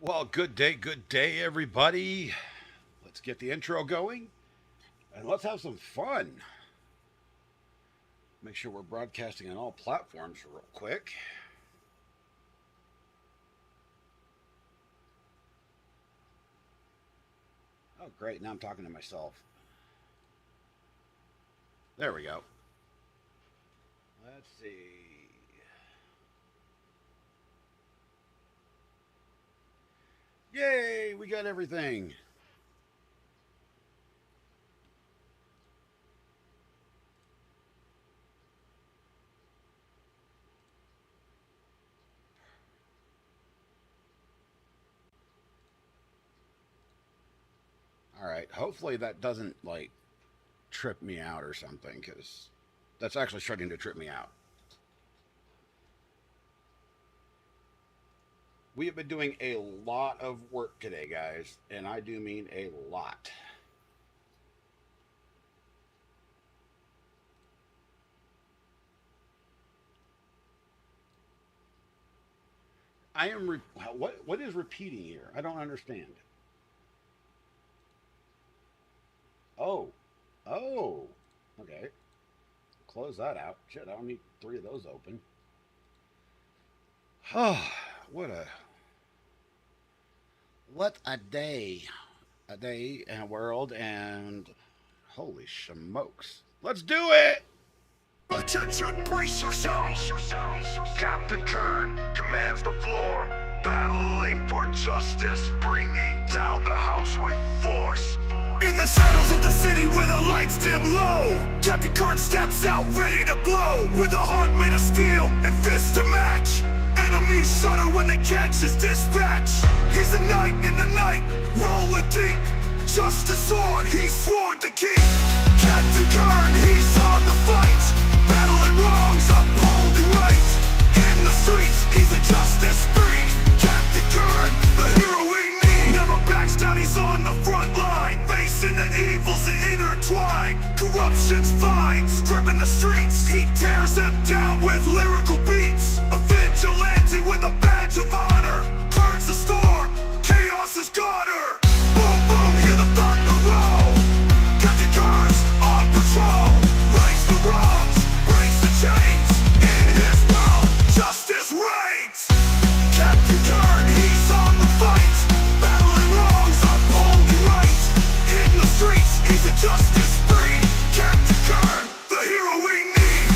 Well, good day, everybody. Let's get the intro going and let's have some fun. Make sure we're broadcasting on all platforms real quick. Oh, great. Now I'm talking to myself. There we go. Let's see. Yay, we got everything. All right. Hopefully that doesn't like trip me out or something because that's actually starting to trip me out. We have been doing a lot of work today, guys, and I do mean a lot. I am what is repeating here? I don't understand. Oh, oh, okay. Close that out. Shit, I don't need three of those open. Oh, what a what a day, in a world, and holy smokes, let's do it. Attention, brace yourselves. Captain Kern commands the floor, battling for justice, bringing down the house with force. In the shadows of the city where the lights dim low, Captain Kern steps out ready to blow, with a heart made of steel and fists to match. Enemies shudder when they catch his dispatch. He's a knight in the night, rolling deep. Justice on, he's sworn to keep. Captain Kern, he's on the fight, battling wrongs, upholding right. In the streets, he's a justice free. Captain Kern, the hero we need. Never backs down, he's on the front line, facing the evils that intertwine. Corruption's fine, stripping the streets. He tears them down with lyrical beats. A vigilante with a badge of honor, burns the storm, chaos has got her. Boom, boom, hear the thunder roll. Captain Kern's on patrol, rights the wrongs, breaks the chains. In his world, justice reigns. Captain Kern, he's on the fight, battling wrongs, upholding right. In the streets, he's a justice free. Captain Kern, the hero we need.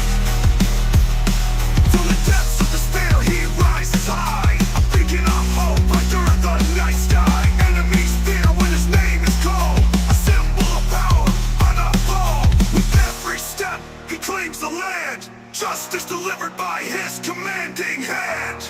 From the depths of despair, he rises high, a beacon of hope under the night sky. Enemies fear when his name is called, a symbol of power on a pole. With every step, he claims the land, justice delivered by his commanding hand.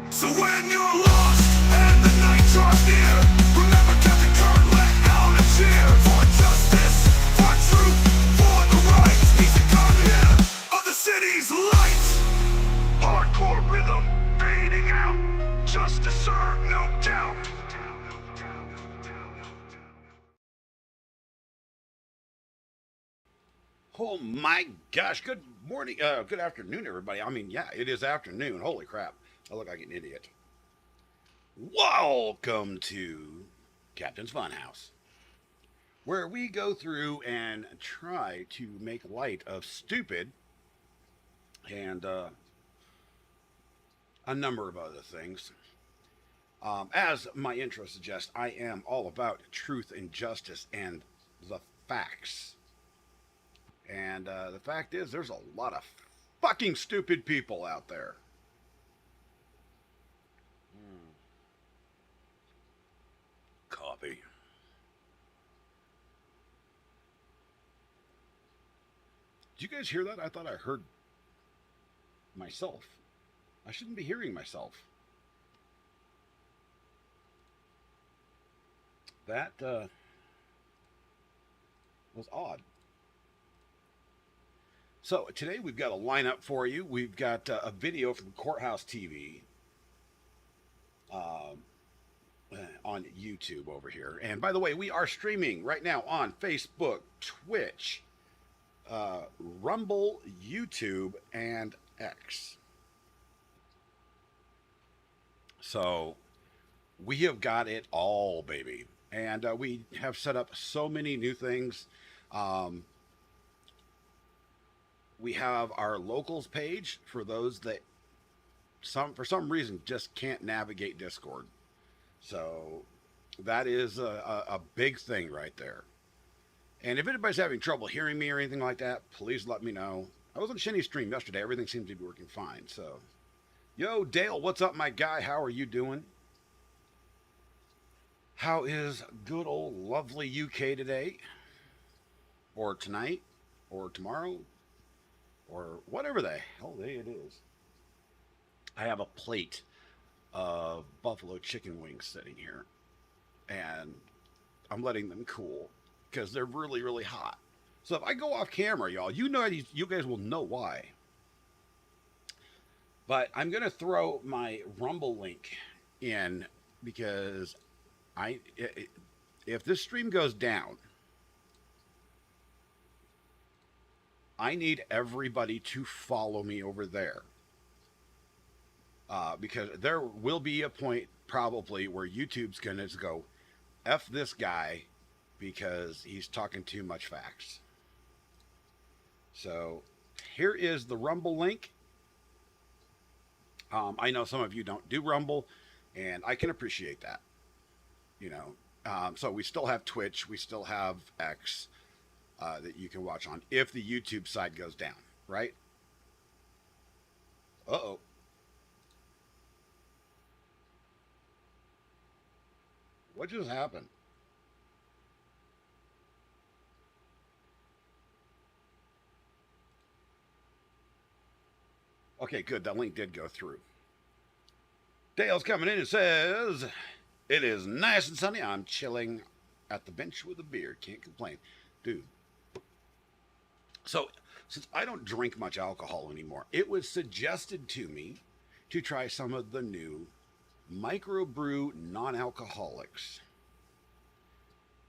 So when you're lost and the night draws near, remember Captain Kern, let out a cheer. For justice, for truth, for the right. He's the guardian of the city's light. Hardcore rhythm fading out, justice served, no doubt. Oh my gosh! Good morning, good afternoon, everybody. I mean, yeah, it is afternoon. Holy crap! I look like an idiot. Welcome to Captain's Funhouse, where we go through and try to make light of stupid and a number of other things. As my intro suggests, I am all about truth and justice and the facts. And the fact is, there's a lot of fucking stupid people out there. Copy. Did you guys hear that? I thought I heard myself. I shouldn't be hearing myself. That was odd. So today we've got a lineup for you. We've got a video from Courthouse TV um, on YouTube over here. And by the way, we are streaming right now on Facebook, Twitch, Rumble, YouTube, and X. So We have got it all, baby. And we have set up so many new things. Um, we have our locals page for those that for some reason just can't navigate Discord. So that is a big thing right there. And if anybody's having trouble hearing me or anything like that, please let me know. I was on Shinny's stream yesterday. Everything seems to be working fine. So, yo, Dale, what's up, my guy? How are you doing? How is good old lovely UK today? Or tonight? Or tomorrow? Or whatever the hell day it is. I have a plate of buffalo chicken wings sitting here. And I'm letting them cool because they're really, really hot. So if I go off camera, y'all, you guys will know why. But I'm gonna throw my Rumble link in because if this stream goes down, I need everybody to follow me over there. Because there will be a point probably where YouTube's gonna go, F this guy because he's talking too much facts. So here is the Rumble link. I know some of you don't do Rumble, and I can appreciate that. You know, so we still have Twitch, we still have X that you can watch on if the YouTube side goes down, right? Uh-oh. What just happened? Okay, good. That link did go through. Dale's coming in and says, it is nice and sunny. I'm chilling at the bench with a beer. Can't complain. Dude. So, since I don't drink much alcohol anymore, it was suggested to me to try some of the new microbrew non-alcoholics.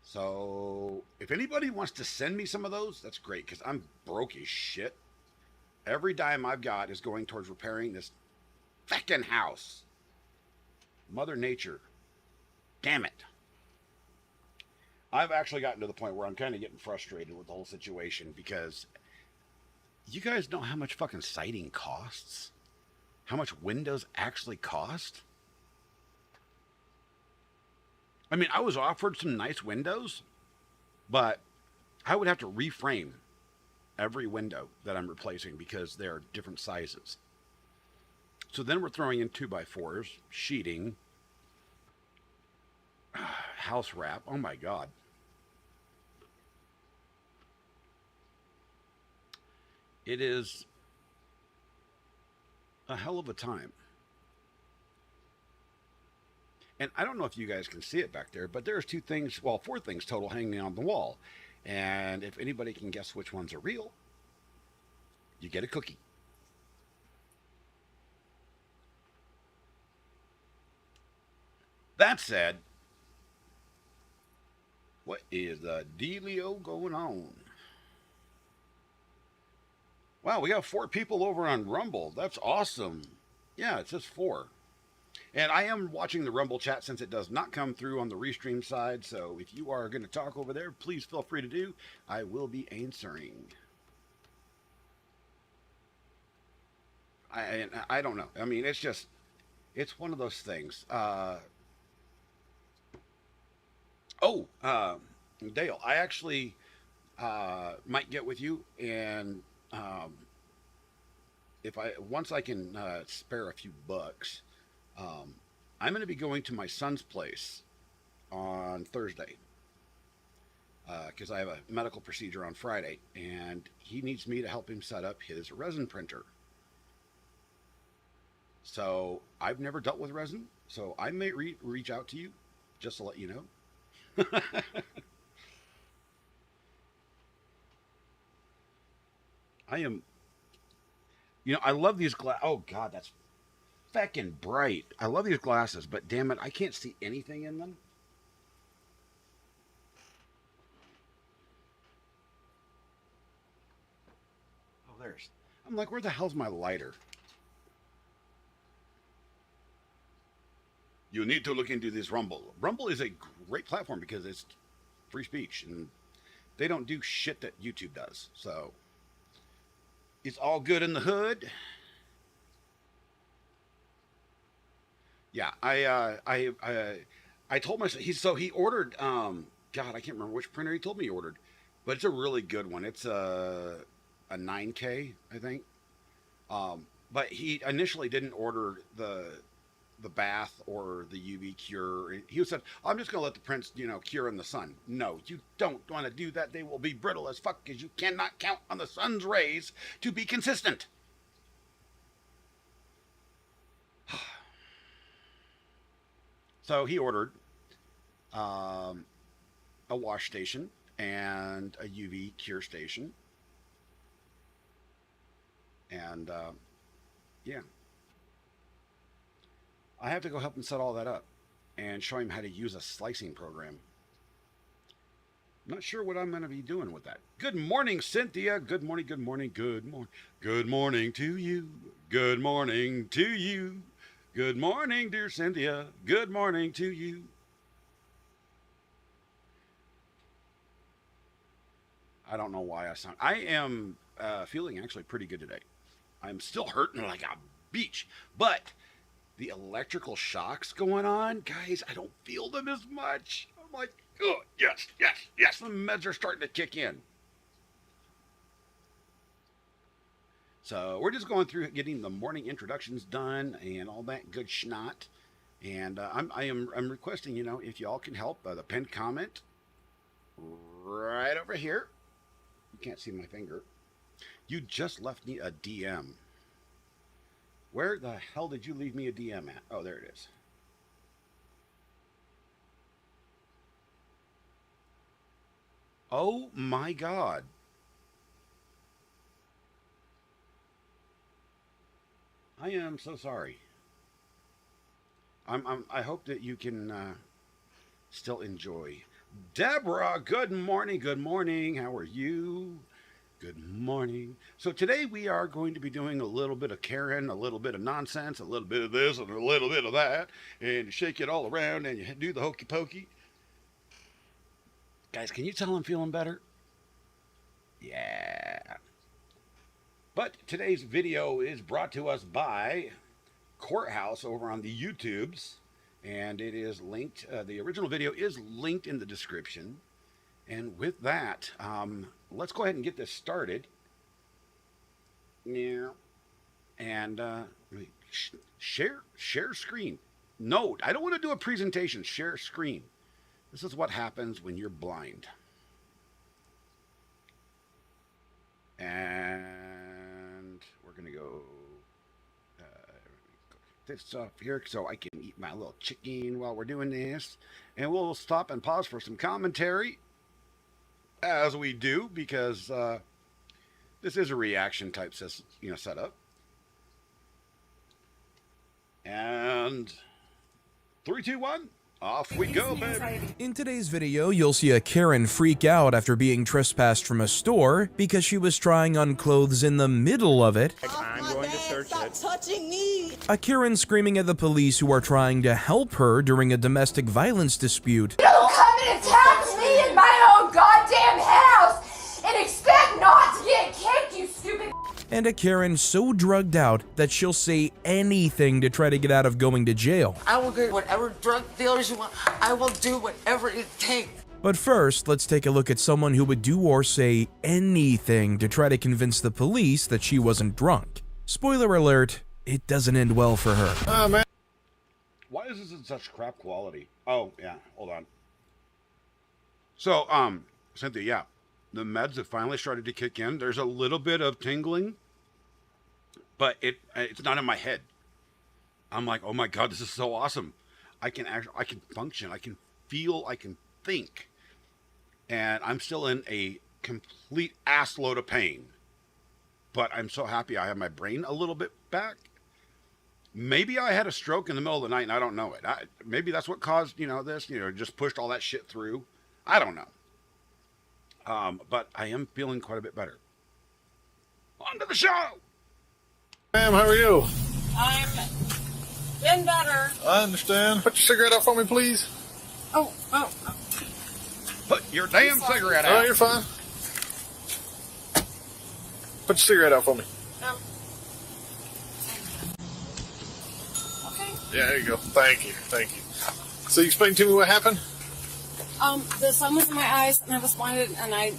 So, if anybody wants to send me some of those, that's great because I'm broke as shit. Every dime I've got is going towards repairing this feckin' house. Mother Nature. Damn it. I've actually gotten to the point where I'm kind of getting frustrated with the whole situation because you guys know how much fucking siding costs? How much windows actually cost? I mean, I was offered some nice windows, but I would have to reframe every window that I'm replacing because they're different sizes. So then we're throwing in 2x4s, sheeting, house wrap. Oh my God. It is a hell of a time. And I don't know if you guys can see it back there, but there's four things total hanging on the wall. And if anybody can guess which ones are real, you get a cookie. That said, what is the dealio going on? Wow, we got 4 people over on Rumble. That's awesome. Yeah, it says 4. And I am watching the Rumble chat since it does not come through on the Restream side. So if you are going to talk over there, please feel free to do. I will be answering. I don't know. I mean, it's one of those things. Dale, I actually might get with you and once I can spare a few bucks. I'm going to be going to my son's place on Thursday because I have a medical procedure on Friday, and he needs me to help him set up his resin printer. So I've never dealt with resin, so I may reach out to you just to let you know. I love these Oh God, that's feckin' bright. I love these glasses, but damn it, I can't see anything in them. Oh, I'm like, where the hell's my lighter? you need to look into this Rumble. Rumble is a great platform because it's free speech and they don't do shit that YouTube does. So it's all good in the hood. Yeah, I told myself he ordered God, I can't remember which printer he told me he ordered, but it's a really good one. It's a 9K, I think. But he initially didn't order the bath or the UV cure. He said, I'm just going to let the prints, cure in the sun. No, you don't want to do that. They will be brittle as fuck because you cannot count on the sun's rays to be consistent. So he ordered a wash station and a UV cure station. And yeah. I have to go help him set all that up and show him how to use a slicing program. I'm not sure what I'm going to be doing with that. Good morning, Cynthia. Good morning, good morning, good morning. Good morning to you. Good morning to you. Good morning, dear Cynthia. Good morning to you. I don't know why I am feeling actually pretty good today. I'm still hurting like a beach, but the electrical shocks going on, guys, I don't feel them as much. I'm like, oh, yes, yes, yes, the meds are starting to kick in. So we're just going through getting the morning introductions done and all that good schnot. And I'm requesting, if y'all can help, the pinned comment right over here. You can't see my finger. You just left me a DM. Where the hell did you leave me a DM at? Oh, there it is. Oh my God. I am so sorry. I hope that you can still enjoy. Deborah, good morning. Good morning. How are you? Good morning. So today we are going to be doing a little bit of Karen, a little bit of nonsense, a little bit of this and a little bit of that, and you shake it all around and you do the hokey pokey. Guys, can you tell I'm feeling better? Yeah. But today's video is brought to us by Courthouse over on the YouTubes, and it is linked. The original video is linked in the description. And with that, let's go ahead and get this started. Yeah. And share screen. No, I don't want to do a presentation. Share screen. This is what happens when you're blind. And we're going to go this up here so I can eat my little chicken while we're doing this. And we'll stop and pause for some commentary. As we do, because this is a reaction type setup. And 3, 2, 1, off we go, baby. In today's video, you'll see a Karen freak out after being trespassed from a store because she was trying on clothes in the middle of it. I'm going to search it. Stop touching me! A Karen screaming at the police who are trying to help her during a domestic violence dispute. Don't come and attack me in my own goddamn house and expect not to get kicked, you stupid. And a Karen so drugged out that she'll say anything to try to get out of going to jail. I will get whatever drug dealers you want. I will do whatever it takes. But first, let's take a look at someone who would do or say anything to try to convince the police that she wasn't drunk. Spoiler alert, it doesn't end well for her. Oh, man. Why is this in such crap quality? Oh, yeah, hold on. So, Cynthia, yeah, the meds have finally started to kick in. There's a little bit of tingling, but it's not in my head. I'm like, oh my God, this is so awesome. I can function, I can feel, I can think. And I'm still in a complete ass load of pain. But I'm so happy I have my brain a little bit back. Maybe I had a stroke in the middle of the night and I don't know it. Maybe that's what caused, this, just pushed all that shit through. I don't know. But I am feeling quite a bit better. On to the show! Ma'am, how are you? I'm Been better. I understand. Put your cigarette out for me, please. Oh. Put your damn cigarette Oh, out. you're fine. Put your cigarette out for me. Okay. Yeah, there you go. Thank you. So you explain to me what happened? The sun was in my eyes, and I was blinded, and I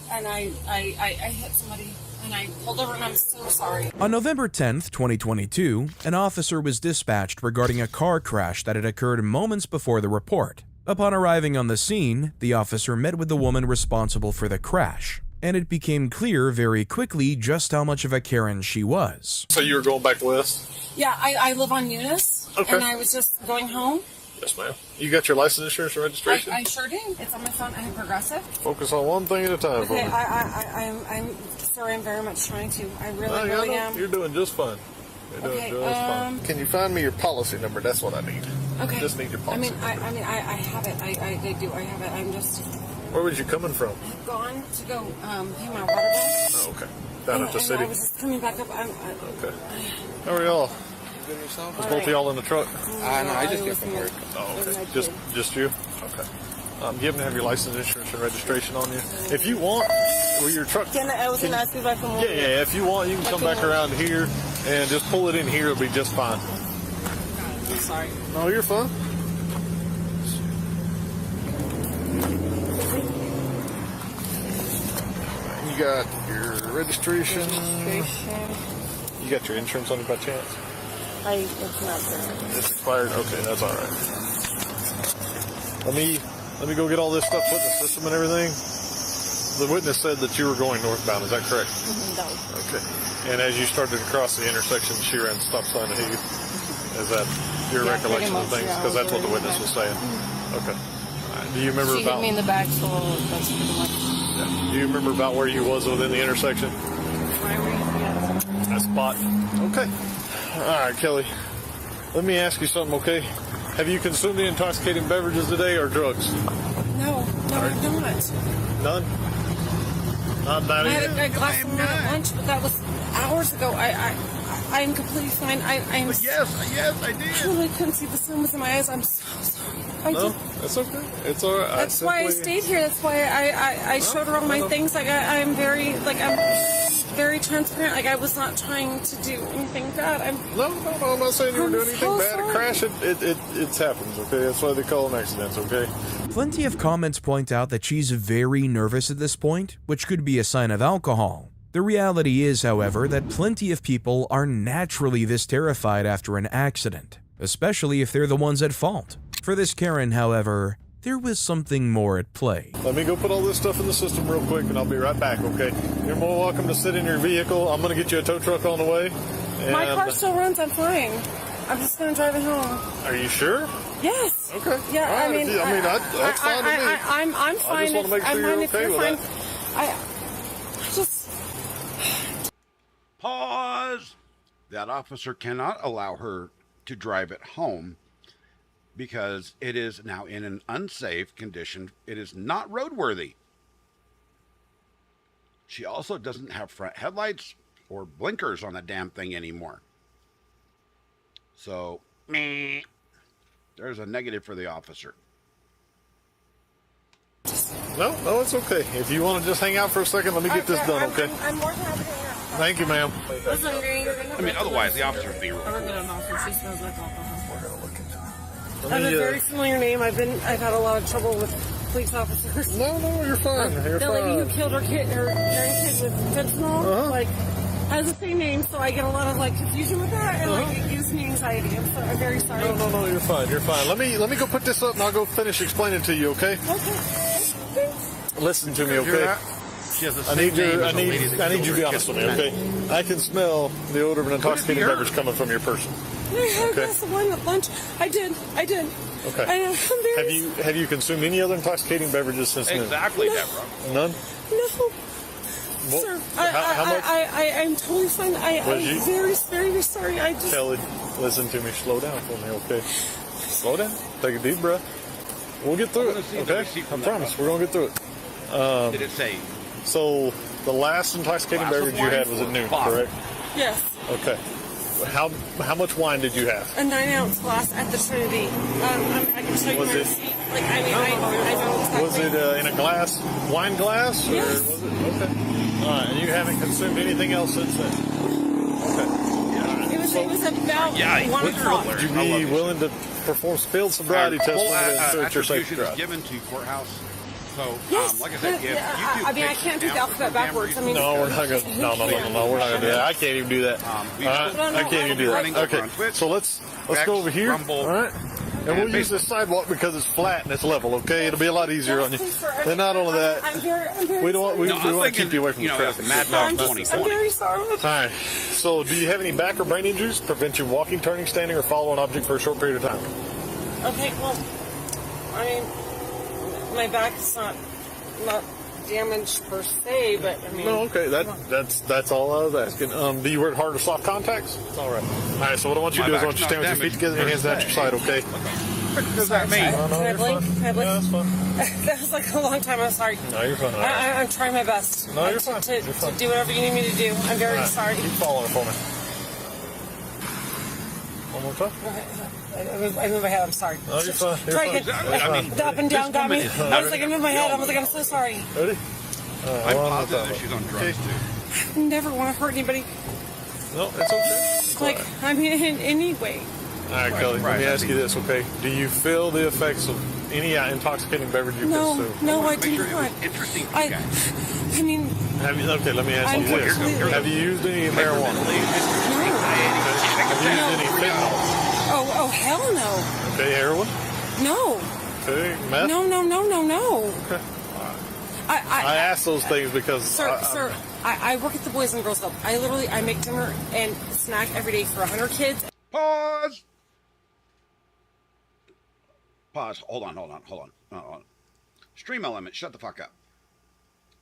hit somebody, and I pulled over, and I'm so sorry. On November 10th, 2022, an officer was dispatched regarding a car crash that had occurred moments before the report. Upon arriving on the scene, the officer met with the woman responsible for the crash, and it became clear very quickly just how much of a Karen she was. So you were going back west? Yeah, I live on Eunice, Okay. and I was just going home. Yes, ma'am. You got your license, insurance, and registration? I sure do. It's on my phone. I have Progressive. Focus on one thing at a time for Okay, me. I'm sorry. I'm very much trying to. I really am. You're doing just fine. You're doing Okay, just fine. Can you find me your policy number? That's what I need. Okay. Just need your policy. I have it. I do. I have it. I'm just Where was you coming from? gone to go pay my water bill. Oh, okay. Down at the city. I was just coming back up. Okay. How are y'all? Was both of y'all in the truck? No, I just get from work. Oh, okay. Just you? Okay. You happen to have your license, insurance, and registration on you? If you want, with your truck... I was going to ask you if I can walk. Yeah. If you want, you can come back around here and just pull it in here. It'll be just fine. I'm sorry. No, you're fine. You got your registration. You got your insurance on you by chance? It's not there. It's expired? Okay, that's all right. Let me go get all this stuff put in the system and everything. The witness said that you were going northbound. Is that correct? No. Okay. And as you started to cross the intersection, she ran the stop sign ahead of you. Is that your recollection of things? Because that's what the witness was saying. Okay. Do you remember She hit me in the back, so that's pretty much. Yeah. Do you remember about where you was within the intersection? That spot. Okay. All right, Kelly. Let me ask you something, okay? Have you consumed any intoxicating beverages today or drugs? No, I don't. None? Not that I had either? a glass of wine at lunch, but that was hours ago. I'm completely fine. I'm Yes, I did. totally couldn't see the sun was in my eyes. I'm so sorry. No, that's okay. It's all right. That's why I stayed here. That's why I showed her all my things. Like I'm very transparent. Like I was not trying to do anything bad. No, I'm not saying you were doing anything so bad. sorry. A crash, it happens, okay? That's why they call them accidents, okay? Plenty of comments point out that she's very nervous at this point, which could be a sign of alcohol. The reality is, however, that plenty of people are naturally this terrified after an accident, especially if they're the ones at fault. For this Karen, however, there was something more at play. Let me go put all this stuff in the system real quick, and I'll be right back, okay? You're more welcome to sit in your vehicle. I'm going to get you a tow truck on the way. And My car still runs. I'm fine. I'm just going to drive it home. Are you sure? Yes. Okay. Yeah. All right, that's fine with me. I'm fine. I just want to make sure you're okay with that. I just. Pause. That officer cannot allow her to drive it home because it is now in an unsafe condition. It is not roadworthy. She also doesn't have front headlights or blinkers on the damn thing anymore. So, there's a negative for the officer. No, it's okay. If you want to just hang out for a second, let me get this done, okay? I'm more than happy to hang out. Thank you, ma'am. Listen, I mean, otherwise the officer would be I work at an office. She smells like alcohol. Let I have me, a very familiar name. I've had a lot of trouble with police officers. No, you're fine. You're The lady who fine. killed her grandkid with fentanyl, like, has the same name, so I get a lot of like confusion with that, and like it gives me anxiety. I'm very sorry. No, you're fine. You're fine. Let me go put this up, and I'll go finish explaining to you, okay? Okay. Listen to me, okay? I need you to be honest with me, okay? I can smell the odor of an intoxicating beverage coming from your person. I had a Okay. glass of wine at lunch. I did. Okay. I'm very Have you consumed any other intoxicating beverages since then? Exactly, Deborah. None? No. What- Sir, how much? I'm totally fine. I'm very sorry. I just. Kelly, listen to me. Slow down for me, okay? Slow down. Take a deep breath. We'll get through it, okay? I promise. We're going to get through it. Did it say? So, the last intoxicating Glass of beverage you had was at wine noon, or bottle? correct? Yes. Okay. how much wine did you have? A 9-ounce glass at the Trinity. I can show you Was my it- receipt. Like, I mean, I know exactly. Was it in a glass, wine glass? Or Yes. was it? Okay. All right. And you haven't consumed anything else since then? Okay. It was about Yeah, 1 would you o'clock. Would you I love be this. willing to perform field sobriety test Full at your safe attribution drive? is given to courthouse. So, Yes. like I said, if you do I mean, I pick can't do the down alphabet for some damn backwards. I reason, mean, No, we're not gonna. No, we're not gonna do that. I can't even do that. we All just- right? I can't even do that. Running over Okay, on Twitch, so let's X, go over here. Rumble, All right, and we'll use this sidewalk because it's flat and it's level. Okay, it'll be a lot easier on you. And not only that, I'm very we don't want we, No, we I'm want to keep thinking, you away from you the know, traffic. Mad I'm, Dog just, 2020. I'm very sorry. All right. So, do you have any back or brain injuries prevent you walking, turning, standing, or follow an object for a short period of time? Okay, well, I mean, my back is not damaged per se, but I mean. No, okay. That's all I was asking. Do you wear hard or soft contacts? It's all right. All right. So what I want you to do is I want you to stand with your feet together and your hands at your side. Okay. What does that mean? No, Can I you're blink? fine. Can I blink? Yeah, that's fine. That was like a long time. I'm sorry. No, you're fine. All right. I'm trying my best. No, you're fine. To, You're to fine. do whatever you need me to do. I'm very All right. sorry. Keep following for me. One more time. I moved my head. I'm sorry. No, you're fine. You're Try fine. again. You're fine. The up and down got me. I was like, I moved my head. I was like, I'm so sorry. Ready? I'm one more positive time. that she's on drugs too. I never want to hurt anybody. No, it's okay. Like, I mean, in any way. All right, Kelly. Let me right. ask you this, okay? Do you feel the effects of any intoxicating beverage you No, consume? no, I Make do sure it was not. interesting for you guys. I mean, Have you? Okay, let me ask I'm you this. completely- Have you used any marijuana? no. Have you used any fentanyl? Oh, hell no. Okay, heroin? No. Okay, meth? No. I ask those things because Sir, I work at the Boys and Girls Club. I make dinner and snack every day for 100 kids. Pause. Pause. Hold on. Stream element. Shut the fuck up.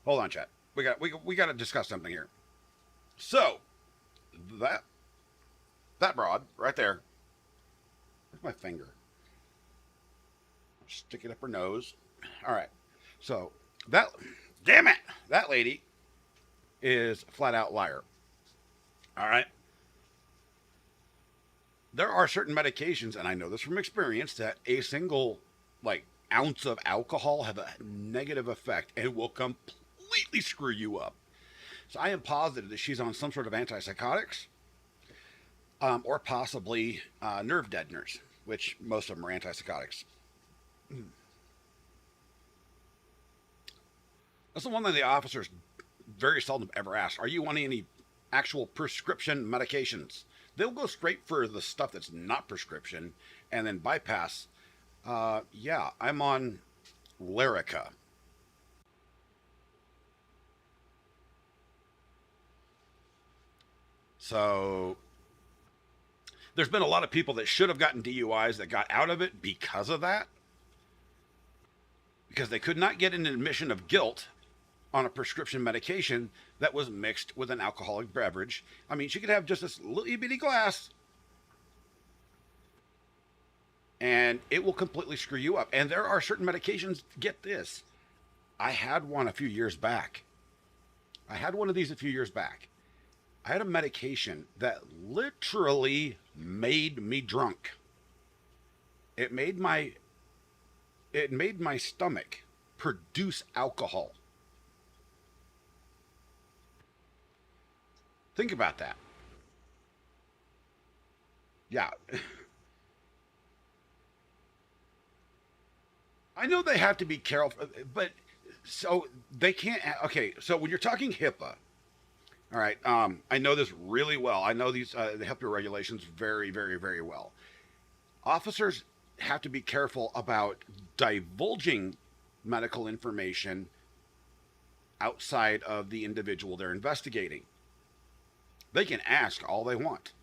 Hold on, chat. We got to discuss something here. So that broad right there. Where's my finger? Stick it up her nose. All right. So damn it, that lady is a flat out liar. All right. There are certain medications, and I know this from experience, that a single ounce of alcohol have a negative effect and will completely screw you up. So I am positive that she's on some sort of antipsychotics, or possibly nerve deadeners, which most of them are antipsychotics. That's the one that the officers very seldom ever ask. Are you on any actual prescription medications? They'll go straight for the stuff that's not prescription and then bypass. Yeah, I'm on Lyrica. So there's been a lot of people that should have gotten DUIs that got out of it because of that. Because they could not get an admission of guilt on a prescription medication that was mixed with an alcoholic beverage. I mean, she could have just this little bitty glass and it will completely screw you up. And there are certain medications, get this. I had one a few years back. I had one of these a few years back. I had a medication that literally made me drunk. It made my stomach produce alcohol. Think about that. Yeah. I know they have to be careful, but so they can't. Okay, so when you're talking HIPAA, all right, I know this really well. I know these the HIPAA regulations very, very, very well. Officers have to be careful about divulging medical information outside of the individual they're investigating. They can ask all they want.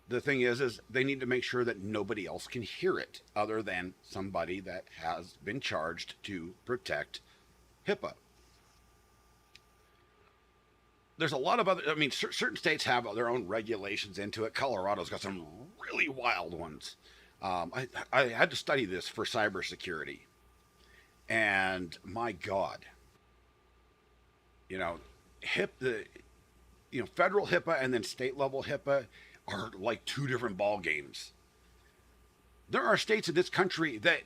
The thing is they need to make sure that nobody else can hear it other than somebody that has been charged to protect HIPAA. There's a lot of other, I mean, certain states have their own regulations into it. Colorado's got some really wild ones. I had to study this for cybersecurity. And my God, you know, federal HIPAA and then state level HIPAA are like two different ball games. There are states in this country that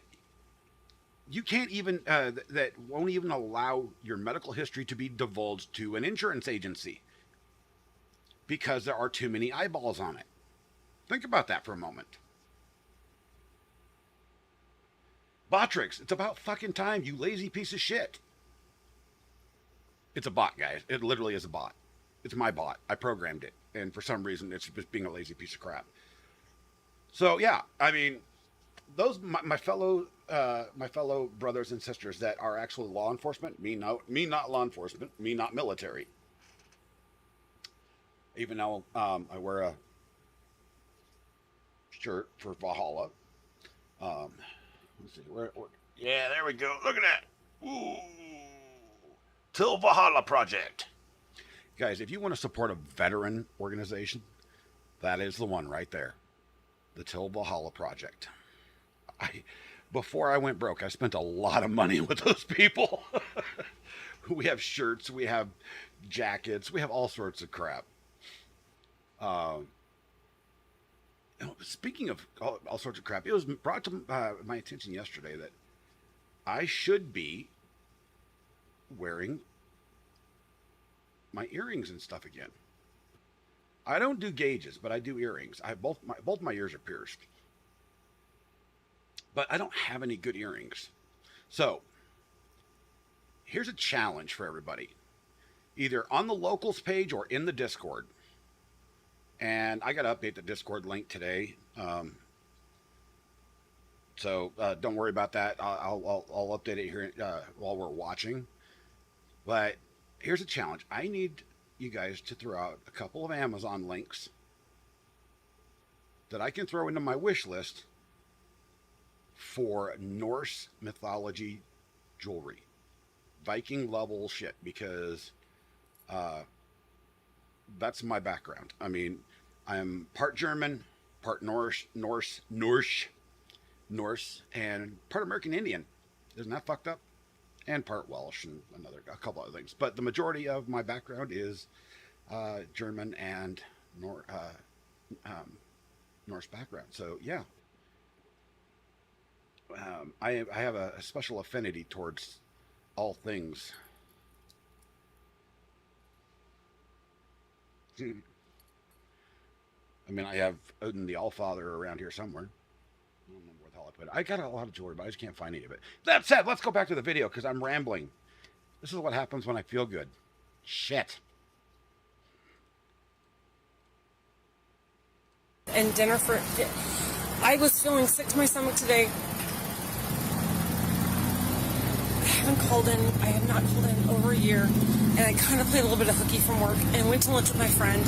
you can't even that won't even allow your medical history to be divulged to an insurance agency because there are too many eyeballs on it. Think about that for a moment. Botrix, it's about fucking time, you lazy piece of shit. It's a bot, guys. It literally is a bot. It's my bot. I programmed it, and for some reason, it's just being a lazy piece of crap. So yeah, I mean, those my fellow brothers and sisters that are actually law enforcement. Me not law enforcement. Me not military. Even though I wear a shirt for Valhalla. Let's see. Yeah, there we go. Look at that. Ooh. Till Valhalla Project. Guys, if you want to support a veteran organization, that is the one right there. The Till Valhalla Project. Before I went broke, I spent a lot of money with those people. We have shirts, we have jackets, we have all sorts of crap. Speaking of all sorts of crap, it was brought to my attention yesterday that I should be wearing my earrings and stuff again. I don't do gauges, but I do earrings. Both my ears are pierced, but I don't have any good earrings. So here's a challenge for everybody, either on the locals page or in the Discord. And I got to update the Discord link today. So don't worry about that. I'll update it here while we're watching. But here's a challenge. I need you guys to throw out a couple of Amazon links that I can throw into my wish list for Norse mythology jewelry. Viking level shit, because that's my background. I mean, I'm part German, part Norse, and part American Indian. Isn't that fucked up? And part Welsh and a couple other things. But the majority of my background is German and Norse background. So yeah, I have a special affinity towards all things. I mean, I have Odin the Allfather around here somewhere. I don't remember what the hell I put. I got a lot of jewelry, but I just can't find any of it. That said, let's go back to the video because I'm rambling. This is what happens when I feel good. Shit. And dinner for... I was feeling sick to my stomach today. I have not called in over a year, and I kind of played a little bit of hooky from work and went to lunch with my friend,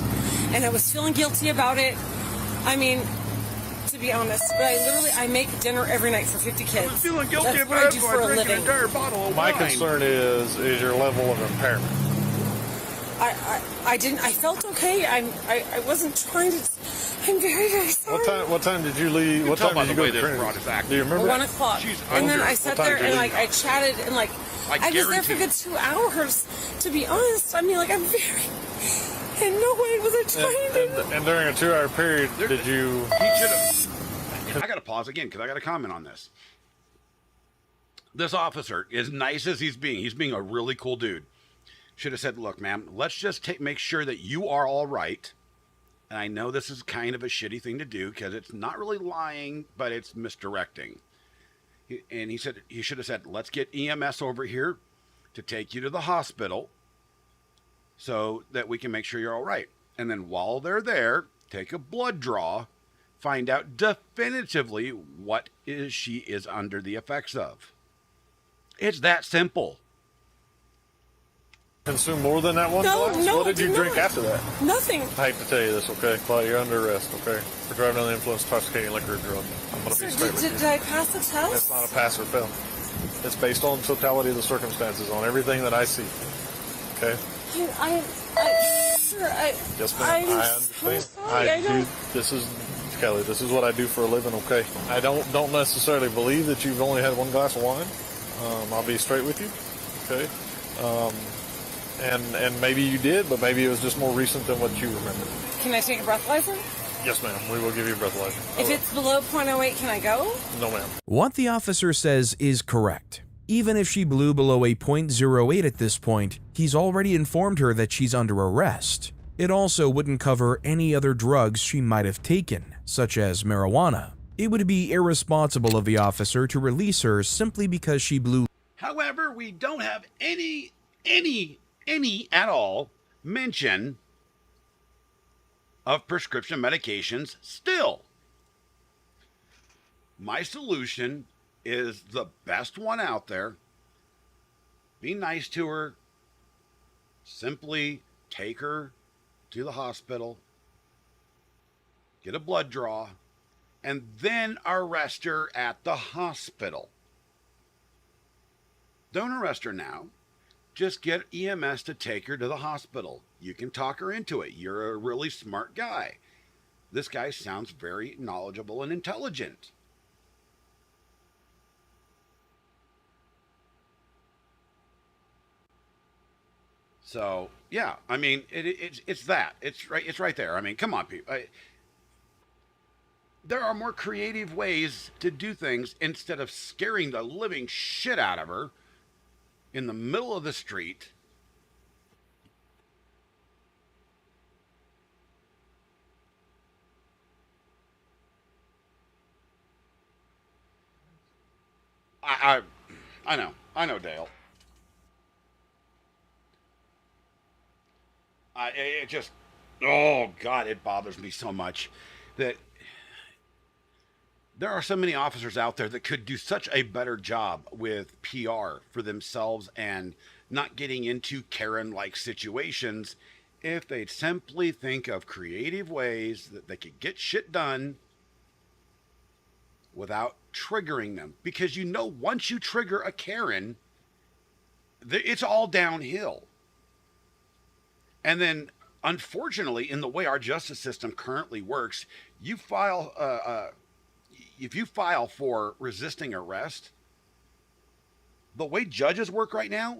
and I was feeling guilty about it. I mean, to be honest, but I make dinner every night for 50 kids. I'm feeling guilty That's about what I do for a living. an entire bottle of My wine. concern is your level of impairment. I felt okay. I wasn't trying to. I'm very, very sorry. What time did you leave? What time did you go to this Trinity? broad is acting. Do you remember? 1 o'clock. She's And then under. I sat What time there did you and leave? I chatted and I was there for a good 2 hours. To be honest, I mean, I'm very. In no way was I trying to. And during a 2-hour period, did you? He should have. I got to pause again because I got to comment on this. This officer, as nice as he's being a really cool dude. Should have said, "Look, ma'am, let's just make sure that you are all right." And I know this is kind of a shitty thing to do because it's not really lying, but it's misdirecting. And he should have said, "Let's get EMS over here to take you to the hospital so that we can make sure you're all right. And then while they're there, take a blood draw, find out definitively what she is under the effects of." It's that simple. Consume more than that one glass? No, What did you drink after that? Nothing. I hate to tell you this, okay? But you're under arrest, okay? For driving under the influence of intoxicating liquor or drug. I'm going to So be straight with you. did I pass the test? It's not a pass or fail. It's based on totality of the circumstances, on everything that I see. Okay? Sir, Yes, ma'am. I'm I so understand. sorry. This is Kelly. This is what I do for a living. Okay. I don't necessarily believe that you've only had one glass of wine. I'll be straight with you. Okay. And maybe you did, but maybe it was just more recent than what you remember. Can I take a breathalyzer? Yes, ma'am. We will give you a breathalyzer. If it's below .08, can I go? No, ma'am. What the officer says is correct. Even if she blew below a .08 at this point, he's already informed her that she's under arrest. It also wouldn't cover any other drugs she might have taken, such as marijuana. It would be irresponsible of the officer to release her simply because she blew. However, we don't have any at all mention of prescription medications still. My solution is the best one out there. Be nice to her. Simply take her to the hospital, get a blood draw, and then arrest her at the hospital. Don't arrest her now. Just get EMS to take her to the hospital. You can talk her into it. You're a really smart guy. This guy sounds very knowledgeable and intelligent. So, yeah, I mean, it's that. It's right there. I mean, come on, people. There are more creative ways to do things instead of scaring the living shit out of her in the middle of the street. I know, Dale. It just, oh God, it bothers me so much that there are so many officers out there that could do such a better job with PR for themselves and not getting into Karen-like situations if they'd simply think of creative ways that they could get shit done without triggering them. Because you know, once you trigger a Karen, it's all downhill. And then, unfortunately, in the way our justice system currently works, you file, if you file for resisting arrest, the way judges work right now,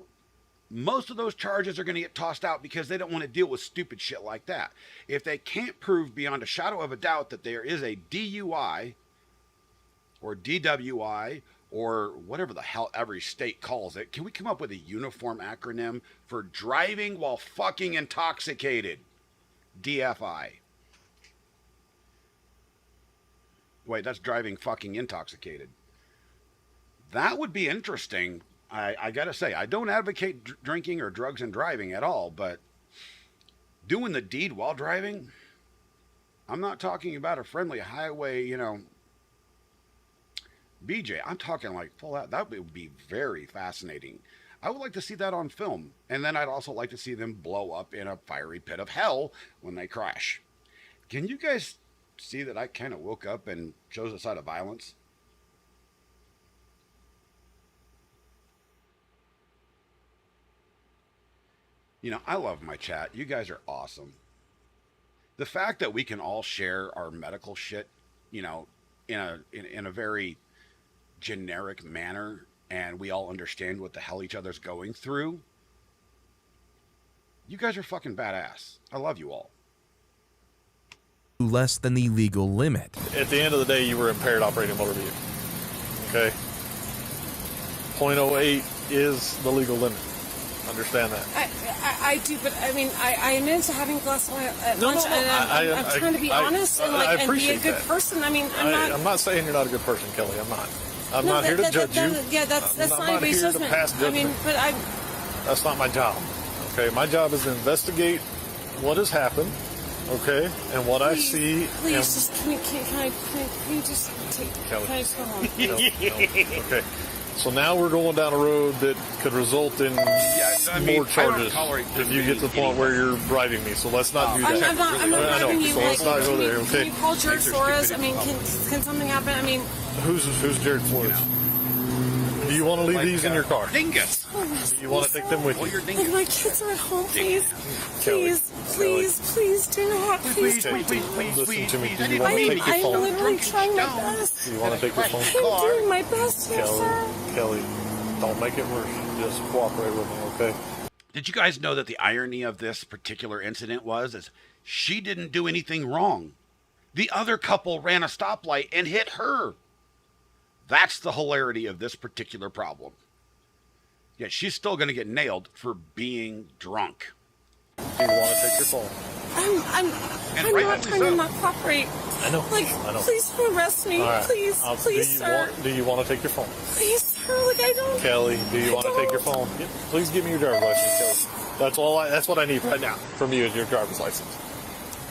most of those charges are going to get tossed out because they don't want to deal with stupid shit like that. If they can't prove beyond a shadow of a doubt that there is a DUI or DWI or whatever the hell every state calls it, can we come up with a uniform acronym for driving while fucking intoxicated? DFI. Wait, that's driving fucking intoxicated. That would be interesting. I gotta say, I don't advocate drinking or drugs and driving at all, but doing the deed while driving, I'm not talking about a friendly highway, BJ, I'm talking like full out. That would be very fascinating. I would like to see that on film. And then I'd also like to see them blow up in a fiery pit of hell when they crash. Can you guys see that I kind of woke up and chose a side of violence? I love my chat. You guys are awesome. The fact that we can all share our medical shit, in a very generic manner, and we all understand what the hell each other's going through. You guys are fucking badass. I love you all. Less than the legal limit. At the end of the day, you were impaired operating motor vehicle. Okay? .08 is the legal limit. Understand that. I do, but I mean, I admit to having a glass of wine at lunch, and I'm trying to be honest and be a good person. I mean, I'm not saying you're not a good person, Kelly. I'm not. I'm not here to judge you. Yeah, that's not anybody's judgment. I mean, but that's not my job. Okay, my job is to investigate what has happened. Okay, and what I see. Please, just can you just take? Kelly. Can I just go home? No. Okay. So now we're going down a road that could result in more charges if you get to the point where you're driving me. So let's not do that. I'm not driving you. So let's not go there. Okay. Can you call Jared Flores? I mean, can something happen? I mean, who's Jared Flores? Do you want to leave these in your car? Dingus. You want to take them with you? Like my kids are at home, please. Please do not. Please. Listen to me. Do you want to take your phone? I'm literally trying my best. Do you want to take your phone? I'm doing my best here, sir. Kelly, don't make it worse. Just cooperate with me, okay? Did you guys know that the irony of this particular incident was is she didn't do anything wrong? The other couple ran a stoplight and hit her. That's the hilarity of this particular problem. Yet she's still going to get nailed for being drunk. Do you want to take your phone? I'm right not as trying so. to not cooperate. I know. Like, I know. please don't arrest me. All right. Please, please, sir. Do you want to take your phone? Please, sir. Like, I don't. Kelly, do you want to take your phone? Please give me your driver's license, Kelly. That's what I need right now from you is your driver's license.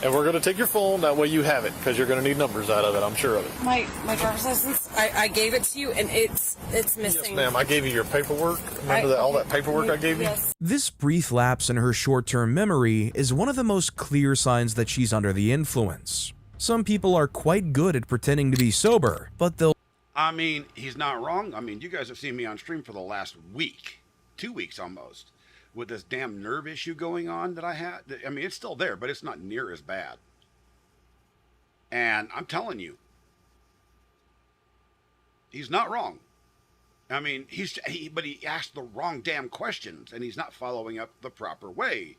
And we're going to take your phone. That way you have it because you're going to need numbers out of it. I'm sure of it. My driver's license. I gave it to you, and it's missing. Yes, ma'am. I gave you your paperwork. Remember all that paperwork I gave you? Yes. This brief lapse in her short-term memory is one of the most clear signs that she's under the influence. Some people are quite good at pretending to be sober, but they'll I mean, he's not wrong. I mean, you guys have seen me on stream for the last week, 2 weeks almost, with this damn nerve issue going on that I had. I mean, it's still there, but it's not near as bad. And I'm telling you, he's not wrong. I mean, but he asked the wrong damn questions, and he's not following up the proper way.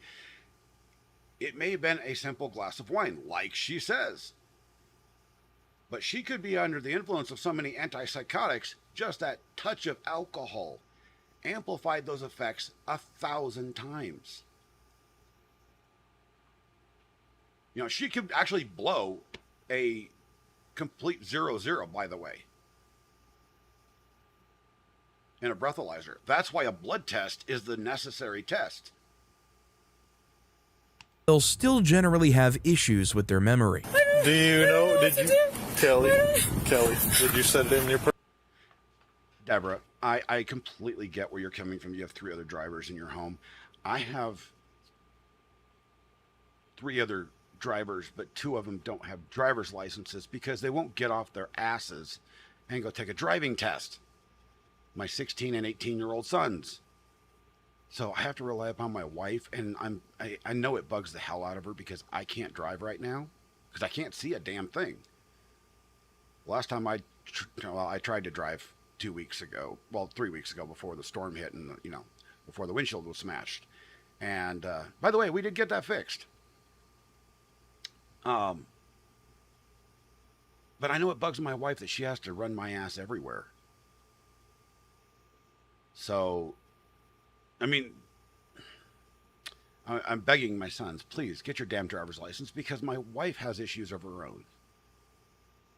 It may have been a simple glass of wine, like she says. But she could be under the influence of so many antipsychotics, just that touch of alcohol amplified those effects 1,000 times. You know, she could actually blow a complete 0-0, by the way, in a breathalyzer. That's why a blood test is the necessary test. they'll still generally have issues with their memory. Do you know? Did you, Kelly? Did you set it in your? Deborah, I completely get where you're coming from. You have 3 other drivers in your home. I have 3 other drivers, but 2 of them don't have driver's licenses because they won't get off their asses and go take a driving test. My 16 and 18-year-old sons. So I have to rely upon my wife, and I know it bugs the hell out of her because I can't drive right now because I can't see a damn thing. Last time I tried to drive 2 weeks ago, well, 3 weeks ago before the storm hit and, before the windshield was smashed. And by the way, we did get that fixed. But I know it bugs my wife that she has to run my ass everywhere. So, I mean, I'm begging my sons, please get your damn driver's license because my wife has issues of her own.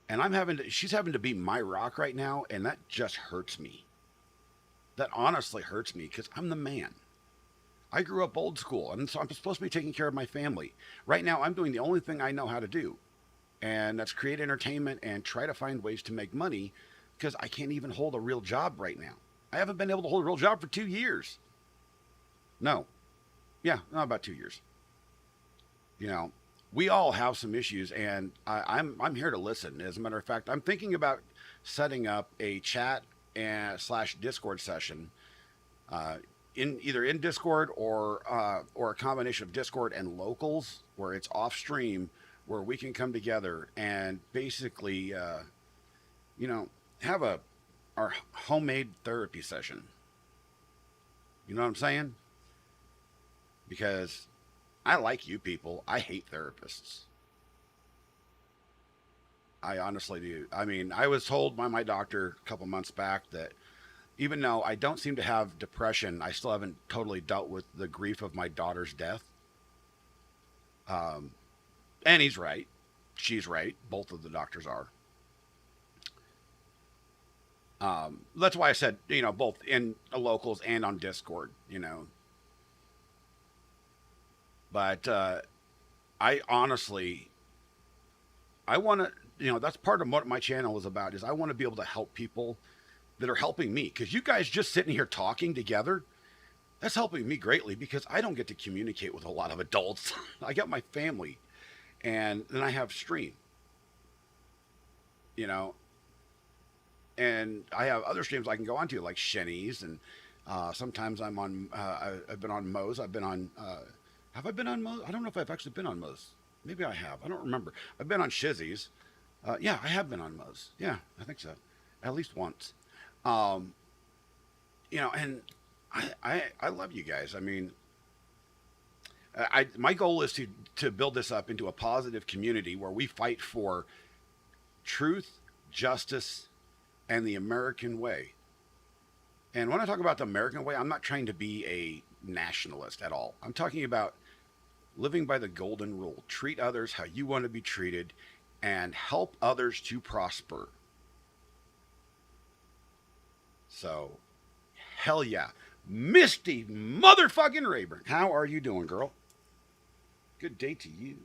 And she's having to be my rock right now, and that just hurts me. That honestly hurts me because I'm the man. I grew up old school, and so I'm supposed to be taking care of my family. Right now, I'm doing the only thing I know how to do, and that's create entertainment and try to find ways to make money because I can't even hold a real job right now. I haven't been able to hold a real job for 2 years. No. Yeah, about 2 years. We all have some issues, and I'm here to listen. As a matter of fact, I'm thinking about setting up a chat / Discord session, either in Discord or a combination of Discord and locals, where it's off stream, where we can come together and basically, have our homemade therapy session. You know what I'm saying? Because I like you people. I hate therapists. I honestly do. I mean, I was told by my doctor a couple months back that even though I don't seem to have depression, I still haven't totally dealt with the grief of my daughter's death. And he's right. She's right. Both of the doctors are. That's why I said, both in the locals and on Discord, But I honestly, I want to, that's part of what my channel is about, is I want to be able to help people that are helping me. Because you guys just sitting here talking together, that's helping me greatly because I don't get to communicate with a lot of adults. I got my family, and then I have stream, and I have other streams I can go onto, like Shenny's, and sometimes I'm on, I've been on Moe's, I've been on, have I been on Moe's? I don't know if I've actually been on Moe's. Maybe I have. I don't remember. I've been on Shizzy's. Yeah, I have been on Moe's. Yeah, I think so. At least once. And I love you guys. I mean, My goal is to build this up into a positive community where we fight for truth, justice, and the American way. And when I talk about the American way, I'm not trying to be a nationalist at all. I'm talking about living by the golden rule. Treat others how you want to be treated and help others to prosper. So, hell yeah. Misty motherfucking Rayburn. How are you doing, girl? Good day to you.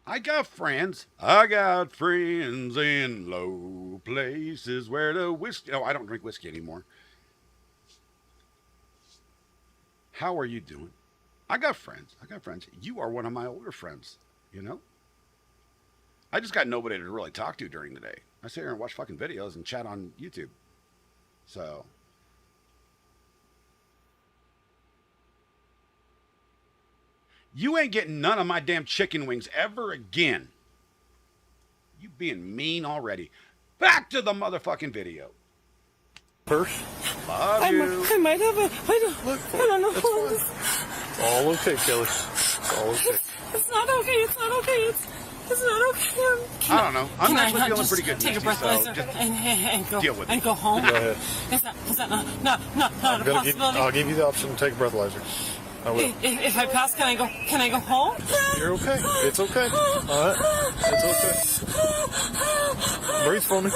I got friends. I got friends in low places where the whiskey... Oh, I don't drink whiskey anymore. How are you doing? I got friends. You are one of my older friends, you know? I just got nobody to really talk to during the day. I sit here and watch fucking videos and chat on YouTube. So... You ain't getting none of my damn chicken wings ever again. You being mean already. Back to the motherfucking video. Purse? Love you. I might have a. I don't know. It's all okay, Kelly. It's all okay. It's not okay. It's not okay. It's not okay. I don't know. I'm actually feeling just pretty good. Take a Misty, breathalyzer so just and go deal with and it. go home. Go ahead. Is that not a possibility? I'll give you the option to take a breathalyzer. I will. If I pass, can I go home? You're okay. It's okay. All right. It's okay. Breathe for me.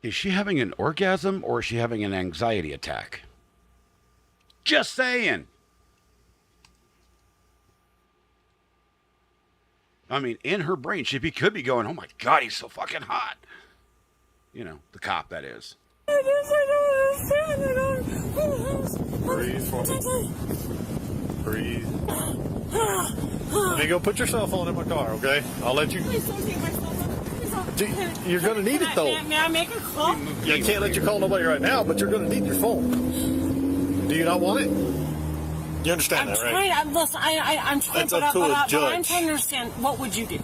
Is she having an orgasm or is she having an anxiety attack? Just saying. I mean, in her brain, she could be going, oh my God, he's so fucking hot. You know, the cop, that is. Breathe for me. Breathe. Let me go put your cell phone in my car, okay? I'll let you. Please don't take my cell phone. You're going to need it, though. May I make a call? I can't let you call nobody right now, but you're going to need your phone. Do you not want it? You understand that, right? I'm trying, That's up to a but I'm judge. trying to understand. What would you do?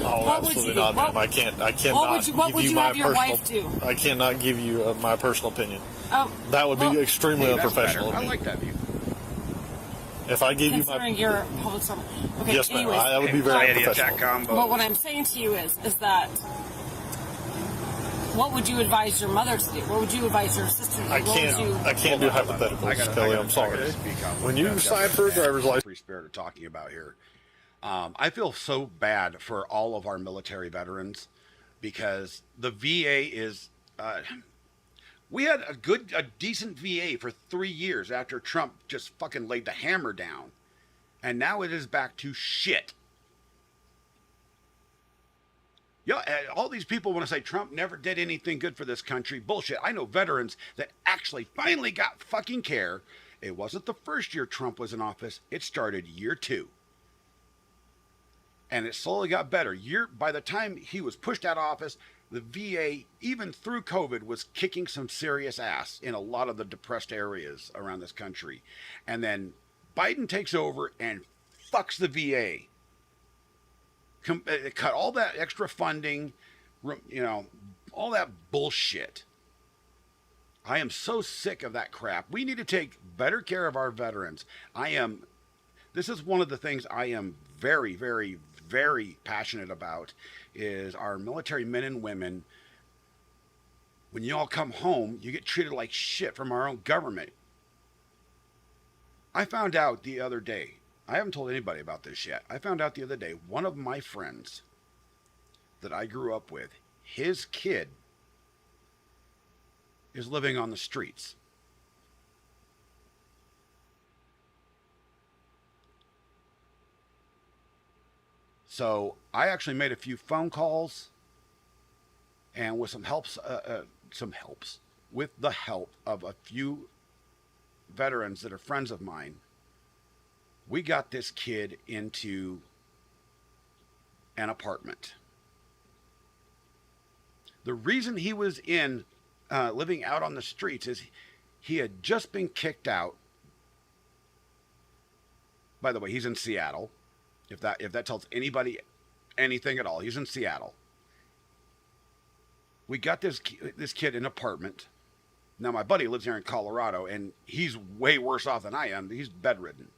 Oh, What would absolutely you do? not, ma'am. I cannot what would give you my have your personal. wife do? I cannot give you my personal opinion. That would well, be extremely Hey, that's unprofessional better. of I me. like that view. If I give you Considering my, you're a public servant. Okay, yes, ma'am. anyways. That would be very Anxiety attack unprofessional. combo. But what I'm saying to you is that what would you advise your mother to do? What would you advise your sister to do? I What would you? can't do hypotheticals, Kelly. I'm sorry. When you sign for a driver's license, Free spirit of talking about here. I feel so bad for all of our military veterans because the VA is. We had a decent VA for 3 years after Trump just fucking laid the hammer down, and now it is back to shit. Yeah, all these people want to say Trump never did anything good for this country. Bullshit. I know veterans that actually finally got fucking care. It wasn't the first year Trump was in office. It started year 2. And it slowly got better. By the time he was pushed out of office, the VA, even through COVID, was kicking some serious ass in a lot of the depressed areas around this country. And then Biden takes over and fucks the VA. Cut all that extra funding, you know, all that bullshit. I am so sick of that crap. We need to take better care of our veterans. This is one of the things I am very, very, very passionate about is our military men and women. When you all come home, you get treated like shit from our own government. I found out the other day, I haven't told anybody about this yet. I found out the other day, one of my friends that I grew up with, his kid is living on the streets. So I actually made a few phone calls, and with some helps, with the help of a few veterans that are friends of mine, we got this kid into an apartment. The reason he was living out on the streets is he had just been kicked out. By the way, he's in Seattle. If that tells anybody anything at all, he's in Seattle. We got this kid an apartment Now, my buddy lives here in Colorado, and he's way worse off than I am. He's bedridden.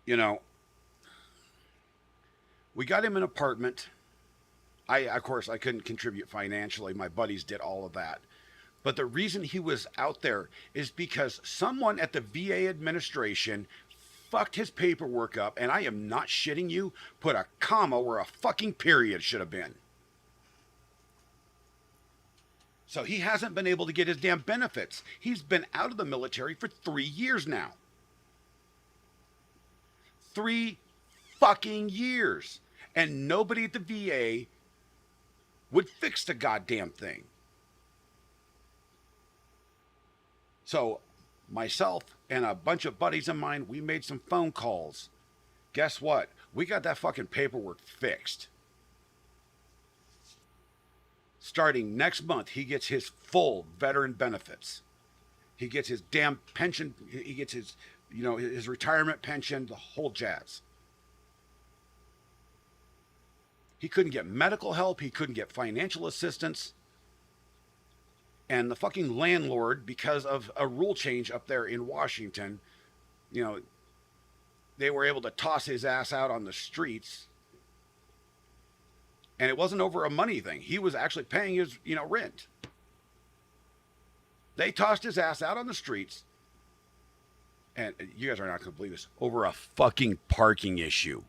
You know, we got him an apartment. Of course, I couldn't contribute financially. My buddies did all of that. But the reason he was out there is because someone at the VA administration fucked his paperwork up, and I am not shitting you, put a comma where a fucking period should have been. So he hasn't been able to get his damn benefits. He's been out of the military for 3 years now. 3 fucking years. And nobody at the VA would fix the goddamn thing. So myself and a bunch of buddies of mine, we made some phone calls. Guess what? We got that fucking paperwork fixed. Starting next month, he gets his full veteran benefits. He gets his damn pension. He gets his, his retirement pension, the whole jazz. He couldn't get medical help. He couldn't get financial assistance. And the fucking landlord, because of a rule change up there in Washington, they were able to toss his ass out on the streets. And it wasn't over a money thing. He was actually paying his, rent. They tossed his ass out on the streets. And you guys are not going to believe this. Over a fucking parking issue.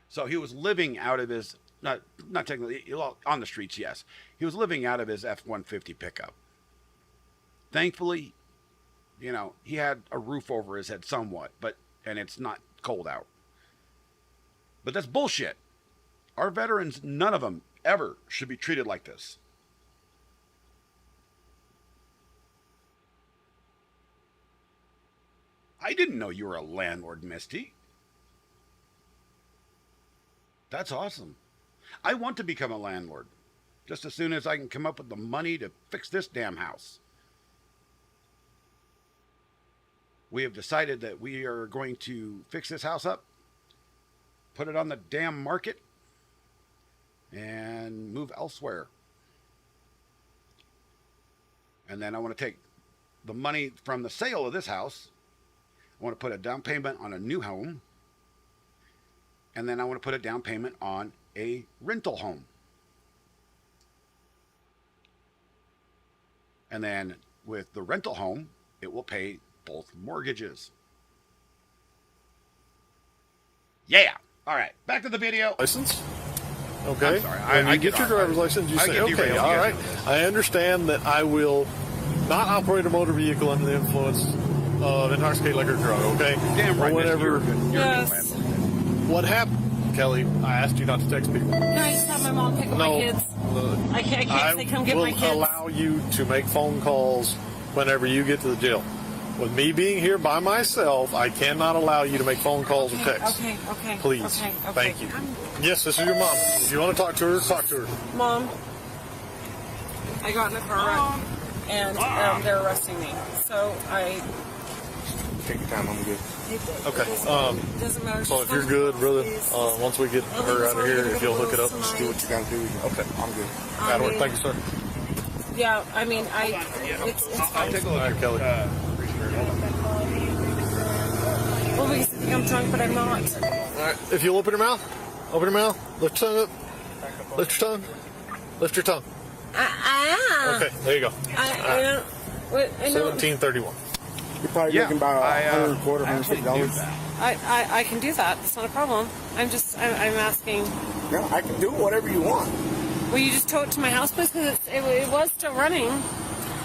So he was living out of his, not technically, on the streets, yes. He was living out of his F-150 pickup. Thankfully, he had a roof over his head somewhat, and it's not cold out. But that's bullshit. Our veterans, none of them ever should be treated like this. I didn't know you were a landlord, Misty. That's awesome. I want to become a landlord. Just as soon as I can come up with the money to fix this damn house. We have decided that we are going to fix this house up, put it on the damn market, and move elsewhere. And then I want to take the money from the sale of this house. I want to put a down payment on a new home. And then I want to put a down payment on a rental home. And then with the rental home, it will pay both mortgages. Yeah. All right. Back to the video. License? Okay. I'm sorry. When you get your driver's license, you say, okay, all right. I understand that I will not operate a motor vehicle under the influence of intoxicating liquor or drug, okay? Damn right. Or whatever. Yes. What happened, Kelly? I asked you not to text people. No, I just had my mom pick up my kids. I can't say come get my kids. I will allow you to make phone calls whenever you get to the jail. With me being here by myself, I cannot allow you to make phone calls or texts. Okay. Please. Okay. Thank you. Yes, this is your mom. If you want to talk to her, talk to her. Mom, I got in a car wreck, and they're arresting me. So I... Take your time, I'm good. Okay. Doesn't matter. So if you're good, brother, once we get her out of here, if you'll hook it up. Just do what you gotta do. Okay, I'm good. That'll work. Thank you, sir. Yeah, I mean, it's I'll take a look. All right, Kelly. well, because you think I'm drunk, but I'm not. All right. If you'll open your mouth, lift your tongue up, lift your tongue, lift your tongue. Okay, there you go. I don't. 1731. You're probably making about $150. I can do that. It's not a problem. I'm asking. No, I can do whatever you want. Will you just tow it to my house, please? Because it was still running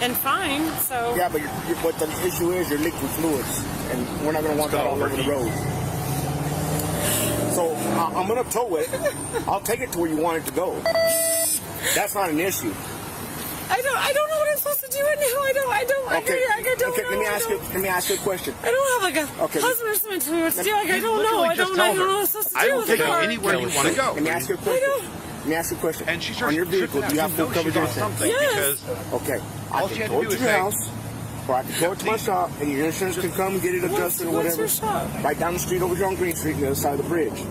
and fine. So Yeah, but what the issue is, you're leaking fluids, and we're not going to want that all over the road. So I'm going to tow it. I'll take it to where you want it to go. That's not an issue. I don't know what I'm supposed to do right now. I don't. Okay. I don't Okay. know. Let me ask you a question. I don't have like a husband or something to me what to do. Like, I don't know. I don't know what I'm supposed to do. I will take you anywhere you want to go. Let me ask you a question. And she's on your vehicle, do you have full coverage insurance? something Yes. because Okay. I all she can had tow to it do to is your say, house. or I can go to my shop and your insurance can come and get it adjusted or What's whatever. your shop? Right down the street over here on Green Street, on the other side of the bridge.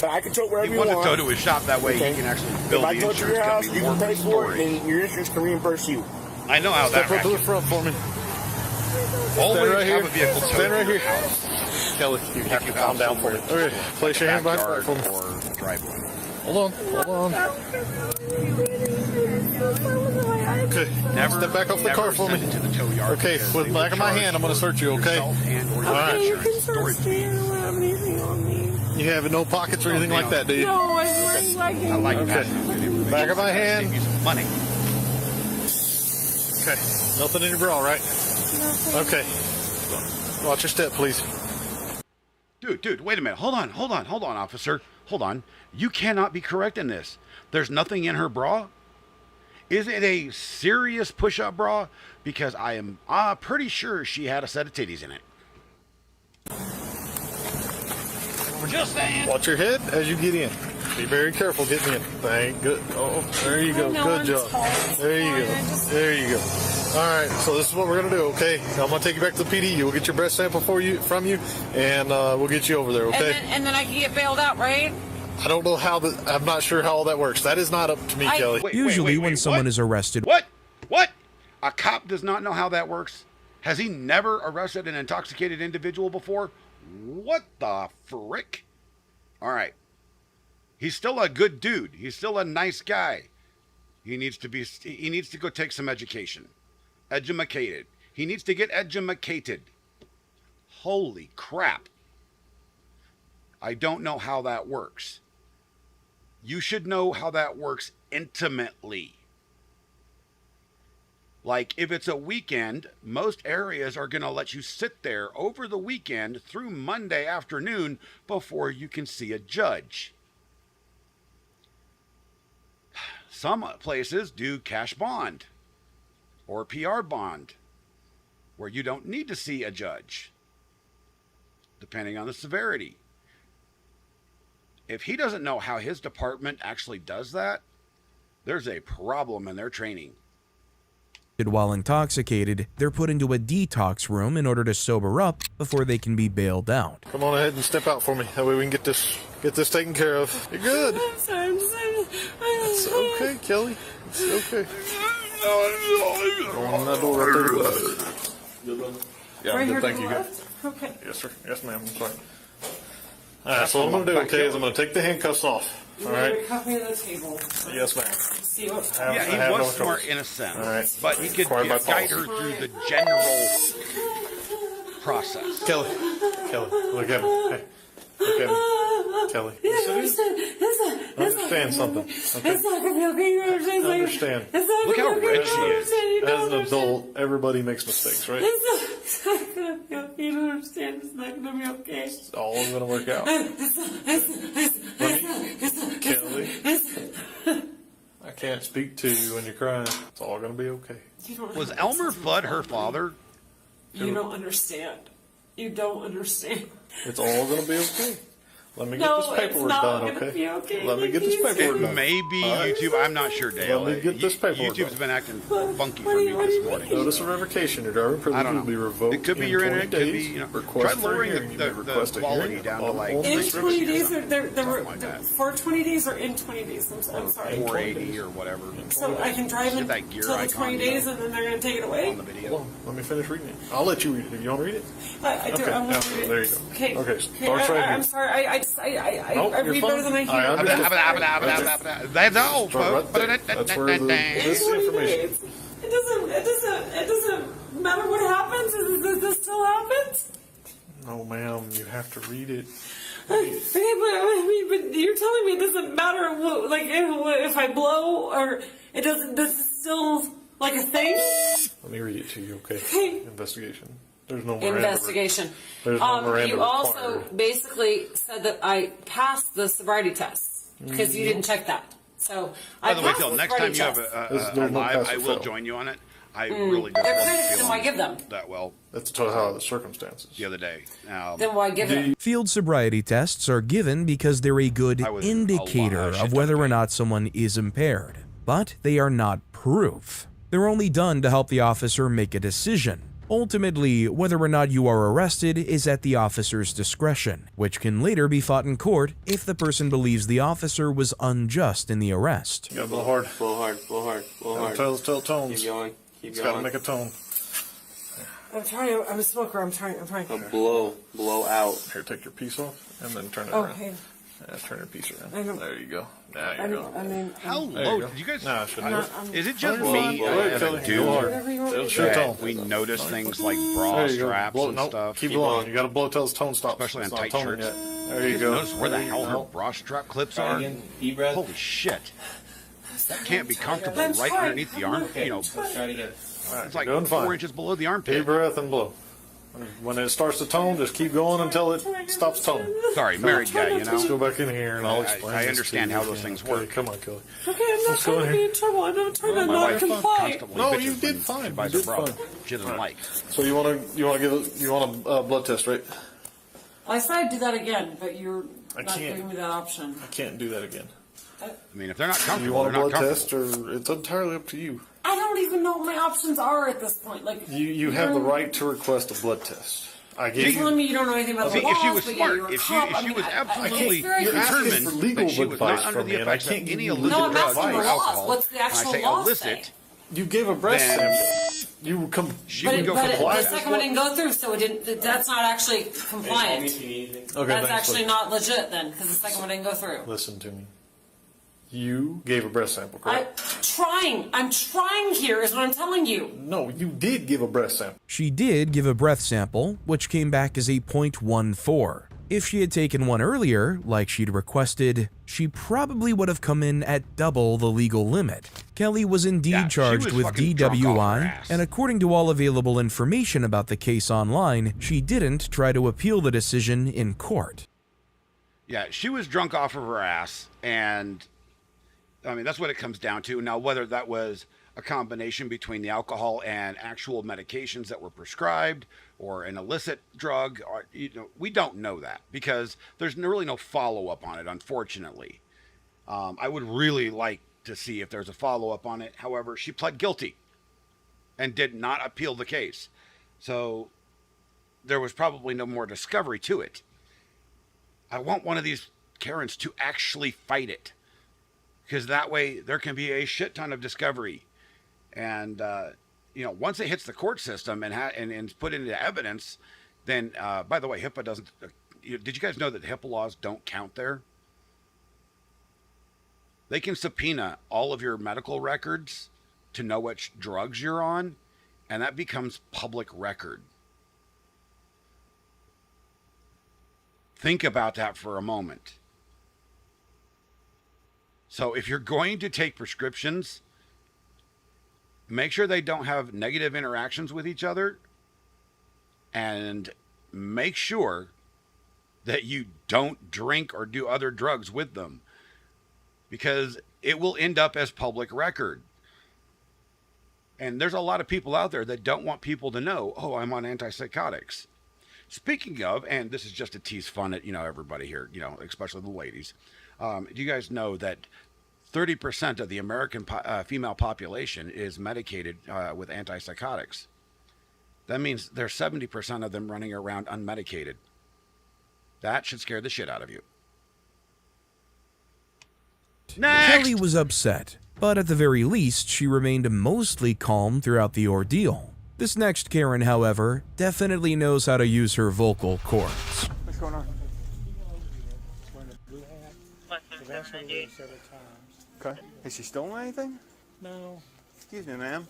But I can tow wherever He you wants to want. go to his shop that way Okay. he can actually If bill I the tow to insurance your house, company you can more pay for for it, storage. and your insurance can reimburse you. I know how Step that up to the works. front for me. Always Stand right have here. a vehicle towed Stand right to your here. house. Kelly, you have to You calm have down for me. somewhere Okay, place your hand behind the backyard back for me. or driveway. Hold on, hold on. Okay, Never step back off the never car for me. send it to the tow yard Okay, because with they the back will of my charge hand, I'm going to search you, okay? yourself and or your All right. You can insurance storage trust me. I fee. don't have anything on me. You have no pockets or anything like that, do you? No, I'm wearing leggings. I like Okay. passing good information. Back of my Save hand. you some money. Okay, nothing in your bra, right? Okay. Watch your step, please. Dude, wait a minute. Hold on, officer. Hold on. You cannot be correct in this. There's nothing in her bra? Is it a serious push-up bra? Because I am pretty sure she had a set of titties in it. We're just saying. Watch your head as you get in. Be very careful getting in. Thank good. Oh, there you go. I know Good I'm job. tall. There you go. I just- There you go. All right. So this is what we're gonna do. Okay. Now I'm gonna take you back to the PD. We'll get your breath sample from you, and we'll get you over there. Okay. And then I can get bailed out, right? I don't know how I'm not sure how all that works. That is not up to me, Kelly. Wait, Usually, wait, when someone what? is arrested, What? A cop does not know how that works? Has he never arrested an intoxicated individual before? What the frick? All right. He's still a good dude. He's still a nice guy. He needs to go take some education. Edumacated. He needs to get edumacated. Holy crap. I don't know how that works. You should know how that works intimately. Like, if it's a weekend, most areas are going to let you sit there over the weekend through Monday afternoon before you can see a judge. Some places do cash bond or PR bond, where you don't need to see a judge, depending on the severity. If he doesn't know how his department actually does that, there's a problem in their training. while intoxicated, they're put into a detox room in order to sober up before they can be bailed out. Come on ahead and step out for me. That way we can get this taken care of. You're good. I'm sorry. It's okay, Kelly. It's okay. Go on that door right there. Yeah, I'm Right good. here Thank to you. the Good. left? Okay. Yes, sir. Yes, ma'am. I'm sorry. All right, so what I'm going to do, okay, is I'm going to take the handcuffs off. All right? Copy of the table. Yes, ma'am. See what. I Yeah, have he no was smart choice. in a sense, All right. but he could Required by guide her policy. through the general process. Kelly, look at him. Hey, look at him. Kelly, understand something. Okay? It's not gonna be okay. You understand? Understand. It's not Look gonna how be okay. red she is. You don't As an understand. adult, everybody makes mistakes, right? It's not gonna be okay. You don't understand. It's not gonna be okay. It's all going to work out. Kelly, I can't speak to you when you're crying. It's all going to be okay. You don't Was have Elmer to- Fudd her father? You don't understand. You don't understand. It's all going to be okay. Let me get No, this it's paperwork not done, gonna okay? be okay. Let me get this Please. paperwork It done. may be All right. YouTube. I'm not sure, Dale. Let me get this paperwork YouTube's done. been acting funky What for do me you- what do this you- morning. Notice of revocation. Your driving I privilege don't will be know. revoked It could be in your 20 internet. Could be, days. you know. Request Try for a lowering hearing. You may the request a quality hearing down to on like all In 360 20 or days, something. there were Something like that. for 20 days or in 20 days. I'm sorry. 480 or whatever. So I can drive Get in that gear until the icon, 20 you days know, and then they're going to take it away? on the video. Hold on. Let me finish reading it. I'll let you read it. If you want to read it. I do. Okay, I want now, to read it. there you go. Okay. Okay, starts right I'm here. sorry. I Nope, I you're read fine. better than I I hear. understand. That's all, Start right folks. there. That's where this is the 20 information. days. It doesn't matter what happens. This still happens. No, ma'am. You have to read it. Okay, but you're telling me it doesn't matter what, like if I blow or it doesn't. This is still like a thing. Let me read it to you, okay? Okay. Investigation. There's no Miranda. Investigation. There's no Miranda You also required. basically said that I passed the sobriety test because you didn't check that. So By I the way, passed Phil, the next time sobriety you have test. There's a no live, pass I or will fail. join you on it. I really just They're wasn't kind of- then why give them? that well That's how the circumstances. the other day. Then why give it? Field sobriety tests are given because they're a good I was a lot indicator of shit of whether that or day. not someone is impaired, but they are not proof. They're only done to help the officer make a decision. Ultimately, whether or not you are arrested is at the officer's discretion, which can later be fought in court if the person believes the officer was unjust in the arrest. You gotta blow hard. Blow hard, blow hard, blow hard. Tell tones. Keep going, keep It's going. gotta make a tone. I'm trying. I'm a smoker. I'm trying. Blow out. Here, take your piece off and then turn it around. Okay. Yeah, turn your piece I around. don't- There you go. Now I you go. mean, How There you low? go. Did you guys? Nah, it shouldn't do it. Is it just Blow me hard. as Kelly, a go dude hard. whatever you want me It'll to shoot do. tone. that we notice things like There bra you go. straps Blow, and nope, stuff? keep Keep blowing. going. You gotta blow till his tone stops. Especially It's on not tight toning shirts. yet. There you go. Notice where the hell her bra strap clips Try are? again. Deep breath. Holy shit. That can't be comfortable I'm right trying. underneath the arm. Okay, You know, let's try it again. All right, it's like you're doing 4 fine. inches below the Deep armpit. breath and blow. When it starts to tone, just keep going until it stops toning. Sorry, married guy, you Let's go know. back in here and I'll explain. I this understand to you how those again. things Okay, work. Come on, Kelly. Okay, I'm not Let's go trying to in be here. in trouble. I'm not trying to My not wife comply. constantly No, bitches you when did fine. She You buys did a bra fine. she doesn't like. So you want a blood test, right? I said I'd do that again, but you're I not can't. giving me that option. I can't do that again. I mean, if they're not You comfortable, want they're a not blood comfortable. test, or it's entirely up to you. I don't even know what my options are at this point. Like You have the right to request a blood test. I gave You're you. telling me you don't know anything about See, the if she laws, was but smart, you're a if she cop. I mean, was I absolutely it's very You're asking determined for legal that she was advice not under from the me, and I effects of can't give any you illicit legal No, I'm asking drugs the or laws. alcohol, What's the and I actual say laws illicit, say? You gave a breast Then- sample. You come. she But, would go but for the blood second test. one didn't go through, so it didn't. That's not actually Call me compliant. if you need anything. Okay, That's thanks, actually buddy. not legit then, because the second one didn't go through. Listen to me. You gave a breast sample, correct? I'm trying here, is what I'm telling you. No, you did give a breast sample. She did give a breath sample, which came back as a .14. If she had taken one earlier, like she'd requested, she probably would have come in at double the legal limit. Kelly was indeed Yeah, she charged was with fucking drunk off her DWI, ass. and according to all available information about the case online, she didn't try to appeal the decision in court. Yeah, she was drunk off of her ass, and I mean, that's what it comes down to. Now, whether that was a combination between the alcohol and actual medications that were prescribed or an illicit drug, or, you know, we don't know that because there's really no follow-up on it, unfortunately. I would really like to see if there's a follow-up on it. However, she pled guilty and did not appeal the case. So there was probably no more discovery to it. I want one of these Karens to actually fight it, because that way there can be a shit ton of discovery. And, you know, once it hits the court system and is put into evidence, then, by the way, HIPAA doesn't, did you guys know that the HIPAA laws don't count there? They can subpoena all of your medical records to know which drugs you're on, and that becomes public record. Think about that for a moment. So if you're going to take prescriptions, make sure they don't have negative interactions with each other, and make sure that you don't drink or do other drugs with them, because it will end up as public record. And there's a lot of people out there that don't want people to know, oh, I'm on antipsychotics. Speaking of, and this is just to tease fun at, you know, everybody here, you know, especially the ladies. Do you guys know that 30% of the American female population is medicated with antipsychotics? That means there's 70% of them running around unmedicated. That should scare the shit out of you. Next! Kelly was upset, but at the very least, she remained mostly calm throughout the ordeal. This next Karen, however, definitely knows how to use her vocal cords. What's going on? Okay. Has she stolen anything? No. Excuse me, ma'am.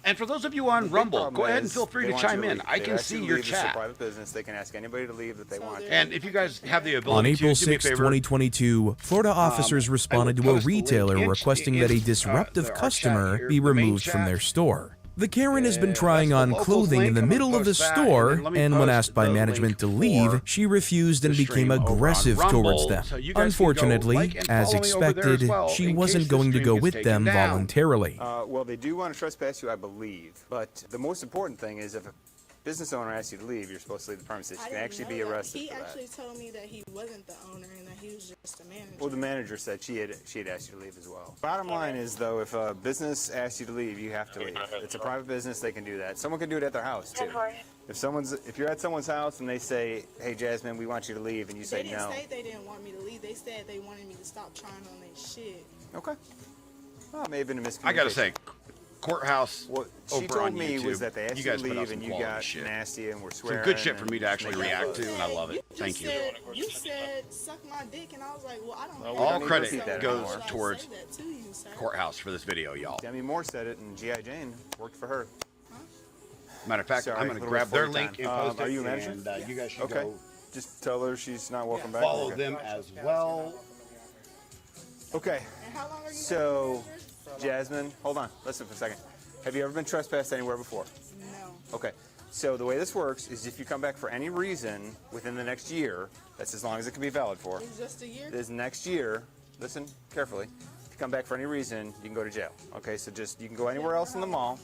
And for those of you on The big Rumble, problem go ahead and is feel free they to want you chime in. leave. I They can ask you see to your leave. This is a chat. private business. They can ask anybody to leave that they want. And if you guys have the On ability April to do me a 6, favor, 2022, Florida officers responded I to will a post the link retailer in- requesting that a disruptive our chat customer here, be the main removed from chat. their store. The Karen has been That's trying the on locals clothing link. in the I'm gonna middle of the post that, store, and then let me and when post asked by the management to link leave, for she refused and the became stream over on aggressive Rumble, towards them. so you guys can go Unfortunately, like and as follow me over there as expected, well, she in wasn't case the going to stream go gets with taken them down. voluntarily. Well, they do want to trespass you, I believe. But the most important thing is if a business owner asks you to leave, you're supposed to leave the premises. I You can didn't actually know be that. arrested He for that. actually told me that he wasn't the owner and that he was just a manager. Well, the manager said she had asked you to leave as well. Bottom line is, though, if a business asks you to leave, you have to leave. It's a private business; they can do that. Someone can do it at their house too. If you're at someone's house and they say, "Hey, Jasmine, we want you to leave," and you say They didn't no. say they didn't want me to leave. They said they wanted me to stop trying on their shit. Okay. Well, it may have been a miscommunication. I gotta say, courthouse what she over told on me YouTube, was that they asked you you guys to put out leave some and you quality got shit. nasty and were swearing. Some good shit for and me to actually making react fun. to, and I love it. Thank you. You said suck my dick, and I was like, well, I don't. Well, know. we All don't need to credit repeat that goes anymore. towards Say that to you, sir. courthouse for this video, y'all. Demi Moore said it, and G.I. Jane worked for her. Matter of fact, Sorry, I'm going to little grab their before your link and time. post Are it, you a manager? and you guys should Okay. go Just tell her she's not welcome back. follow Okay. them as well. Okay. And how long are you So, Jasmine, hold on. Listen for a second. Have you ever been trespassed anywhere before? No. Okay. So the way this works is if you come back for any reason within the next year, that's as long as it can be valid for. It's just a year. This next year, listen carefully. If you come back for any reason, you can go to jail. Okay, so just you can go anywhere else in the mall.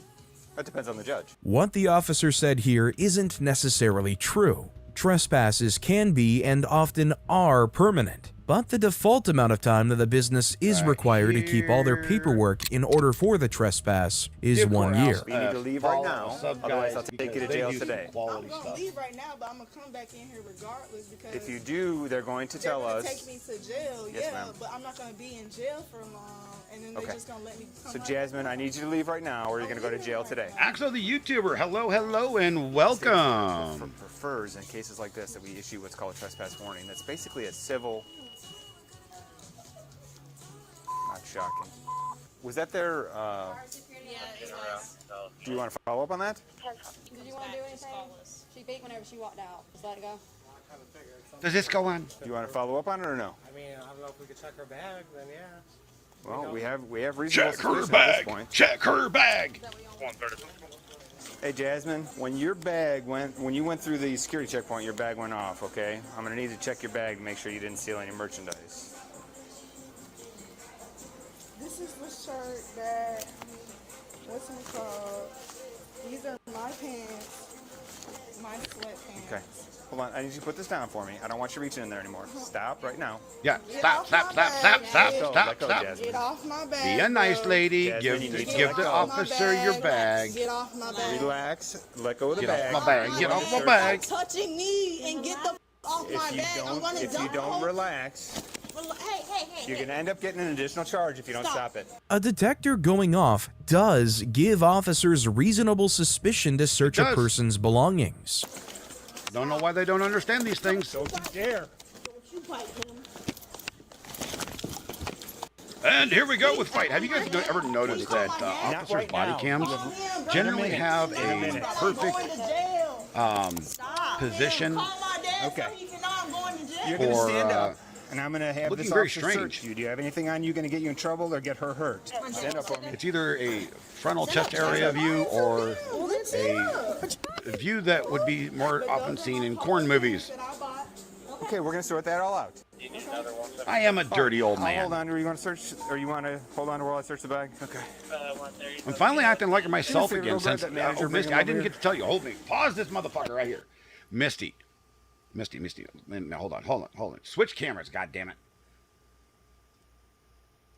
That depends on the judge. What the officer said here isn't necessarily true. Trespasses can be and often are permanent, but the default amount of time that the business is required to keep all their paperwork in order for the trespass is 1 year. You need to leave right now, otherwise I'll take you to jail today. I'm gonna leave right now, but I'm gonna come back in here regardless because If you do, they're going to they're tell gonna us. take me to jail. Yes, yeah, ma'am. but I'm not gonna be in jail for long, and then they're Okay. just gonna let me come So out. Jasmine, I need you to leave right now, or you're going to go to jail today. Axel the YouTuber, hello, and welcome. Prefers in cases like this that we issue what's called a trespass warning. That's basically a civil. Not shocking. Was that their? Do you want to follow up on that? Did you want to do anything? She beat whenever she walked out. Just let it go. Does this go on? Do you want to follow up on it or no? I mean, I don't know if we could check her bag, then yeah. Well, we have reasonable Check her suspicion at this bag. point. Check her bag. Hey Jasmine, when you went through the security checkpoint, your bag went off. Okay, I'm gonna need to check your bag to make sure you didn't steal any merchandise. This is the shirt that what's it called? These are my pants, my sweatpants. Okay. Hold on, I need you to put this down for me. I don't want you reaching in there anymore. Stop right now. Yeah, Get stop, off stop, my stop, bag. stop, stop, Let go, stop, let go, stop. Jasmine. Get off my bag. Be a nice bro. lady. Jasmine, Give you need to give let the go. officer your bag. Get off my bag. Relax. Let go of the Get off bag. my bag. Get off my Stop bag. touching me and get the off my If you bag. I'm gonna don't, if you don't relax, hey, you're gonna end up getting an additional charge if you don't stop it. A detector going off does give officers reasonable suspicion to search a does. person's belongings. Don't know why they don't understand these things. Don't you dare. And here we go with fight. Have you guys ever noticed that officers' right body now. cams generally have a perfect position Okay. You're gonna for stand up, and I'm gonna have looking this very officer strange. search you. Do you have anything on you gonna get you in trouble or get her hurt? Stand up for me. It's either a frontal chest area view or a view that would be more often seen in corn movies. Okay, we're gonna sort that all out. I am a dirty old I'll hold man. on. Or you want to search? Or you want to hold on while I search the bag? Okay. I'm finally acting like myself Do me a favor, again go grab since that manager, bring Misty. him I over didn't here. get to tell you. Hold me. Pause this motherfucker right here. Misty. Now, hold on. Switch cameras. God damn it.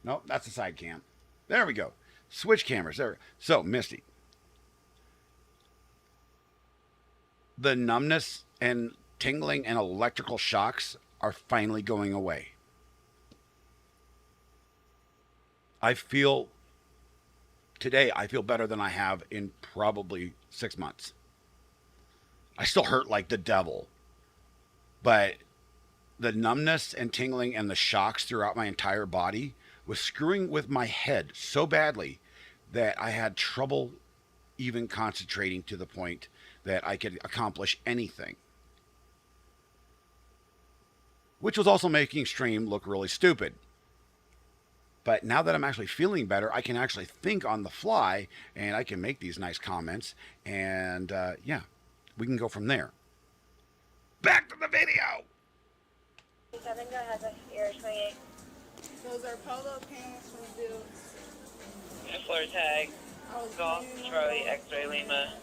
Nope, that's the side cam. There we go. Switch cameras. There. So, Misty. The numbness and tingling and electrical shocks are finally going away. I feel better than I have in probably 6 months. I still hurt like the devil, but the numbness and tingling and the shocks throughout my entire body was screwing with my head so badly that I had trouble even concentrating to the point that I could accomplish anything. Which was also making stream look really stupid. But now that I'm actually feeling better, I can actually think on the fly, and I can make these nice comments, and yeah, we can go from there. Back to the video! Those are polo pants from Bill's. Floor tag. Golf, Charlie, X-ray, Lima,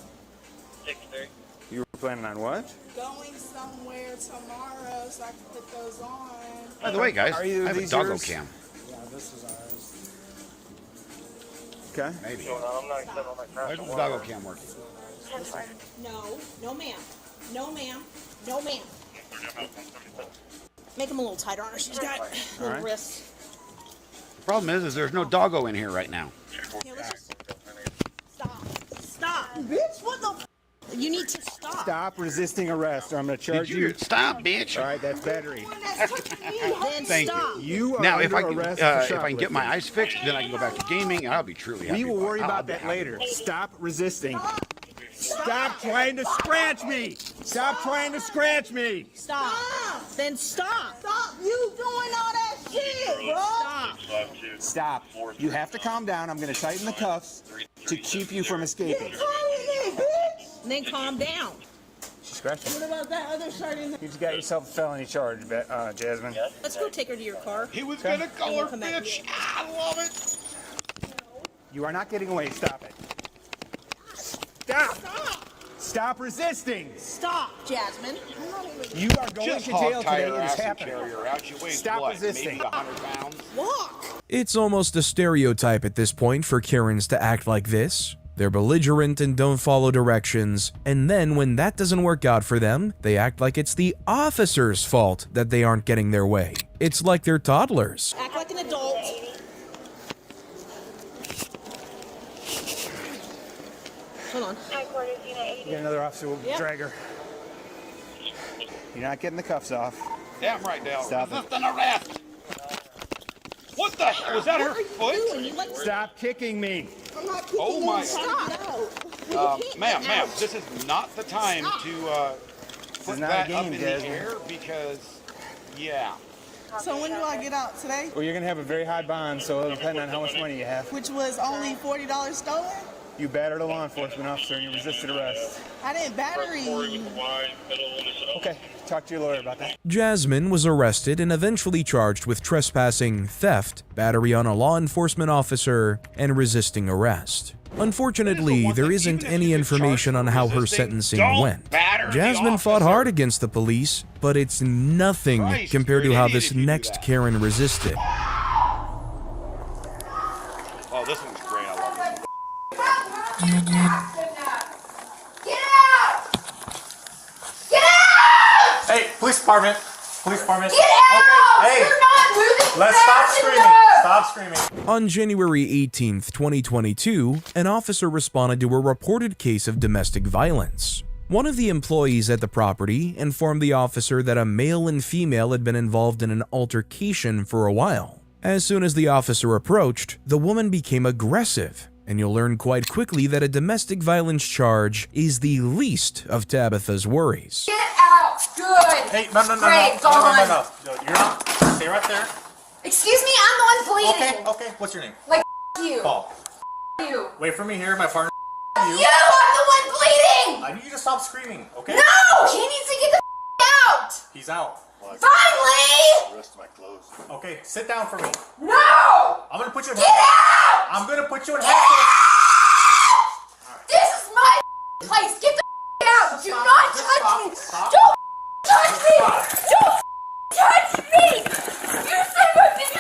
6-3. You planning on what? Going somewhere tomorrow so I can put those on. By the way, guys, Are I either have a these doggo yours? cam. Yeah, this is ours. Okay. Maybe. I'm not accepting my Why isn't the doggo cam working? No, no ma'am. No ma'am. No ma'am. Make them a little tighter on her. She's got little right. wrists. The problem is there's no doggo in here right now. Here, let's just stop. Stop. Bitch, what the You need to stop. Stop resisting arrest or I'm going to charge Did you you. stop, bitch? All right, that's battery. Then Thank stop. You are Now, if under I can, arrest for if I can get my shoplifting. eyes fixed, then I can go back to gaming, and I'll be truly happy. We will worry I'll about be that happy. later. Stop resisting. Stop trying to scratch me. Stop trying to scratch me. Stop. Then stop. Stop you doing all that shit, bro. Stop. Stop. You have to calm down. I'm going to tighten the cuffs to keep you from escaping. Then calm down. She scratched me. What about that other shirt in there? You just got yourself a felony charge, Jasmine. Let's go take her to your car. He was gonna call her come back bitch. here. I love it. You are not getting away. Stop it. Stop. Stop resisting. Stop, Jasmine. You are going Just to jail hog tie today. her It is ass and happening. carry her out. She weighs Stop what, resisting. maybe 100 pounds? Walk. It's almost a stereotype at this point for Karens to act like this. They're belligerent and don't follow directions, and then when that doesn't work out for them, they act like it's the officer's fault that they aren't getting their way. It's like they're toddlers. Act like an adult. Hold on. You get another officer will drag her. You're not getting the cuffs off. Damn right, Dale. Stop it. Resisting arrest. What the hell? Was that her foot? Stop kicking me. I'm not kicking Oh you. my. Stop. Ma'am, this is not the time to put not a that game, up in Jasmine. the air because, yeah. So when do I get out? Today? Well, you're going to have a very high bond, so it'll depend on how much money you have. Which was only $40 stolen? You battered a law enforcement officer and you resisted arrest. I didn't battery. Okay, talk to your lawyer about that. Jasmine was arrested and eventually charged with trespassing, theft, battery on a law enforcement officer, and resisting arrest. Unfortunately, there isn't any information on how her sentencing went. Jasmine fought hard against the police, but it's nothing compared to how this next Karen resisted. Oh, this one's great. I love it. Get out! Get out! Hey, police department. Police department. Get out! Okay. Hey, You're not moving let's fast stop enough! screaming. Stop screaming. On January 18th, 2022, an officer responded to a reported case of domestic violence. One of the employees at the property informed the officer that a male and female had been involved in an altercation for a while. As soon as the officer approached, the woman became aggressive, and you'll learn quite quickly that a domestic violence charge is the least of Tabitha's worries. Get out! Good! Hey, no. Great, go on. No. You're not. Stay right there. Excuse me, I'm the one bleeding! Okay. What's your name? Like, you. Paul. You. Wait for me here, my partner. You! I'm the one bleeding! I need you to stop screaming, okay? No! He needs to get the out! He's out. Finally! Rest of my clothes. Okay, sit down for me. No! I'm gonna put you in Get out! I'm gonna put you in Get handcuffs. out! This is my place! Get the out! Do not touch me! Stop. Don't touch me! Don't touch me! You son of a bitch!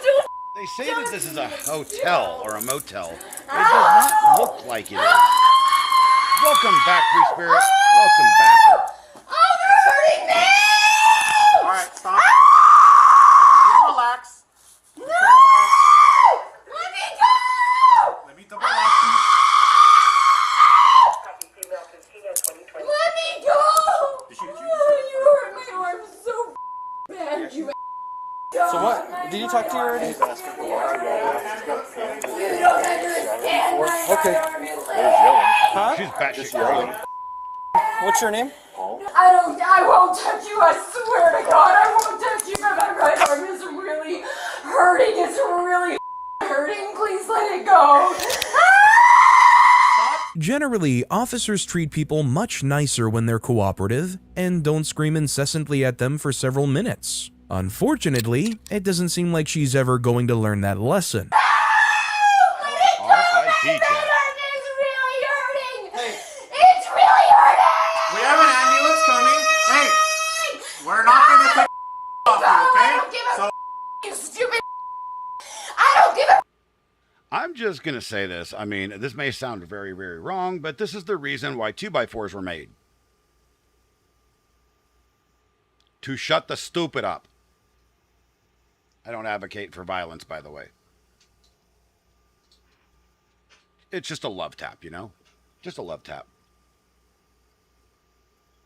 Don't They say that this is a hotel or a motel. It does not look like it is. Welcome back, Free Spirit. Welcome back. Oh, they're hurting me! Alright, stop. Relax. No! Let me go! Let me double lock you. Let me go! You hurt my arm so bad, you So what? Did you talk to her already? You don't understand why Okay. my arm is leg. Huh? She's batshit crazy. What's your name? I won't touch you, I swear to God, I won't touch you, but my right arm is really hurting, it's really hurting, please let it go. Generally, officers treat people much nicer when they're cooperative and don't scream incessantly at them for several minutes. Unfortunately, it doesn't seem like she's ever going to learn that lesson. Let it go, my right arm is really hurting. It's really I don't give a. I'm just going to say this. I mean, this may sound very, very wrong, but this is the reason why 2x4s were made. To shut the stupid up. I don't advocate for violence, by the way. It's just a love tap, you know? Just a love tap.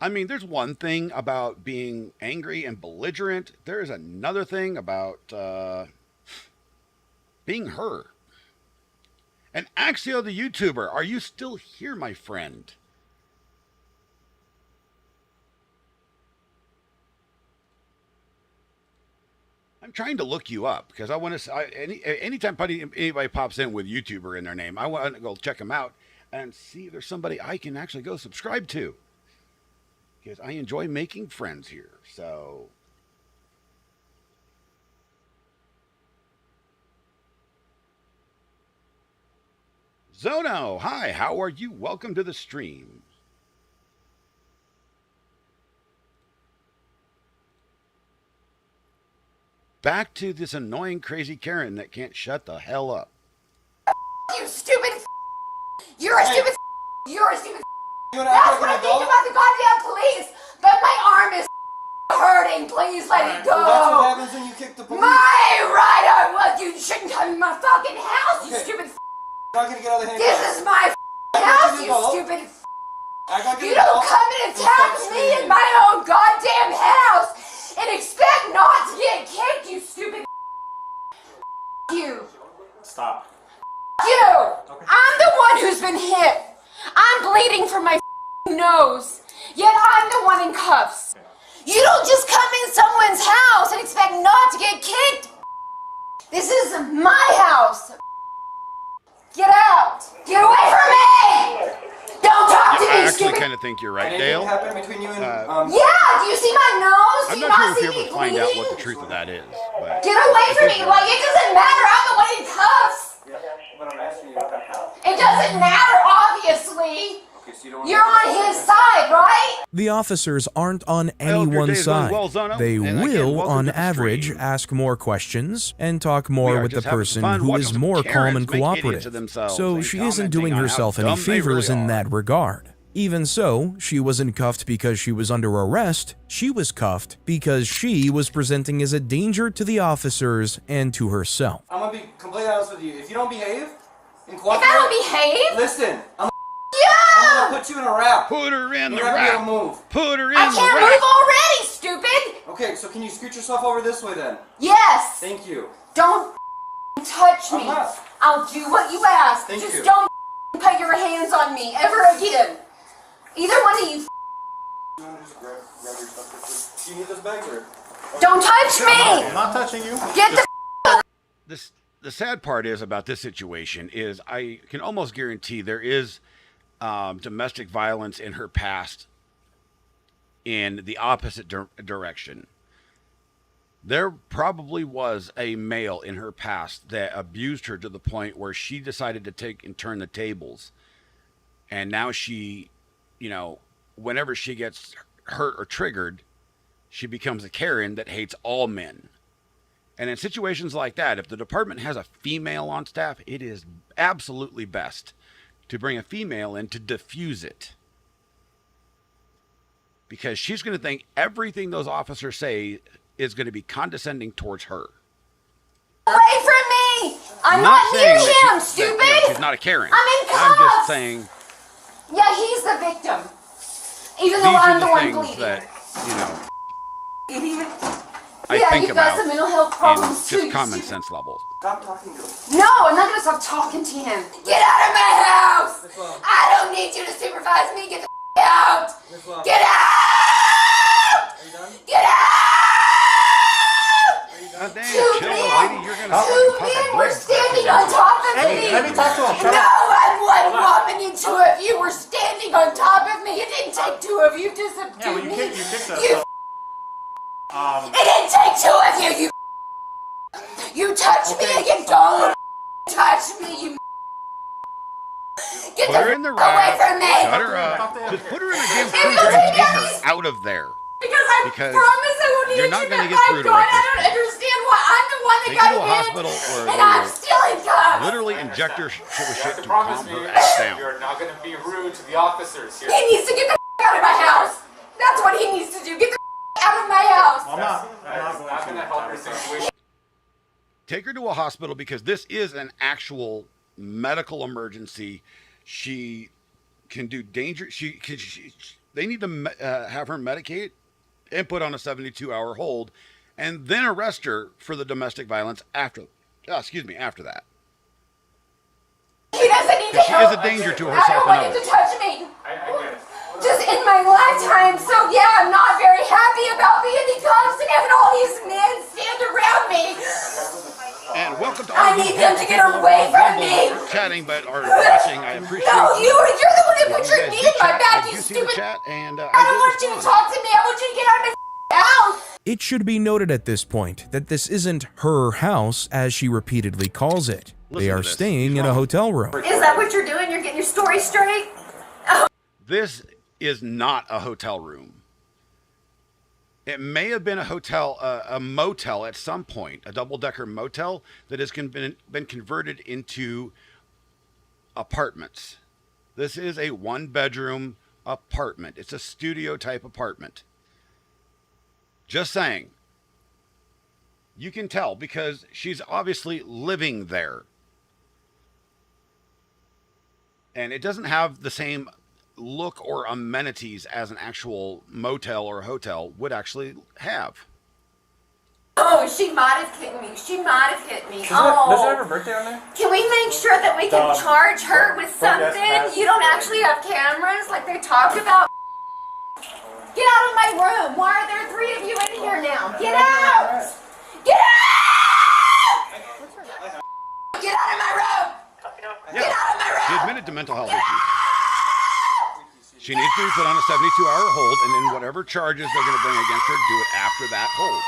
I mean, there's one thing about being angry and belligerent. There is another thing about being her. And Axio the YouTuber, are you still here, my friend? I'm trying to look you up because I want to. Anytime anybody pops in with YouTuber in their name, I want to go check them out and see if there's somebody I can actually go subscribe to. Because I enjoy making friends here. So. Zono, hi, how are you? Welcome to the stream. Back to this annoying crazy Karen that can't shut the hell up. You stupid. You're a stupid. You're a stupid. You That's what I think about the goddamn police. But my arm is hurting. Please let it go. Well, that's what happens when you kick the police. My right arm. Well, you shouldn't come in my fucking house. You stupid. I'm not gonna get out of the This is my house. You stupid. You don't come and attack me in my own goddamn house and expect not to get kicked. You stupid. You. Stop. You! I'm the one who's been hit. I'm bleeding from my nose. Yet I'm the one in cuffs. You don't just come in someone's house and expect not to get kicked. This is my house. Get out. Get away from me. Don't talk to me, I actually stupid. kind of think you're right, Anything Dale. happen between you and Yeah, do you see my nose? I'm Do you not sure not if see you me ever find out bleeding? what the truth of that is. But Get away from me. Like, it doesn't matter. I'm the one in cuffs. But I'm asking you about how. It doesn't matter, obviously. Okay, so you don't want You're on his side, right? The officers aren't on hope your anyone's day is going side. well, Zono. They And again, will, welcome on to the average, stream. ask more questions and talk We more are with the just having person fun who watching is some more calm Karens and make idiots of cooperative. themselves So and she isn't commenting doing on how herself any dumb they favors really in are. that regard. Even so, she wasn't cuffed because she was under arrest. She was cuffed because she was presenting as a danger to the officers and to herself. I'm gonna be completely honest with you. If you don't behave and If cooperate, I don't behave, listen, I'm yeah! gonna put you in a wrap. Put her in the You're not gonna be able rack. to move. Put her in I the can't rack. move already, stupid! Okay, so can you scoot yourself over this way then? Yes! Thank you. Don't touch me. I'm not. I'll do what you ask. Thank Just you. don't put your hands on me ever again. Either one of you Just grab your stuff. Do you need this bag or? don't touch me! I'm not touching you. Get the The sad part is about this situation is I can almost guarantee there is domestic violence in her past in the opposite direction. There probably was a male in her past that abused her to the point where she decided to take and turn the tables. And now she, you know, whenever she gets hurt or triggered, she becomes a Karen that hates all men. And in situations like that, if the department has a female on staff, it is absolutely best to bring a female in to diffuse it. Because she's going to think everything those officers say is going to be condescending towards her. away from me! I'm not near saying him, that stupid! she's not a Karen. I'm in I'm just cuffs. saying Yeah, he's the victim. Even these though are I'm the the one things bleeding. that, you know, Idiot. I Yeah, think you've got about some mental health in problems too. just you common stupid- sense levels. Stop talking to him. No, I'm not gonna stop talking to him. Get out of my house! I don't need you to supervise me. Get the out! Get out! Get out! God dang, Two chill, men, lady. You're going to two men were standing on top of me. Let me talk to him. Shut No, up. I'm one woman. You two of you were standing on top of me. It didn't take two of you to subdue me. kicked us. You It didn't take two of you. You touch me and you don't touch me. You get Put her the in the away rack. from me. Shut her up. Just put her in a damn If cruiser you'll and take take me her out of there. Because I Because promise I won't you're need not you gonna back. get My through to God, her at I this don't point. understand why I'm the one that Take her to a got hit, hospital where and they I'm will still in cuffs. literally inject her shit with shit to Promise calm me her ass down. you're not going to be rude to the officers here. He needs to get the out of my house. That's what he needs to do. Get the out of my house. I'm not going to help your situation. Take her to a hospital because this is an actual medical emergency. She can do danger. They need to have her medicated and put on a 72-hour hold, and then arrest her for the domestic violence after that. He doesn't need to She help. is a danger to I herself don't and want him others. to touch me. I get it. Just in my lifetime. So yeah, I'm not very happy about being in cuffs and having all these men stand around me. And welcome to all I these need them to get people away who from are me. chatting but are watching. I appreciate No, you. you're the one that If put you your guys knee do in my chat, back, I you do see the stupid. chat, and I don't want you to talk to me. I want you to get out of my house. It should be noted at this point that this isn't her house, as she repeatedly calls it. They are staying in a hotel room. Is that what you're doing? You're getting your story straight? This is not a hotel room. It may have been a hotel, a motel at some point, a double-decker motel that has been converted into apartments. This is a one-bedroom apartment. It's a studio-type apartment. Just saying. You can tell because she's obviously living there. And it doesn't have the same look or amenities as an actual motel or hotel would actually have. Oh, she might have hit me. She might have hit me. Does Oh. it have her birthday on there? Can we make sure that we can charge her with something? yes, You don't actually have cameras like they talked about? Get out of my room. Why are there 3 of you in here now? Get out! Get out! Get out of my room! Yeah, Get out of my room! she admitted to mental health issues. She needs to be put on a 72-hour hold, and then whatever charges they're going to bring against her, do it after that hold.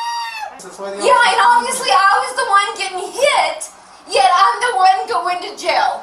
Yeah, and obviously I was the one getting hit, yet I'm the one going to jail.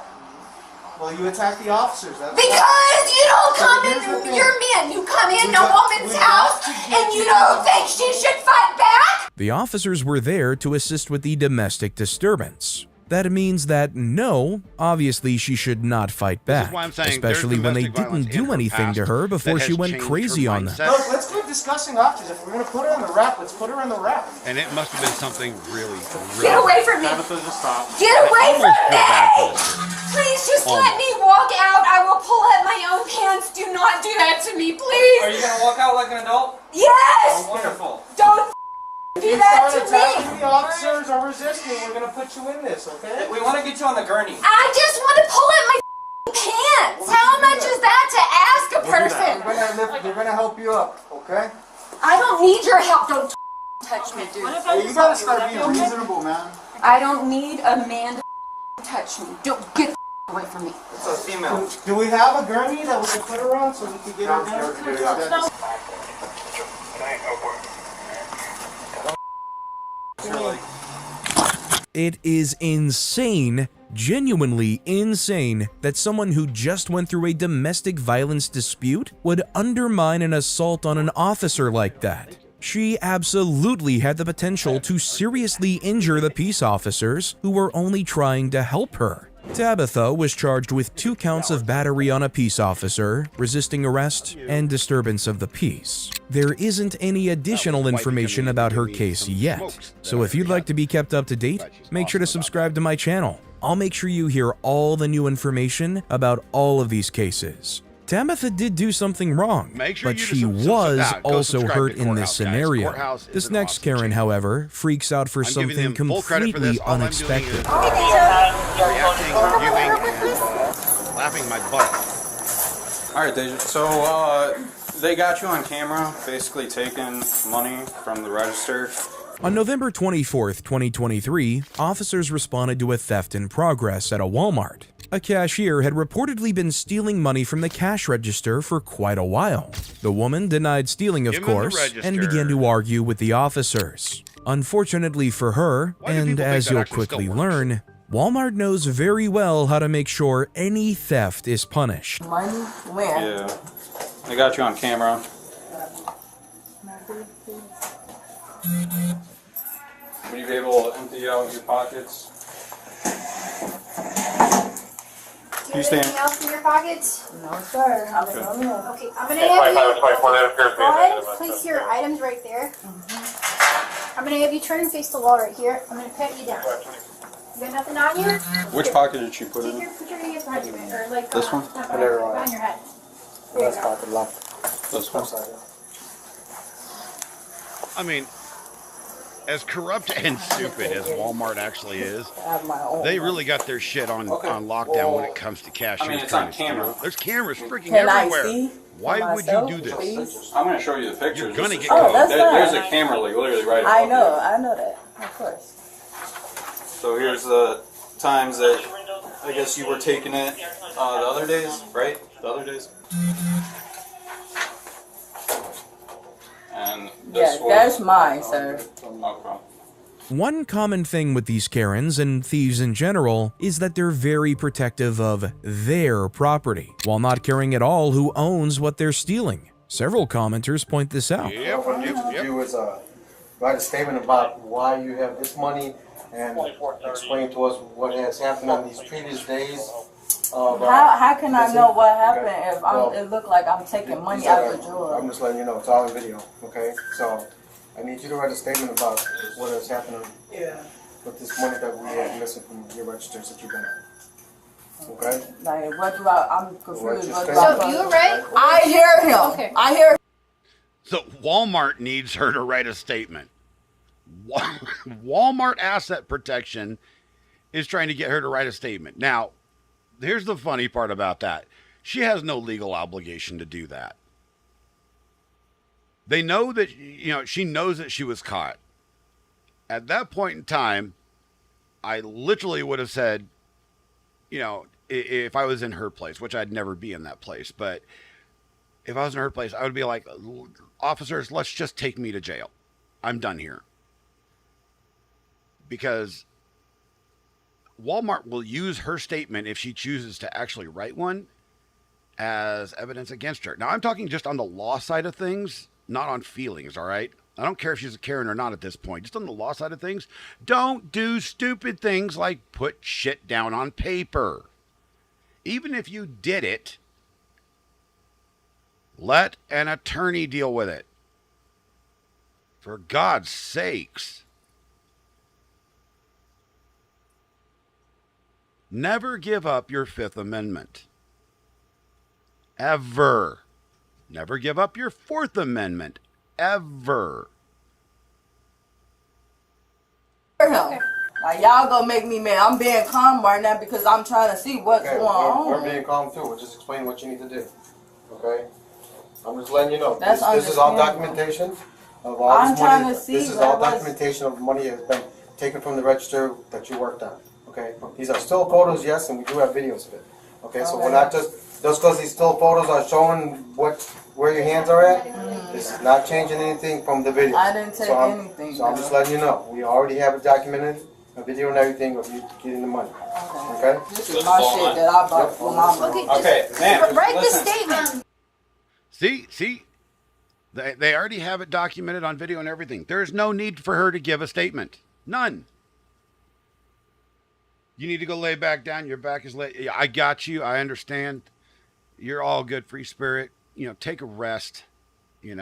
Well, you attack the officers. That's Because you don't come in, here's the thing. you're men, you come in We a got- woman's we house got to get and you you don't out. think she should fight back? The officers were there to assist with the domestic disturbance. That means that no, obviously she should not fight back, why I'm saying there's especially when they domestic violence didn't in do her anything past to her before that she has went changed crazy her on them. mindset. Look, let's quit discussing officers. If we're going to put her on the rack, let's put her on the rack. And it must have been something really, Get away from me! Tabitha, just stop. Get away I from almost feel bad for me! this girl. Please just let Almost. me walk out. I will pull up my own pants. Do not do that to me, Are please. you going to walk out like an adult? Yes! Wonderful. Don't do You that start to me. attacking the officers or resisting, we're going to put you in this, okay? We want to get you on the gurney. I just want to pull up my pants. How much is that to ask a person? They're going to help you up, okay? I don't need your help. Don't touch me, dude. Hey, you got to start being reasonable, man. I don't need a man to touch me. Don't get away from me. It's a female. Do we have a gurney that we can put her on so we can get her down? It is insane, genuinely insane, that someone who just went through a domestic violence dispute would undermine an assault on an officer like that. She absolutely had the potential to seriously injure the peace officers who were only trying to help her. Tabitha was charged with 2 counts of battery on a peace officer, resisting arrest, and disturbance of the peace. There isn't any additional information about her case yet, so if you'd like to be kept up to date, make sure to subscribe to my channel. I'll make sure you hear all the new information about all of these cases. Tabitha did do something wrong, Make sure but you she just was go also subscribe hurt to in Courthouse, this guys. scenario. Courthouse is This an next awesome Karen, channel. however, freaks out for I'm giving something them full credit for completely this. All I'm doing is unexpected. reacting, reviewing, and laughing my butt. All right, Deja. So they got you on camera, basically taking money from the register. On November 24th, 2023, officers responded to a theft in progress at a Walmart. A cashier had reportedly been stealing money from the cash register for quite a while. The woman denied stealing, of Give 'em the course, and register. began to argue with the officers. Unfortunately for her, Why do and people think as that you'll actually still quickly works? learn, Walmart knows very well how to make sure any theft is punished. Money? Where? Yeah. They got you on camera. Would you be able to empty out your pockets? Do you have anything else in your pockets? No, sir. Okay, I'm gonna have you. Go ahead, place your items right there. I'm gonna have you turn and face the wall right here. I'm gonna pat you down. You got nothing on you? Which pocket did she put it Take in? your, put your hands behind you, or like This one? not behind your head. There you go. This one. I mean, as corrupt and stupid as Walmart actually is, they really got their shit on lockdown when it comes to cashiers. I mean, it's trying on to steal. camera. There's cameras freaking Can I everywhere. see Why would you do this? please? I'm going to show you the pictures. You're gonna This is- get caught. that's there's fine. a camera literally right I above know, you. I know that. Of course. So here's the times that I guess you were taking it the other days, right? The other days. And this Yeah, that's was, mine, sir. okay. One common thing with these Karens and thieves in general is that they're very protective of their property, while not caring at all who owns what they're stealing. Several commenters point this out. Do is write a statement about why you have this money and explain to us what has happened on these previous days. How can I know what happened Okay. if Well, it looked like I'm taking money out of the drawer? I'm just letting you know, it's all in video, okay? So I need you to write a statement about what has happened with this money that we have missing from your registers that you've been on. Okay? Like, what do I'm confused. What do So you right? I hear him. Okay. I hear. So Walmart needs her to write a statement. Walmart Asset Protection is trying to get her to write a statement. Now, here's the funny part about that. She has no legal obligation to do that. They know that, she knows that she was caught. At that point in time, I literally would have said, if I was in her place, which I'd never be in that place, but if I was in her place, I would be like, officers, let's just take me to jail. I'm done here. Because Walmart will use her statement, if she chooses to actually write one, as evidence against her. Now, I'm talking just on the law side of things, not on feelings, all right? I don't care if she's a Karen or not at this point. Just on the law side of things, don't do stupid things like put shit down on paper. Even if you did it, let an attorney deal with it. For God's sakes. Never give up your Fifth Amendment. Ever. Never give up your Fourth Amendment. Ever. Like, y'all gonna make me mad. I'm being calm right now because I'm trying to see what's Okay, going on. we're being calm too. We're just explaining what you need to do. Okay? I'm just letting you know. That's This is all understandable. documentation of all I'm this trying money. to see This is all what was- documentation of money that has been taken from the register that you worked on. Okay? These are still photos, yes, and we do have videos of it. Okay, so we're not just because these still photos are showing where your hands are at, this is not changing anything from the video. I didn't take anything. So I'm just letting you know. We already have it documented, a video and everything of you getting the money. Okay? This is my shit that I bought for my mom. Okay, man, Write the listen. statement. See? They already have it documented on video and everything. There's no need for her to give a statement. None. You need to go lay back down. Your back is laid. I got you. I understand. You're all good, free spirit. Take a rest. We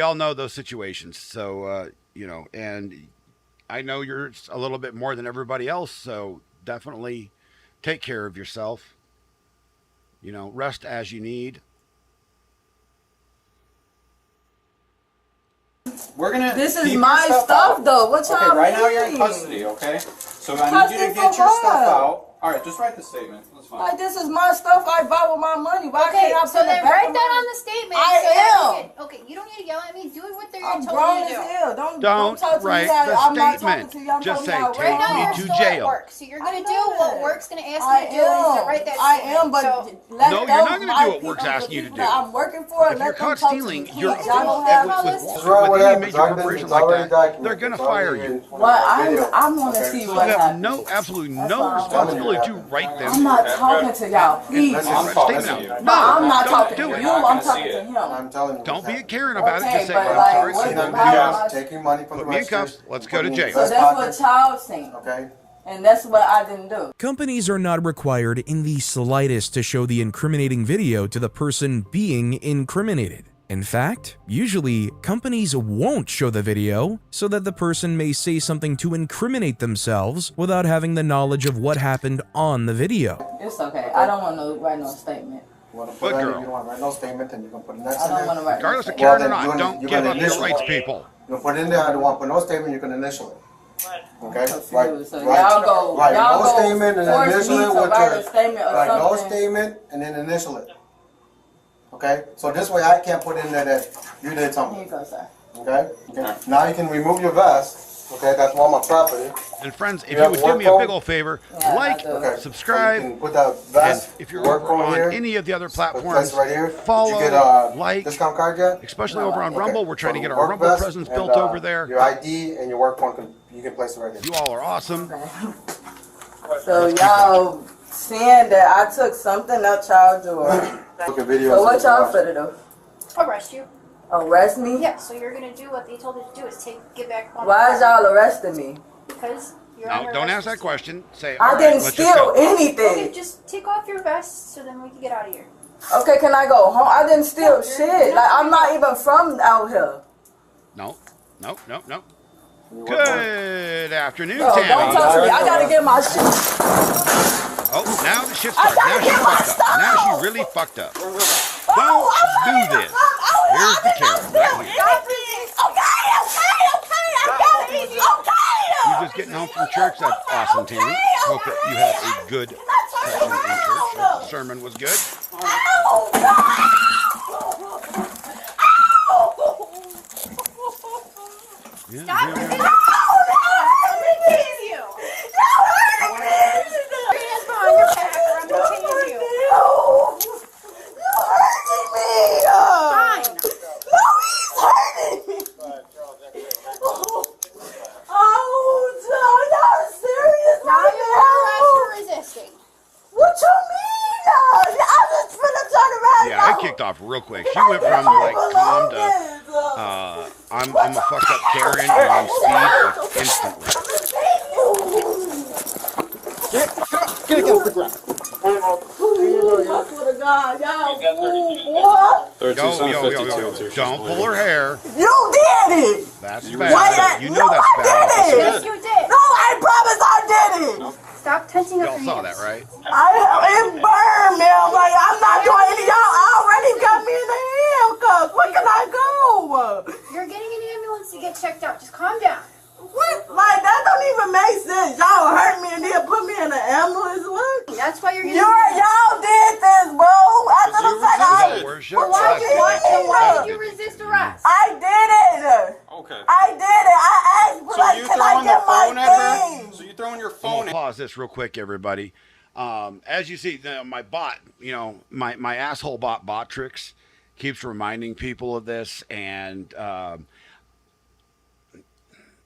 all know those situations. So, and I know you're a little bit more than everybody else. So definitely take care of yourself. Rest as you need. We're gonna. This is keep your my stuff, out. though. What y'all Okay, right now you're in mean? custody. Okay, so I need you Custody to for get your stuff what? out. All right, just write the statement. That's fine. Like, this is my stuff I bought with my money. Why Okay, can't I so put then it back write in that my- on the statement. I so that am. we can- okay, you don't need to yell at me. Do what they're I'm told grown you as to do. hell. Don't Don't talk to write me like the I'm not statement. talking to you. I'm Just talking say, about take Right now me you're to still jail. at work, so you're I gonna know do what that. work's gonna ask I you to do. Is to am. write that I statement. am, but So, let No, you're those not gonna my do what work's people, asking the you to people do. that I'm working for. If let you're them caught talk to me. stealing, Please. you're Y'all don't have Well, with listen. This is right what any happens. major corporation like that, they're gonna fire you. Well, I want to Okay. see So what you have happens. absolutely That's no what I want. responsibility ability to write them. I'm not talking to y'all. Please. Listen, I'm listen, statement listen. out. No, I'm not don't talking do to it. you. I'm talking to him. I'm telling you. Don't what's be a Karen about it. Okay, Just say, but I'm like, sorry, what- son. happening. how- Taking money from Put the me in register. cuffs. Let's go to putting it in jail. So that's what child seen. Okay. And that's what I didn't do. Companies are not required in the slightest to show the incriminating video to the person being incriminated. In fact, usually companies won't show the video so that the person may say something to incriminate themselves without having the knowledge of what happened on the video. It's okay. I don't want to write no statement. You want to Good put that, girl. you don't want to write no statement, then you can put next I in don't there. want to write. Regardless of no Karen Well, or then not, you're don't gonna give up your initial rights, it. people. You put it in there. I don't want to put no statement. You can initial it. Okay. Confused. So y'all go. Right. Y'all No go statement and force initial me it to with write your. a statement or Right. No something. statement and then initial it. Okay. So this way I can't put in there that you did Here something. you go, sir. Okay. Now you can remove your vest. Okay. That's all my property. And friends, if You you have would a do work me a phone? big old favor, Yeah, like, I do. Okay. subscribe, So you can put that and vest. if you're work over phone on here. any of the other Place platforms, right here. follow, Did you get a like, discount card yet? especially No, over on okay. Rumble. We're trying to So get our work Rumble vest presence and, built over there. Your ID and your work phone, you can place it right here. You all are awesome. So y'all saying that I took something up y'all doing. Look at videos. So what of y'all it. finna do? Arrest you. Arrest me? Yeah, so you're gonna do what they told you to do is get back on Why is y'all arresting me? Because you're No, under don't arrest ask that for stealing. question. Say, I all right, didn't let's just steal go. Okay, anything. just take off your vest so then we can get out of here. Okay, can I go home? I didn't steal No, shit. Like I'm not even from out here. No, no, no, no. Good afternoon, No, Tammy. don't touch me. I gotta get my shit. Oh, now the shit I starts. gotta Now she get my fucked up. stuff. Now she really fucked up. Don't do this. Here's the camera. Right here. You just getting home from church? That's awesome, Tammy. Hope that you had a good session in church. Hope the sermon was good. Yeah, Stop yeah, it! yeah. I'm gonna tase you! Your hands behind your back or I'm gonna tase you. Fine. Now you're under arrest for resisting. What you mean? I just finna turn around. Yeah, it kicked off real quick. She went from like calm to I'm a fucked up Karen and I'm speed like, instantly. Get off the ground. I swear to God, y'all fool, boy. Don't pull her hair. You did it. That's Why bad. You know that's bad. I did Yes, it. you did. No, I promise I did it. Stop touching up Y'all your saw hands. that, right? It burned, man. Like, I'm not doing any. Y'all already got me in the handcuffs. Where can I go? You're getting an ambulance to get checked out. Just calm down. What? Like, that don't even make sense. Y'all hurt me and then put me in an ambulance. What? That's why you're getting. Y'all did this, bro. After the fact, No, worship. Well, why That's did you good. resist arrest? I did it. Okay. I did it. I asked, So like, you can I throwing the get phone my at her? thing? So you throwing your I'm phone gonna pause this real quick, everybody. As you see, my bot, my asshole bot tricks keeps reminding people of this, and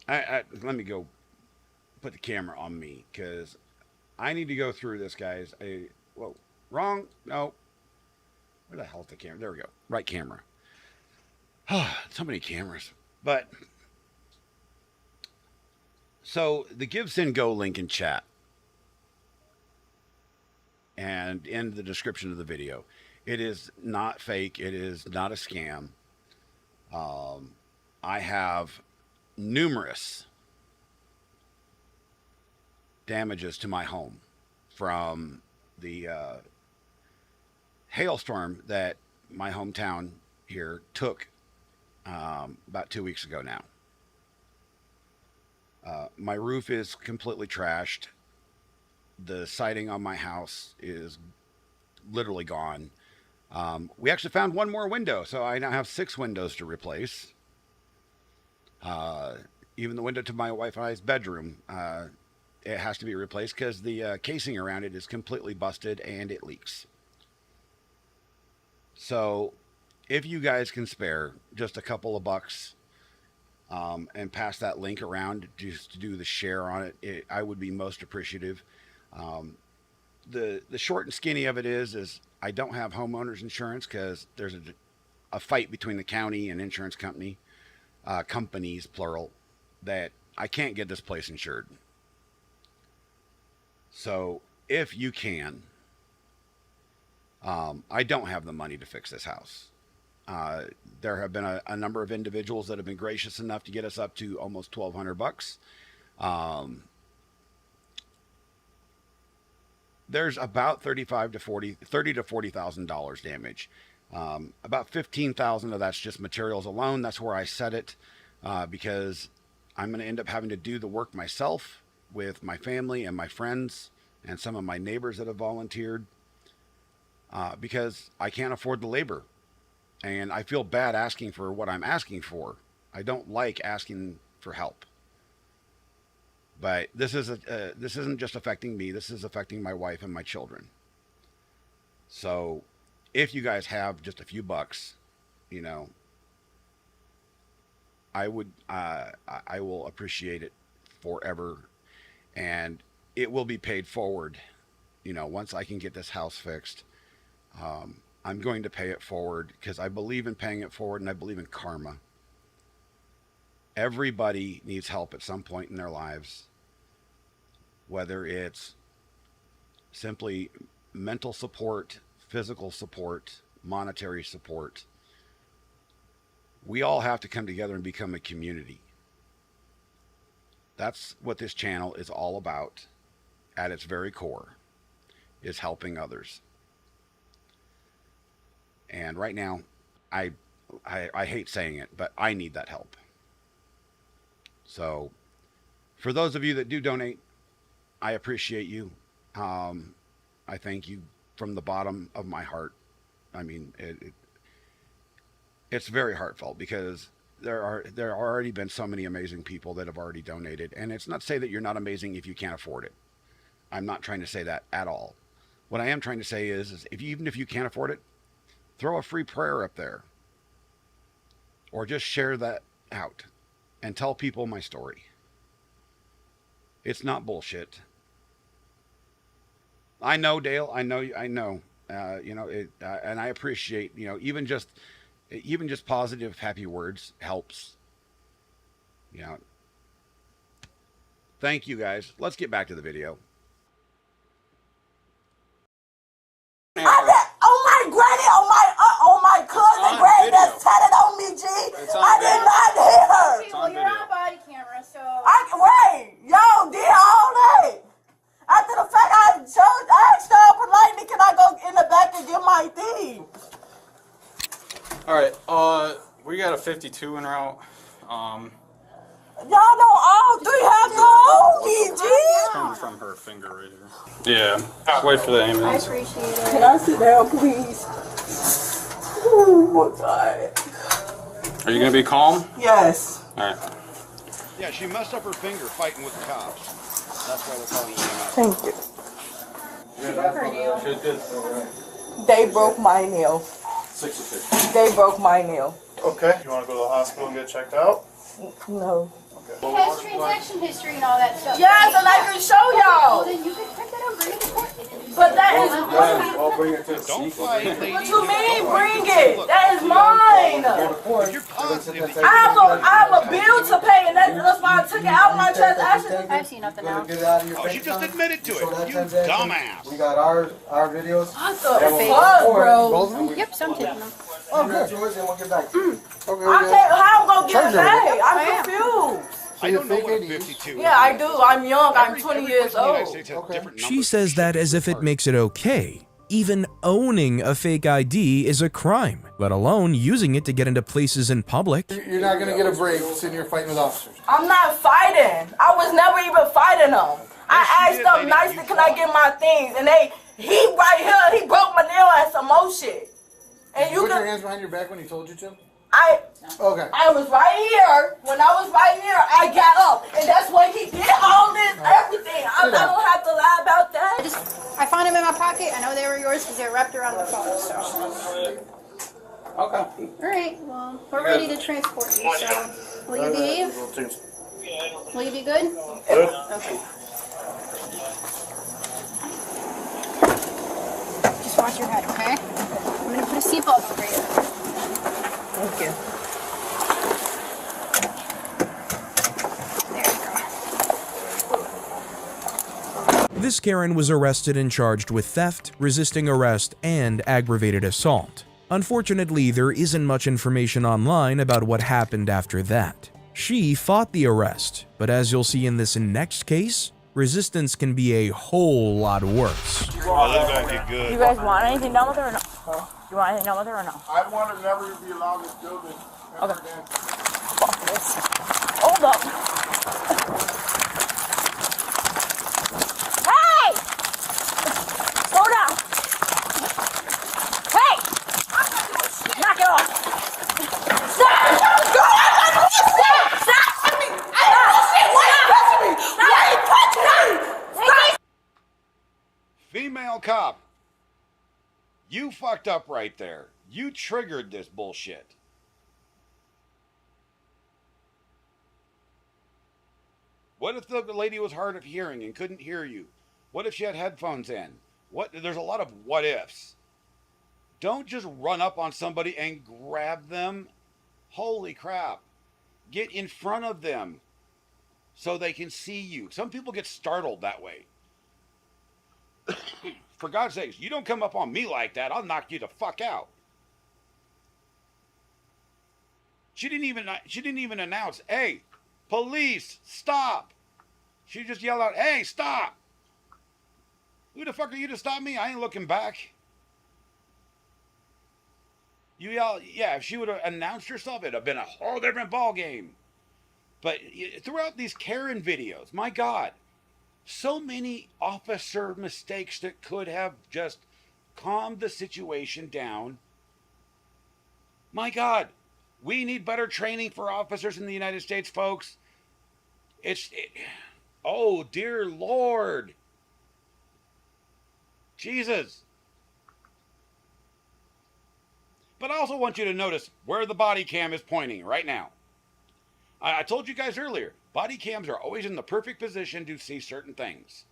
let me go put the camera on me because I need to go through this, guys. Whoa, wrong? No. Where the hell's the camera? There we go. Right camera. So many cameras, but. So the Give Send Go link in chat and in the description of the video, it is not fake. It is not a scam. I have numerous damages to my home from the hailstorm that my hometown here took about 2 weeks ago now. My roof is completely trashed. The siding on my house is literally gone. We actually found one more window, so I now have 6 windows to replace. Even the window to my wife and I's bedroom, it has to be replaced because the casing around it is completely busted and it leaks. So if you guys can spare just a couple of bucks, and pass that link around just to do the share on it, I would be most appreciative. the short and skinny of it is I don't have homeowners insurance because there's a fight between the county and insurance company, companies plural, that I can't get this place insured. So if you can, I don't have the money to fix this house. There have been a number of individuals that have been gracious enough to get us up to almost $1,200. There's about $30,000 to $40,000 damage. About $15,000 of that's just materials alone. That's where I set it, because I'm going to end up having to do the work myself with my family and my friends and some of my neighbors that have volunteered, because I can't afford the labor. And I feel bad asking for what I'm asking for. I don't like asking for help. But this isn't just affecting me. This is affecting my wife and my children. So if you guys have just a few bucks, you know, I will appreciate it forever. And it will be paid forward. You know, once I can get this house fixed, I'm going to pay it forward because I believe in paying it forward and I believe in karma. Everybody needs help at some point in their lives, whether it's simply mental support, physical support, monetary support. We all have to come together and become a community. That's what this channel is all about at its very core, is helping others. And right now, I hate saying it, but I need that help. So for those of you that do donate, I appreciate you. I thank you from the bottom of my heart. I mean, it's very heartfelt because there are already been so many amazing people that have already donated. And it's not to say that you're not amazing if you can't afford it. I'm not trying to say that at all. What I am trying to say is even if you can't afford it, throw a free prayer up there. Or just share that out and tell people my story. It's not bullshit. I know, Dale. I know. You know it, and I appreciate. You know, even just positive, happy words helps. You know. Thank you, guys. Let's get back to the video. Oh my granny, oh my cousin granny that's tatted on me, G. I did not hit her. Well, you're on body camera, so. Wait, yo, did all that. After the fact, I asked her politely, can I go in the back and get my thing? Alright, we got a 52 en route. Y'all know all three have to hold me, G. It's coming from her finger right here. Yeah, just wait for the ambulance. I appreciate it. Can I sit down, please? Oh my God. Are you gonna be calm? Yes. Alright. Yeah, she messed up her finger fighting with the cops. That's why we're calling Thank EMS. you. She broke her nail. She did. They broke my nail. 66. They broke my nail. Okay. You want to go to the hospital and get checked out? No. It has transaction history and all that stuff. Yes, and I can show Well, y'all. then you can print that out, bring it to court. But that is I'll bring it to the Don't fight, lady. what you mean, Don't bring fight. it. That is mine. If you're positive that I have a bill to pay, and that's why I took it out of my transaction. I've seen nothing now. Get it out of your Oh, she bank just account. admitted to Show it. that You transaction. dumbass. We got our videos. What the fuck, bro? Yep, some taking them. Oh, good. Yours, and we'll get back to you. I can't. How I'm gonna get it back? I'm confused. I don't know what a 52 Yeah, I do. I'm young. I'm Every 20 person years in the United old. States has different She numbers. says that as if it makes it okay. Even owning a fake ID is a crime, let alone using it to get into places in public. You're not going to get a break sitting here fighting with officers. I'm not fighting. I was never even fighting them. I asked them nicely, can I get my things? And he right here, he broke my nail and some more shit. And you Put your can, hands behind your back when he told you to? Okay. I was right here. When I was right here, I got up. And that's when he did all this, everything. I don't have to lie about that. I found them in my pocket. I know they were yours because they were wrapped around the phone, so. Okay. Alright, well, we're ready to transport you, so. Will you behave? Will you be good? Good. Okay. Just watch your head, okay? I'm gonna put a seatbelt over you. Thank you. This Karen was arrested and charged with theft, resisting arrest, and aggravated assault. Unfortunately, there isn't much information online about what happened after that. She fought the arrest, but as you'll see in this next case, resistance can be a whole lot worse. Oh, this gonna get good. You guys want anything done with her or no? You want anything done with her or no? I want to never be allowed in this building. Okay. Fuck this. Hold up. Hey! Slow down. Hey! Knock it off. Stop! Stop! Stop! I mean, I don't know shit. Why are you touching me? Why are you touching me? Female cop, you fucked up right there. You triggered this bullshit. What if the lady was hard of hearing and couldn't hear you? What if she had headphones in? There's a lot of what ifs. Don't just run up on somebody and grab them. Holy crap. Get in front of them so they can see you. Some people get startled that way. For God's sakes, you don't come up on me like that. I'll knock you the fuck out. She didn't even announce, "Hey, police, stop." She just yelled out, "Hey, stop." Who the fuck are you to stop me? I ain't looking back. You yell, yeah, if she would have announced herself, it'd have been a whole different ball game. But throughout these Karen videos, my God, so many officer mistakes that could have just calmed the situation down. My God, we need better training for officers in the United States, folks. Oh, dear Lord. Jesus. But I also want you to notice where the body cam is pointing right now. I told you guys earlier, body cams are always in the perfect position to see certain things.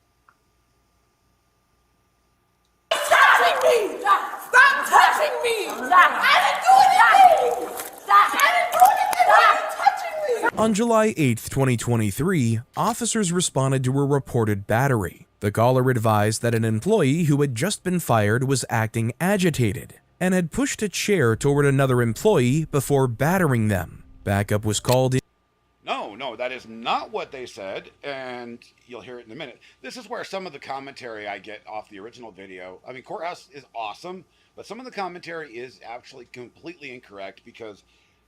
Stop touching me! Stop touching me! Stop! I didn't do anything! Stop! I didn't do anything! Stop touching me! On July 8th, 2023, officers responded to a reported battery. The caller advised that an employee who had just been fired was acting agitated and had pushed a chair toward another employee before battering them. Backup was called in. No, that is not what they said, and you'll hear it in a minute. This is where some of the commentary I get off the original video, I mean, Courthouse is awesome, but some of the commentary is actually completely incorrect because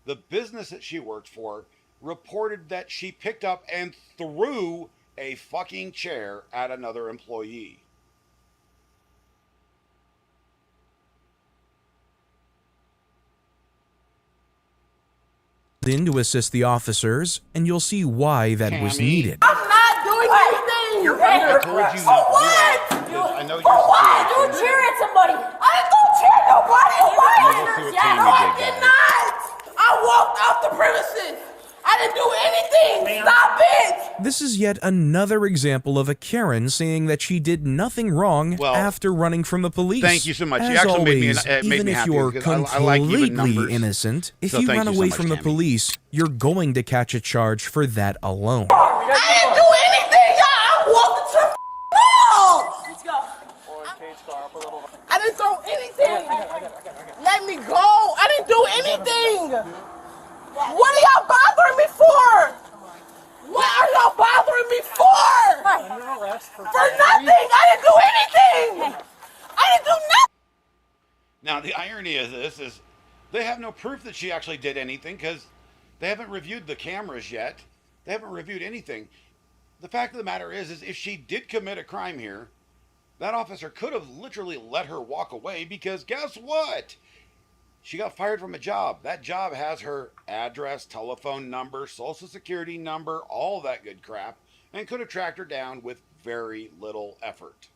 the business that she worked for reported that she picked up and threw a fucking chair at another employee. In to assist the officers, and you'll see why that was needed. I'm not doing anything! I told you For not what? to do that. I know For what? you're You cheer at somebody! I didn't go cheer nobody! Why? see what No, Tammy I did, did guys. not! I walked off the premises! I didn't do anything! Stop it! This is yet another example of a Karen saying that she did nothing wrong after running from the police. Thank you so much. As You actually always, made even me if happy you're because I like even completely numbers. innocent, if So you thank run you so away much, from the Tammy. police, you're going to catch a charge for that alone. I didn't do anything! I walked into the mall! Let's go. I didn't throw anything! Let me go! I didn't do anything! What are y'all bothering me for? What are y'all bothering me for? For nothing! I didn't do anything! I didn't do nothing! Now, the irony of this is they have no proof that she actually did anything because they haven't reviewed the cameras yet. They haven't reviewed anything. The fact of the matter is if she did commit a crime here, that officer could have literally let her walk away because guess what? She got fired from a job. That job has her address, telephone number, social security number, all that good crap, and could have tracked her down with very little effort.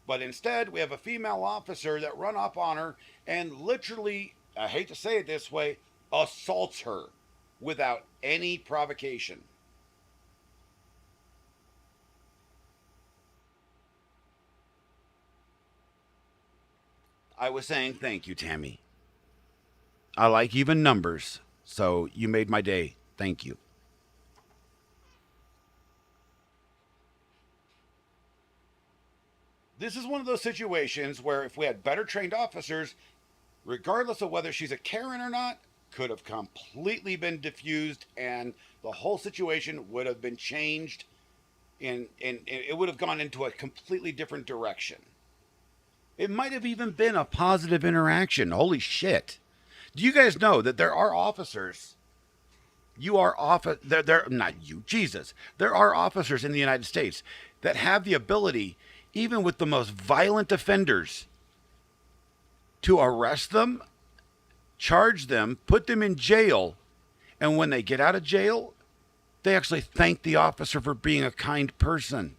But instead, we have a female officer that run up on her and literally, I hate to say it this way, assaults her without any provocation. I was saying thank you, Tammy. I like even numbers, so you made my day. Thank you. This is one of those situations where if we had better trained officers, regardless of whether she's a Karen or not, could have completely been diffused and the whole situation would have been changed and it would have gone into a completely different direction. It might have even been a positive interaction. Holy shit. Do you guys know that there are officers? They're not you, Jesus. There are officers in the United States that have the ability, even with the most violent offenders, to arrest them, charge them, put them in jail, and when they get out of jail, they actually thank the officer for being a kind person.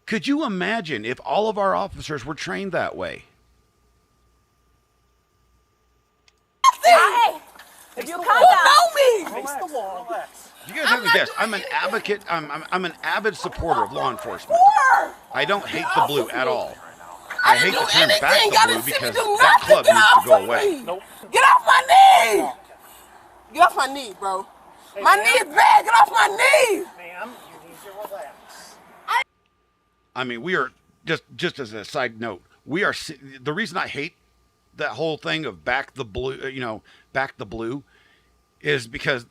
Could you imagine if all of our officers were trained that way? Hey, if you come down me, face the wall. You guys have to guess. I'm an advocate. I'm an avid supporter of law enforcement. I don't hate the blue at all. I hate the term back the blue because that club needs to go away. Get off my knee! Get off my knee, bro. My knee is bad. Get off my knee! Ma'am, you need to relax. I mean, we are just as a side note, we are the reason I hate that whole thing of back the blue, back the blue, is because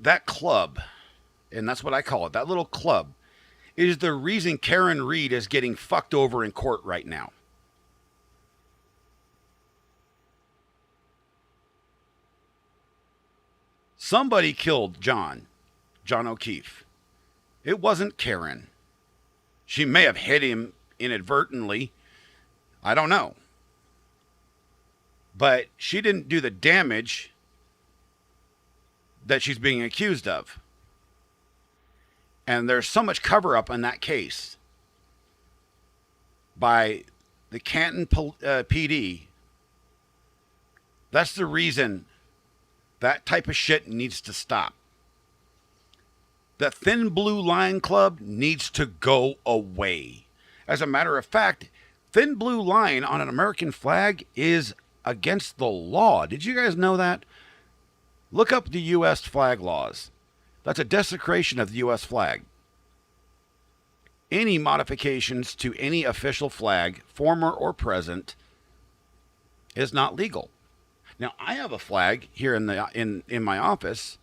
that club, and that's what I call it, that little club, is the reason Karen Reed is getting fucked over in court right now. Somebody killed John O'Keefe. It wasn't Karen. She may have hit him inadvertently. I don't know. But she didn't do the damage that she's being accused of. And there's so much cover-up in that case by the Canton PD. That's the reason that type of shit needs to stop. The Thin Blue Line Club needs to go away. As a matter of fact, Thin Blue Line on an American flag is against the law. Did you guys know that? Look up the U.S. flag laws. That's a desecration of the U.S. flag. Any modifications to any official flag, former or present, is not legal. Now, I have a flag here in my office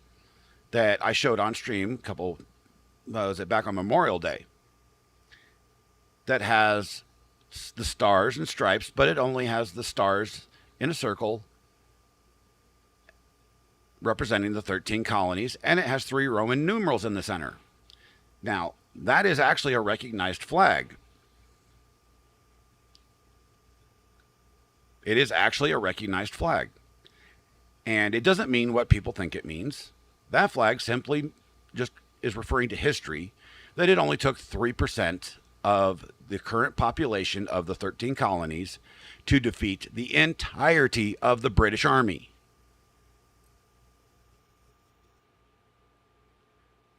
that I showed on stream back on Memorial Day, that has the stars and stripes, but it only has the stars in a circle representing the 13 colonies, and it has 3 Roman numerals in the center. Now, that is actually a recognized flag. It is actually a recognized flag. And it doesn't mean what people think it means. That flag simply just is referring to history, that it only took 3% of the current population of the 13 colonies to defeat the entirety of the British Army.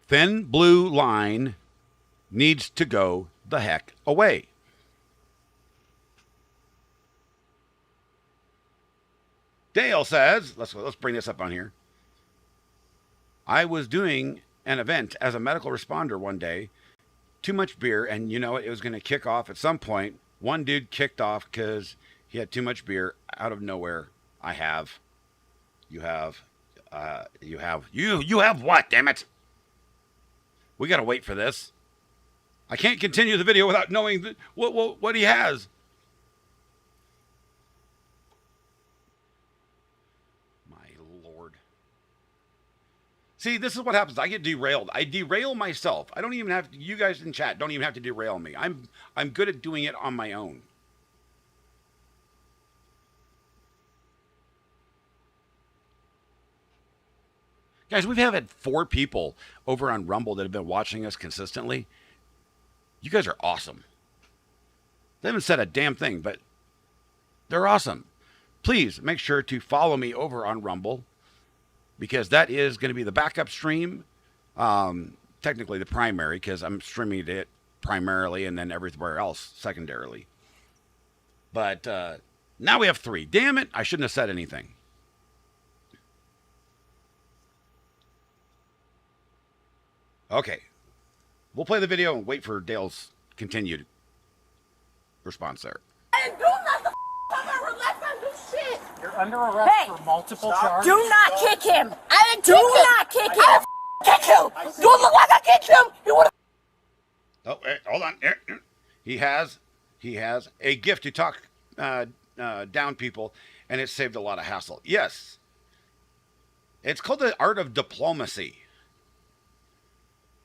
Thin Blue Line needs to go the heck away. Dale says, let's bring this up on here. I was doing an event as a medical responder one day, too much beer, and it was going to kick off at some point. One dude kicked off because he had too much beer out of nowhere. You have what, damn it? We got to wait for this. I can't continue the video without knowing what he has. My Lord. See, this is what happens. I get derailed. I derail myself. I don't even have to, you guys in chat don't even have to derail me. I'm good at doing it on my own. Guys, we've had 4 people over on Rumble that have been watching us consistently. You guys are awesome. They haven't said a damn thing, but they're awesome. Please make sure to follow me over on Rumble, because that is going to be the backup stream. Technically the primary, because I'm streaming it primarily, and then everywhere else secondarily. But now we have 3. Damn it, I shouldn't have said anything. Okay. We'll play the video and wait for Dale's continued response there. I didn't do nothing. I'm relaxed. I do shit. You're under arrest for multiple charges. Do not kick him. I didn't kick him. Do not kick him. I didn't kick him. Do it look like I kicked him? He would have. Oh, hold on. He has a gift to talk down people, and it saved a lot of hassle. Yes. It's called the art of diplomacy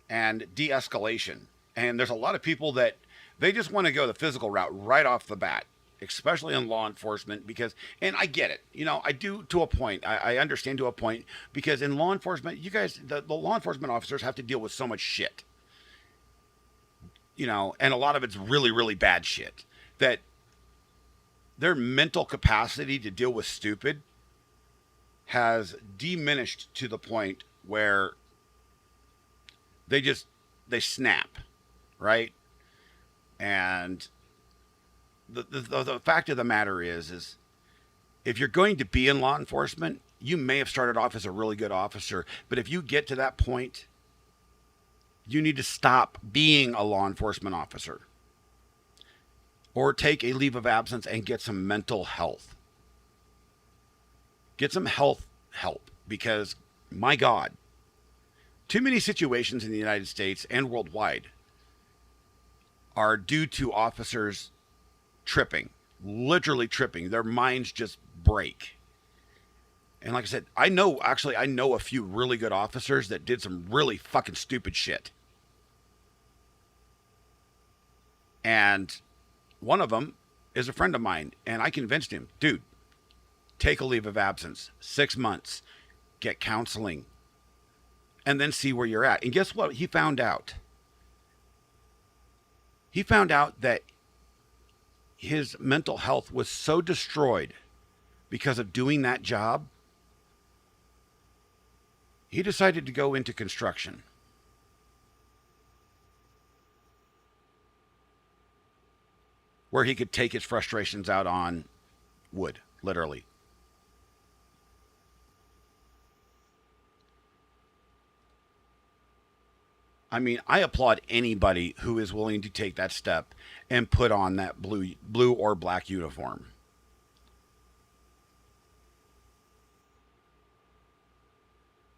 and de-escalation. And there's a lot of people that they just want to go the physical route right off the bat, especially in law enforcement, because, and I get it, I do to a point. I understand to a point, because in law enforcement, you guys, the law enforcement officers have to deal with so much shit. And a lot of it's really, really bad shit, that their mental capacity to deal with stupid has diminished to the point where they snap, right? And the fact of the matter is if you're going to be in law enforcement, you may have started off as a really good officer, but if you get to that point, you need to stop being a law enforcement officer, or take a leave of absence and get some mental health. Get some health help, because my God, too many situations in the United States and worldwide are due to officers tripping, literally tripping. Their minds just break. And like I said, I know a few really good officers that did some really fucking stupid shit. And one of them is a friend of mine, and I convinced him, dude, take a leave of absence, 6 months, get counseling, and then see where you're at. And guess what? He found out. He found out that his mental health was so destroyed because of doing that job, he decided to go into construction. Where he could take his frustrations out on wood, literally. I mean, I applaud anybody who is willing to take that step and put on that blue or black uniform.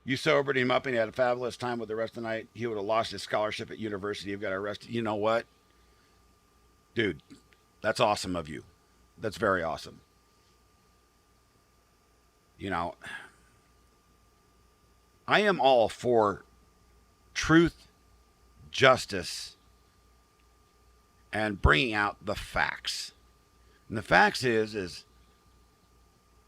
You sobered him up and he had a fabulous time with the rest of the night. He would have lost his scholarship at university. He got arrested. You know what? Dude, that's awesome of you. That's very awesome. I am all for truth, justice, and bringing out the facts. And the facts is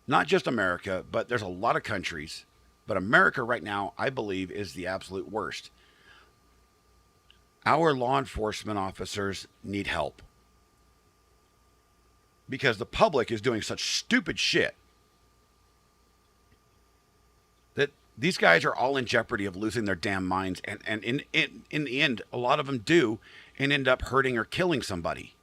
not just America, but there's a lot of countries, but America right now, I believe, is the absolute worst. Our law enforcement officers need help, because the public is doing such stupid shit that these guys are all in jeopardy of losing their damn minds. And in the end, a lot of them do, and end up hurting or killing somebody.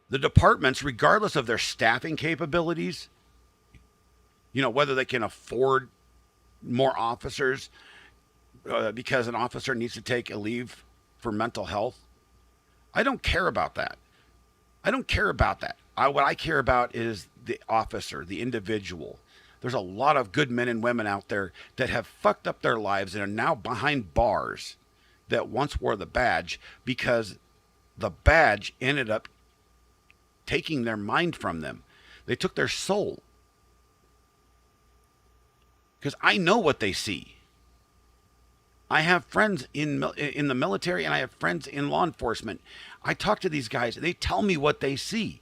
The departments, regardless of their staffing capabilities, whether they can afford more officers because an officer needs to take a leave for mental health, I don't care about that. What I care about is the officer, the individual. There's a lot of good men and women out there that have fucked up their lives and are now behind bars that once wore the badge, because the badge ended up taking their mind from them. They took their soul. Because I know what they see. I have friends in the military, and I have friends in law enforcement. I talk to these guys. They tell me what they see.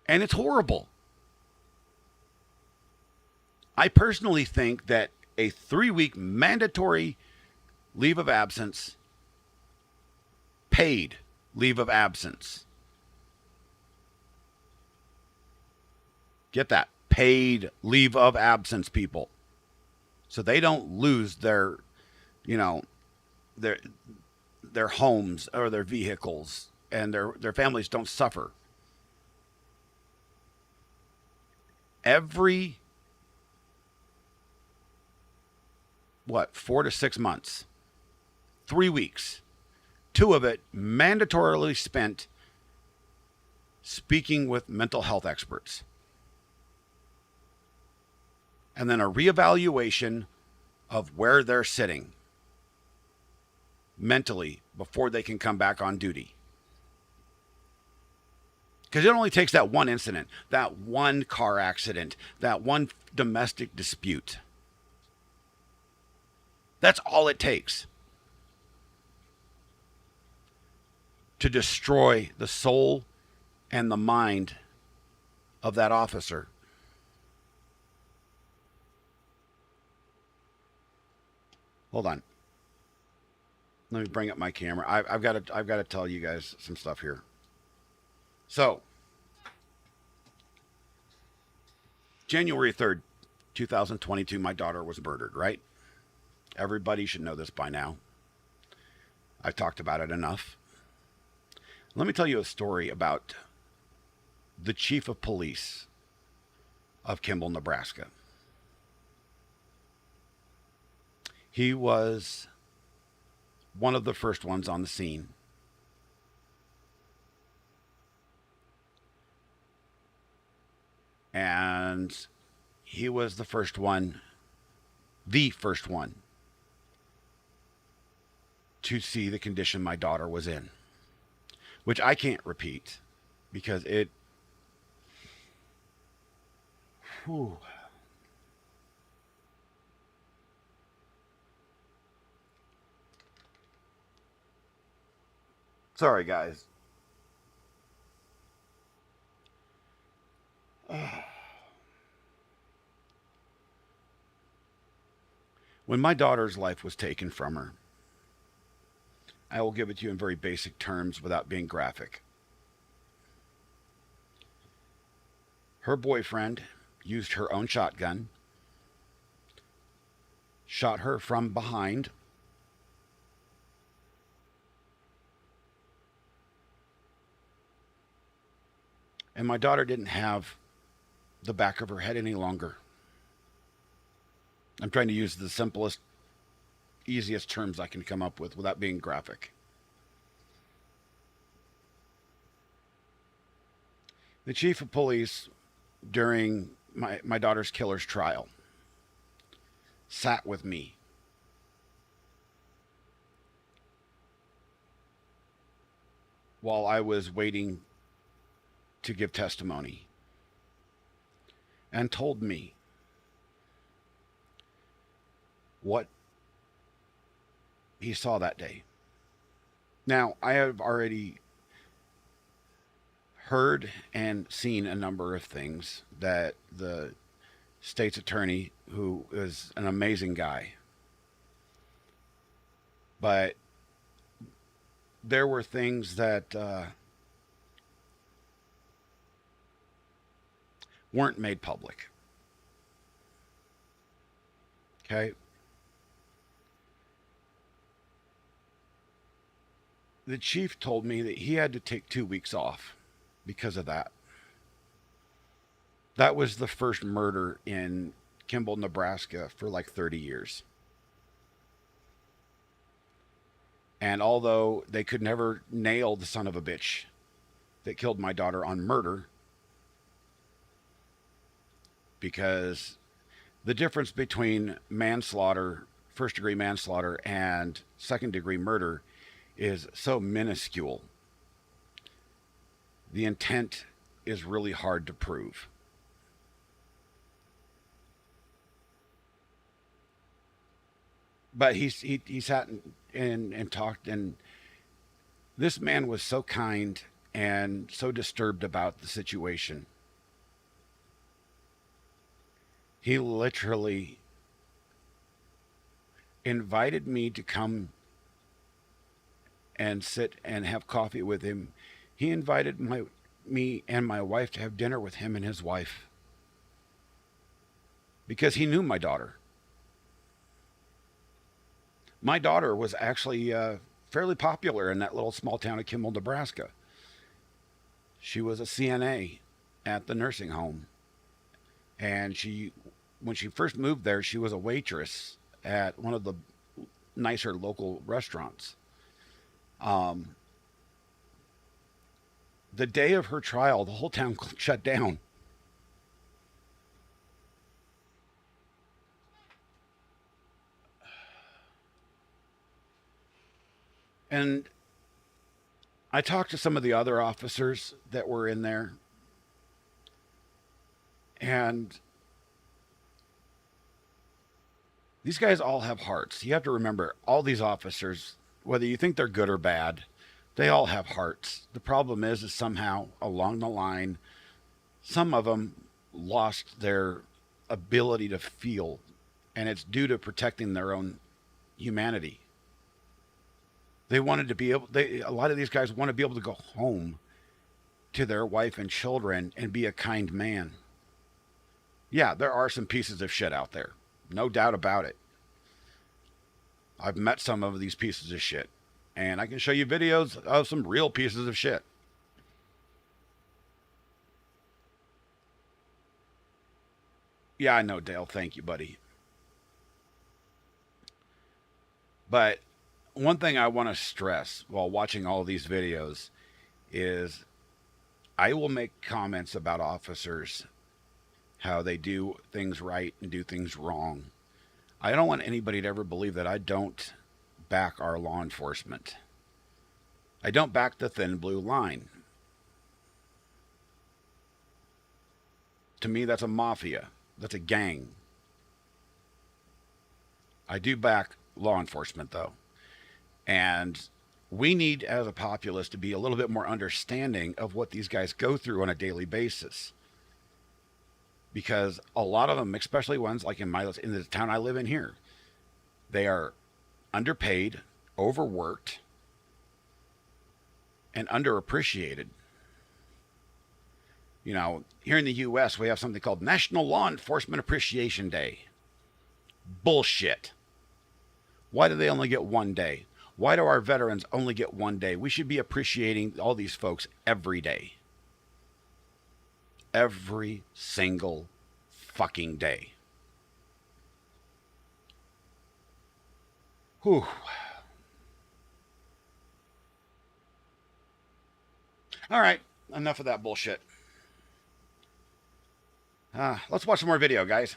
And it's horrible. I personally think that a 3-week mandatory leave of absence, paid leave of absence, get that, paid leave of absence people. So they don't lose their, you know, their homes or their vehicles, and their families don't suffer. Every 4 to 6 months, 3 weeks, 2 of it mandatorily spent speaking with mental health experts, and then a reevaluation of where they're sitting mentally before they can come back on duty. Because it only takes that one incident, that one car accident, that one domestic dispute. That's all it takes to destroy the soul and the mind of that officer. Hold on. Let me bring up my camera. I've got to tell you guys some stuff here. So, January 3rd, 2022, my daughter was murdered, right? Everybody should know this by now. I've talked about it enough. Let me tell you a story about the chief of police of Kimball, Nebraska. He was one of the first ones on the scene. And he was the first one to see the condition my daughter was in, which I can't repeat because it, whew. Sorry, guys. When my daughter's life was taken from her, I will give it to you in very basic terms without being graphic. Her boyfriend used her own shotgun, shot her from behind, and my daughter didn't have the back of her head any longer. I'm trying to use the simplest, easiest terms I can come up with without being graphic. The chief of police, during my daughter's killer's trial, sat with me while I was waiting to give testimony and told me what he saw that day. Now, I have already heard and seen a number of things that the state's attorney, who is an amazing guy, but there were things that weren't made public. Okay? The chief told me that he had to take 2 weeks off because of that. That was the first murder in Kimball, Nebraska for like 30 years. And although they could never nail the son of a bitch that killed my daughter on murder, because the difference between manslaughter, first-degree manslaughter, and second-degree murder is so minuscule. The intent is really hard to prove. But he sat and talked, and this man was so kind and so disturbed about the situation. He literally invited me to come and sit and have coffee with him. He invited me and my wife to have dinner with him and his wife. because he knew my daughter. My daughter was actually fairly popular in that little small town of Kimball, Nebraska. She was a CNA at the nursing home. And when she first moved there, she was a waitress at one of the nicer local restaurants. The day of her trial, the whole town shut down. And I talked to some of the other officers that were in there. And these guys all have hearts. You have to remember, all these officers, whether you think they're good or bad, they all have hearts. The problem is somehow along the line, some of them lost their ability to feel, and it's due to protecting their own humanity. They wanted to be able, a lot of these guys want to be able to go home to their wife and children and be a kind man. Yeah, there are some pieces of shit out there. No doubt about it. I've met some of these pieces of shit. And I can show you videos of some real pieces of shit. Yeah, I know, Dale. Thank you, buddy. But one thing I want to stress while watching all these videos is I will make comments about officers, how they do things right and do things wrong. I don't want anybody to ever believe that I don't back our law enforcement. I don't back the thin blue line. To me, that's a mafia. That's a gang. I do back law enforcement, though. And we need, as a populace, to be a little bit more understanding of what these guys go through on a daily basis. Because a lot of them, especially ones like in the town I live in here, they are underpaid, overworked, and underappreciated. You know, here in the U.S., we have something called National Law Enforcement Appreciation Day. Bullshit. Why do they only get one day? Why do our veterans only get one day? We should be appreciating all these folks every day. Every single fucking day. Whew. All right, enough of that bullshit. Let's watch some more video, guys.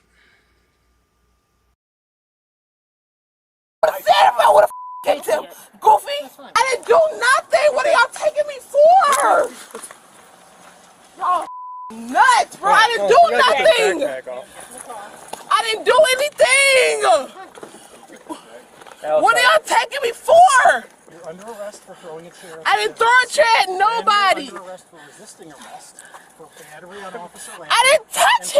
I said if I would have kicked him, Goofy. I didn't do nothing. What are y'all taking me for? Y'all nuts, bro. I didn't do nothing. I didn't do anything. What are y'all taking me for? You're under arrest for throwing a chair. I didn't throw a chair at nobody. You're under arrest for resisting arrest, for battery on Officer Lamb. I didn't touch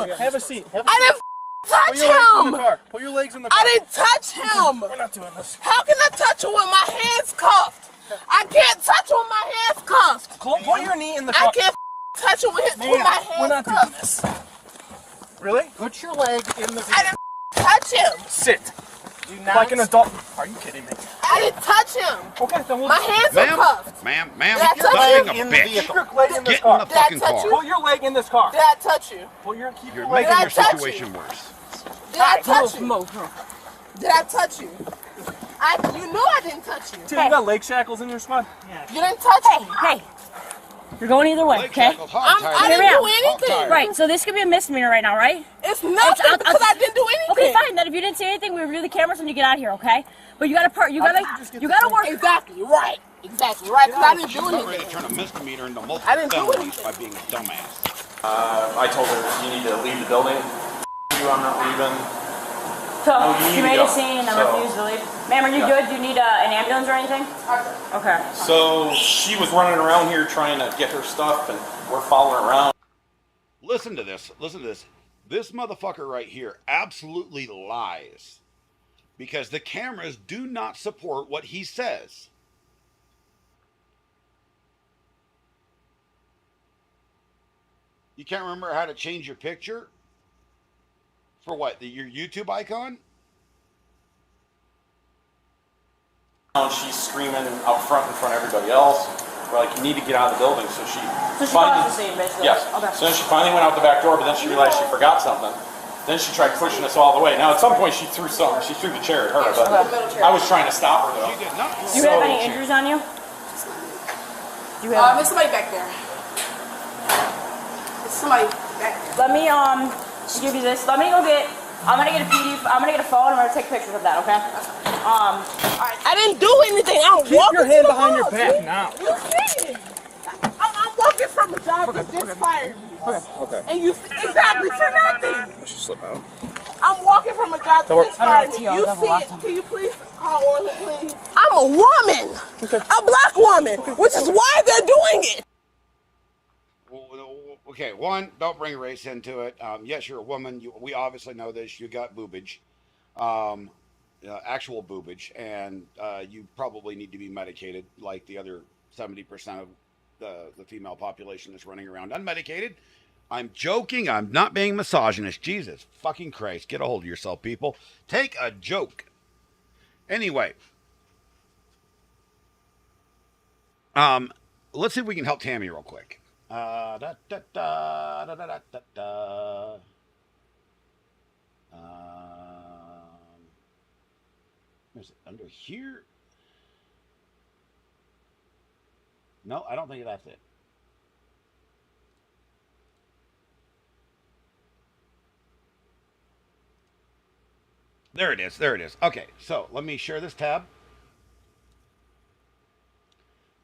him. Have a seat. I didn't touch him. Put your legs in the car. I didn't touch him. We're not doing this. How can I touch him with my hands cuffed? I can't touch him with my hands cuffed. Put your knee in the car. I can't touch him with my hands We're not doing cuffed. this. Really? Put your leg in the I didn't touch him. Sit. Like an adult. Are you kidding me? I didn't touch him. Okay, then my hands are cuffed. Ma'am, Did I you're touch being you? a bitch. Keep your leg in this Get car. in the fucking car. Put your leg in this car. Did I touch you? Keep You're your leg making in your touch situation worse. Did I touch you? Did I touch you? You knew I didn't touch you. Dude, you got leg shackles in your squad? You didn't touch me. Hey, you're going either way, okay? I didn't do anything. Right, so this could be a misdemeanor right now, right? It's nothing because I didn't do anything. Okay, fine. Then if you didn't say anything, we review the cameras when you get out of here, okay? But you gotta work. Exactly, right. Exactly, right, because I didn't do She's not ready anything. to turn a misdemeanor into multiple I didn't do felonies anything. by being a dumbass. I told her you need to leave the building. I'm not leaving. So, you she need to made go. a scene and So- refused to leave. Ma'am, are you good? Do you need an ambulance or anything? Okay. So she was running around here trying to get her stuff, and we're following around. Listen to this. Listen to this. This motherfucker right here absolutely lies. Because the cameras do not support what he says. You can't remember how to change your picture? For what? Your YouTube icon? She's screaming out front in front of everybody else. We're like, you need to get out of the building. So she finally, thought the same, basically. Yes. Okay. So then she finally went out the back door, but then she realized she forgot something. Then she tried pushing us all the way. Now at some point she threw something. She threw the chair at her, but I was trying to stop her though. She did not. Do you have any injuries on you? Do you have? There's somebody back there. There's somebody back there. Let me give you this. Let me go get. I'm gonna get a PDF. I'm gonna get a phone. I'm gonna take pictures of that. Okay. I didn't do anything. I'm Keep walking your hand to the behind your house. back now. You see it? I'm walking from a job that just fired me. Okay. And you exactly for nothing. Let's just slip out. I'm walking from a job that just fired me. You see it? Can you please call Orla, please? I'm a woman, a black woman, which is why they're doing it. Okay, one, don't bring race into it. Yes, you're a woman. We obviously know this. You got boobage, actual boobage, and you probably need to be medicated like the other 70% of the female population that's running around unmedicated. I'm joking. I'm not being misogynist. Jesus fucking Christ. Get a hold of yourself, people. Take a joke. Anyway. Let's see if we can help Tammy real quick. Is it under here? No, I don't think that's it. There it is. There it is. Okay, so let me share this tab.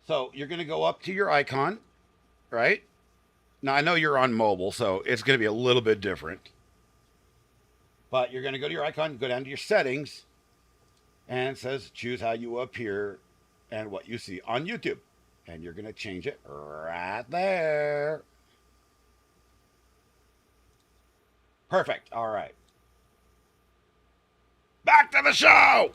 So you're going to go up to your icon, right? Now, I know you're on mobile, so it's going to be a little bit different. But you're going to go to your icon, go down to your settings, and it says choose how you appear and what you see on YouTube. And you're going to change it right there. Perfect. All right. Back to the show.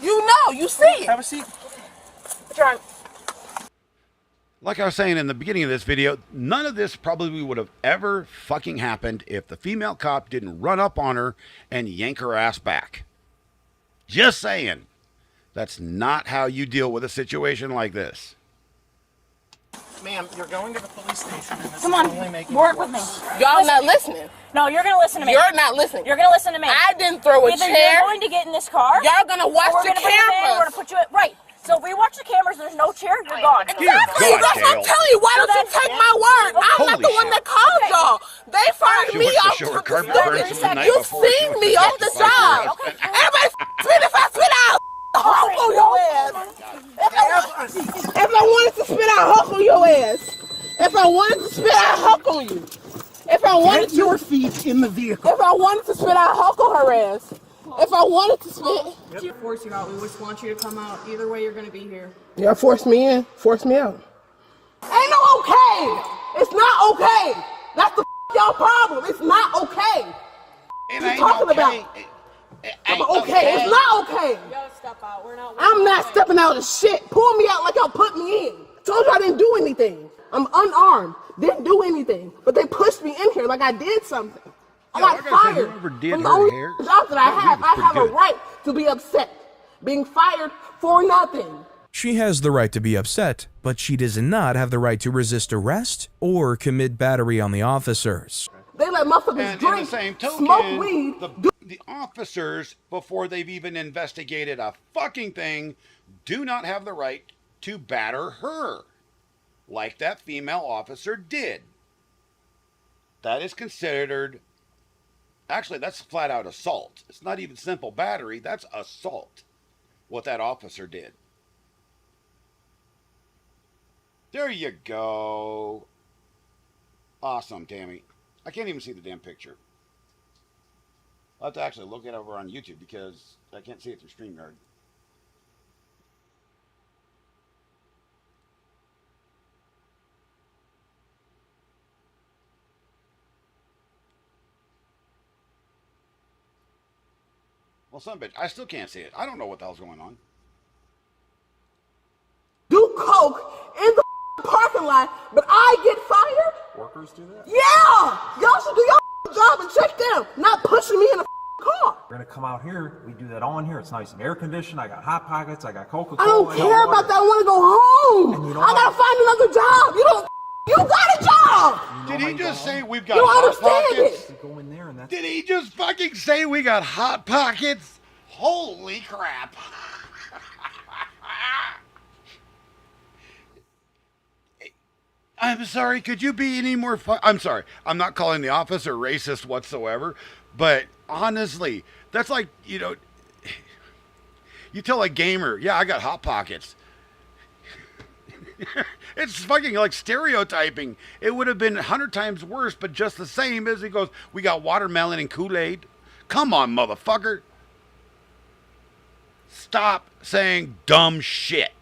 You know, you see it. Have a seat. Try. Like I was saying in the beginning of this video, none of this probably would have ever fucking happened if the female cop didn't run up on her and yank her ass back. Just saying. That's not how you deal with a situation like this. Ma'am, you're going to the police station. And this Come is on, only making work it with me. worse. Y'all not listening. No, you're gonna listen to me. You're not listening. You're gonna listen to me. I didn't throw a Either chair. you're going to get in this car. Y'all gonna watch or we're the gonna bring you in, cameras. We're gonna put you in. Right. So if we watch the cameras, there's no chair. You're gone. Exactly. That's what I'm telling you. Why don't you take my word? I'm not the one that called y'all. They fired me off She the worked the show her carpet burns from the night You before. seen me on the job. Everybody spit if I spit out. Hulk on your ass. If I wanted to spit out, Hulk on your ass. If I wanted to spit out, Hulk on you. If I wanted Get your feet in the vehicle. If I wanted to spit out, Hulk on her ass. If I wanted to spit. To force you out, we just want you to come out. Either way, you're going to be here. Y'all force me in, force me out. Ain't no okay. It's not okay. That's the y'all problem. It's not okay. It What you ain't talking okay. about? Okay. It's not okay. You gotta step out. We're not. I'm not stepping out of shit. Pull me out like y'all put me in. Told you I didn't do anything. I'm unarmed. Didn't do anything. But they pushed me in here like I did something. I got fired from the only job that I have. I have a right to be upset. Being fired for nothing. She has the right to be upset, but she does not have the right to resist arrest or commit battery on the officers. They let motherfuckers And drink, in the same token, smoke weed. The officers, before they've even investigated a fucking thing, do not have the right to batter her, like that female officer did. That is considered, actually, that's flat out assault. It's not even simple battery, that's assault, what that officer did. There you go. Awesome, Tammy. I can't even see the damn picture. I'll have to actually look it over on YouTube because I can't see it through StreamYard. Well, son of a bitch, I still can't see it. I don't know what the hell's going on. Do coke in the parking lot, but I get fired? Workers do that? Yeah! Y'all should do your job and check them, not pushing me in a car. We're gonna come out here. We do that all in here. It's nice and air conditioned. I got Hot Pockets. I got Coca-Cola. I don't care about that. I want to go home. I gotta find another job. You got a job. Did he just say we've got You Hot understand Pockets? it. Go in there and that's. Did he just fucking say we got Hot Pockets? Holy crap. I'm sorry, could you be any more I'm sorry, I'm not calling the officer racist whatsoever, but honestly, that's like, you tell a gamer, yeah, I got Hot Pockets. It's fucking like stereotyping. It would have been 100 times worse, but just the same as he goes, we got watermelon and Kool-Aid. Come on, motherfucker. Stop saying dumb shit.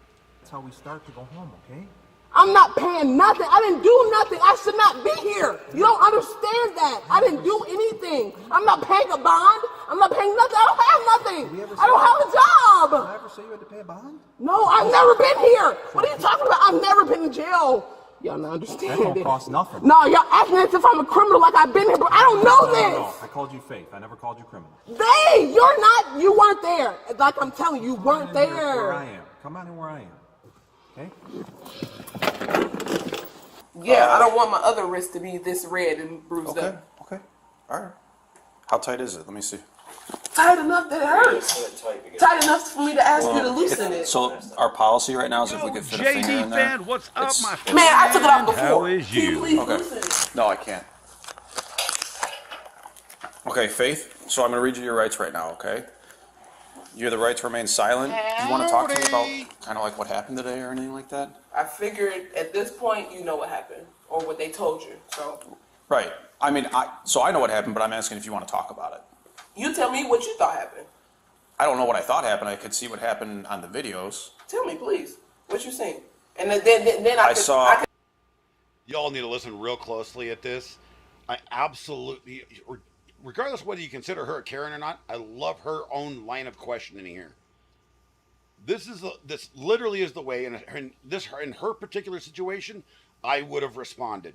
That's how we start to go home, okay? I'm not paying nothing. I didn't do nothing. I should not be here. You don't understand that. I didn't do anything. I'm not paying a bond. I'm not paying nothing. I don't have nothing. I don't have a job. Did I ever say you had to pay a bond? No, I've never been here. What are you talking about? I've never been in jail. Y'all not understand That don't it. cost nothing. No, y'all acting as if I'm a criminal like I've been here, but I don't know this. No, I called you Faith. I never called you criminal. You weren't there. Like I'm telling you, you weren't there. Where I am. Come on in where I am. Okay? Yeah, I don't want my other wrist to be this red and bruised up. Okay. All right. How tight is it? Let me see. Tight enough that it hurts. Tight enough for me to ask you to loosen it. So our policy right now is if we could fit a finger in there. fan, what's up, my friend? Man, I took it off before. How is you? Please Okay. loosen it. No, I can't. Okay, Faith. So I'm going to read you your rights right now, okay? You have the right to remain silent. Do you want to talk to me about kind of like what happened today or anything like that? I figured at this point you know what happened or what they told you. So Right. I mean, I know what happened, but I'm asking if you want to talk about it. you tell me what you thought happened. I don't know what I thought happened. I could see what happened on the videos. Tell me, please. What you seen? And then I saw. Y'all need to listen real closely at this. I absolutely, regardless of whether you consider her a Karen or not, I love her own line of questioning here. This literally is the way in her particular situation I would have responded.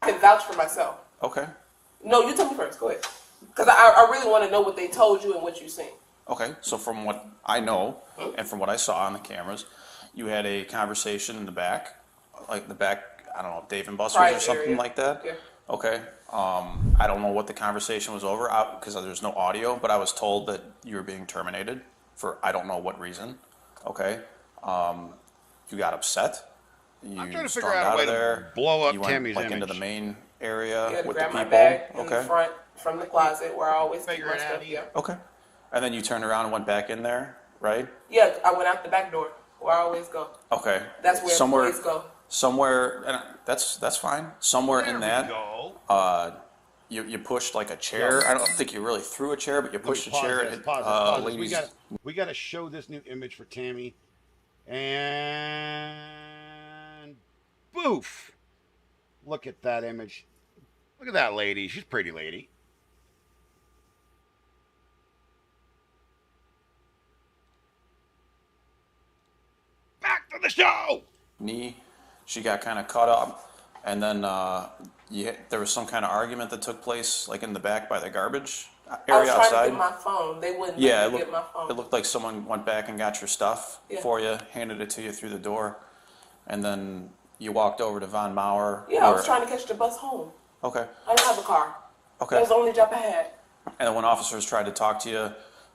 I can vouch for myself. Okay. No, you tell me first. Go ahead. Because I really want to know what they told you and what you seen. Okay. So from what I know and from what I saw on the cameras, you had a conversation in the back, like the back, I don't know, Dave and Buster's or something like that. Yeah. Okay. I don't know what the conversation was over because there's no audio, but I was told that you were being terminated for I don't know what reason. Okay. You got upset. You I'm trying to figure stormed out a way of there. to blow up you went, Tammy's like, image. into the main area You had to with the grab people. my bag in Okay. the front from the closet where I always keep my stuff. Yeah. Okay. And then you turned around and went back in there, right? Yeah, I went out the back door where I always go. Okay. That's where employees go. Somewhere, and that's fine. Somewhere in that, you pushed like a chair. I don't think you really threw a chair, but you pushed a chair. Pause and this. ladies, We got to show this new image for Tammy, and boof! Look at that image. Look at that lady. She's a pretty lady. Back to the show. knee, she got kind of cut up, and then there was some kind of argument that took place, like in the back by the garbage area I was trying outside. to get my phone. They wouldn't Yeah, let me get my phone. it looked like someone went back and got your stuff Yeah. for you, handed it to you through the door, and then you walked over to Von Mauer. Yeah, I was trying to catch the bus home. Okay. I didn't have a car. Okay. That was the only job I had. And then when officers tried to talk to you,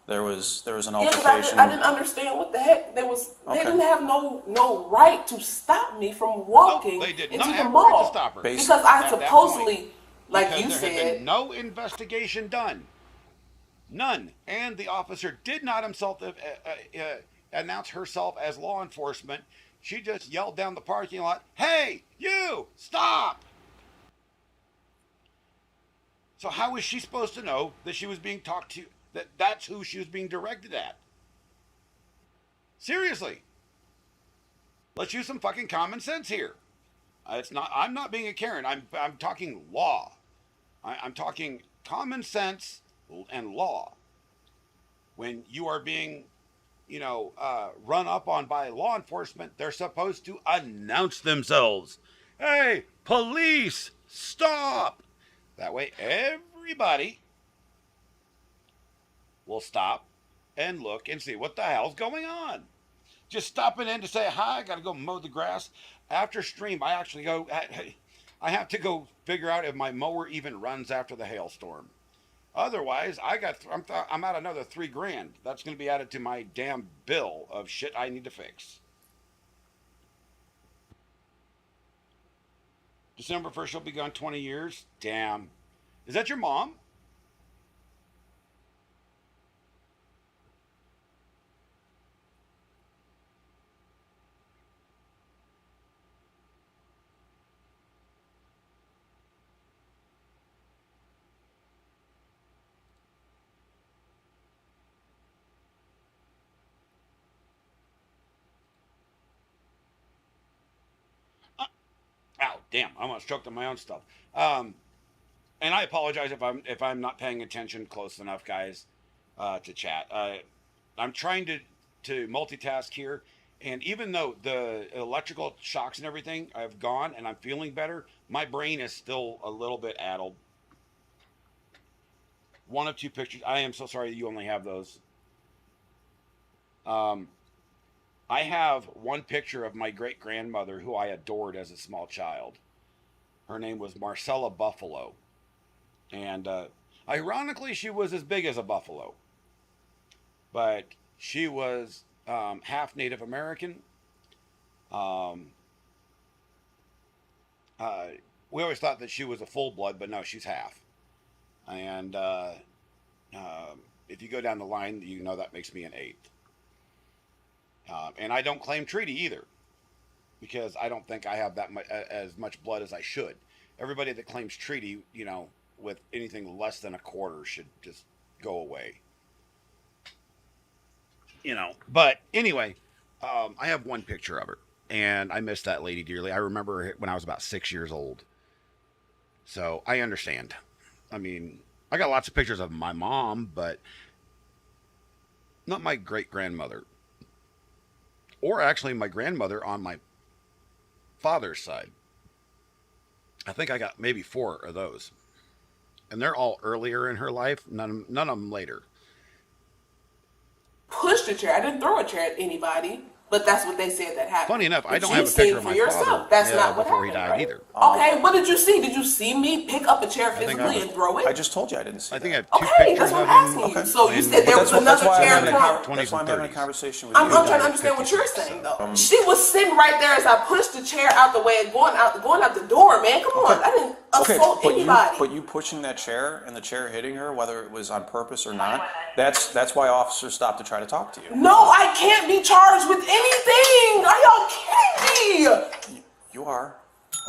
there was an Yeah, because altercation. I didn't understand what the heck. They Okay. didn't have no right to stop me from walking They did into not the have a mall. right to stop her. Because I At that supposedly, point. like Because you there had been said, no investigation done. None. And the officer did not himself announce herself as law enforcement. She just yelled down the parking lot, "Hey, you, stop!" So how was she supposed to know that she was being talked to, that's who she was being directed at? Seriously. Let's use some fucking common sense here. I'm not being a Karen. I'm talking law. I'm talking common sense and law. When you are being, run up on by law enforcement, they're supposed to announce themselves. Hey, police, stop! That way everybody will stop and look and see what the hell's going on. Just stopping in to say hi, I gotta go mow the grass. After stream, I actually go, I have to go figure out if my mower even runs after the hailstorm. Otherwise, I'm out another $3,000. That's going to be added to my damn bill of shit I need to fix. December 1st, she'll be gone 20 years. Damn. Is that your mom? Ow, damn! I almost choked on my own stuff. And I apologize if I'm not paying attention close enough, guys, to chat. I'm trying to multitask here, and even though the electrical shocks and everything have gone and I'm feeling better, my brain is still a little bit addled. One of two pictures. I am so sorry that you only have those. I have one picture of my great-grandmother who I adored as a small child. Her name was Marcella Buffalo. And ironically, she was as big as a buffalo. But she was half Native American. We always thought that she was a full-blood, but no, she's half. And if you go down the line, you know that makes me an eighth. And I don't claim treaty either, because I don't think I have that much, as much blood as I should. Everybody that claims treaty, you know, with anything less than a quarter should just go away. You know, but anyway, I have one picture of her, and I miss that lady dearly. I remember her when I was about 6 years old. So I understand. I mean, I got lots of pictures of my mom, but not my great-grandmother. Or actually my grandmother on my father's side. I think I got maybe 4 of those. And they're all earlier in her life, none of them later. Pushed a chair. I didn't throw a chair at anybody, but that's what they said that happened. Funny enough, I don't But have a you've picture seen of for my yourself. father That's not what before he happened, died right? either. Okay, what did you see? Did you see me pick up a chair physically and throw it? I just told you I didn't see I think I have Okay, 2 pictures that's what of I'm him. asking you. So you said But there was another chair thrown. That's why I'm having a conversation with I'm you. trying to understand what you're saying though. She was sitting right there as I pushed the chair out the way and going out the door, man. Come on, I didn't assault anybody. But you pushing that chair and the chair hitting her, whether it was on purpose or not, that's why officers stopped to try to talk to you. No, I can't be charged with anything. Are y'all kidding me? You are.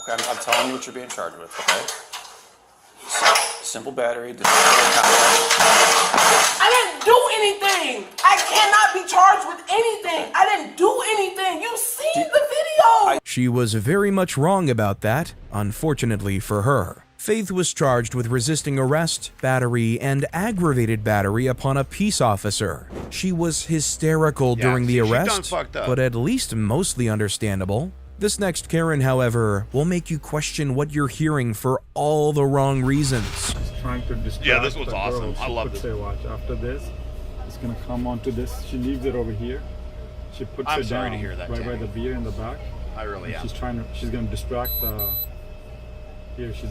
Okay, I'm telling you what you're being charged with, okay? Simple battery. I didn't do anything. I cannot be charged with anything. I didn't do anything. You've seen the video. She was very much wrong about that, unfortunately for her. Faith was charged with resisting arrest, battery, and aggravated battery upon a peace officer. She was hysterical during the she done arrest, fucked up. but at least mostly understandable. This next Karen, however, will make you question what you're hearing for all the wrong reasons. Trying to distract Yeah, this was the awesome. girl. I love She puts this. her watch. After this, it's gonna come onto this. She leaves it over here. She puts I'm it sorry down to hear that, right by Tammy. the beer in the back. I really am. She's gonna distract the. Here, she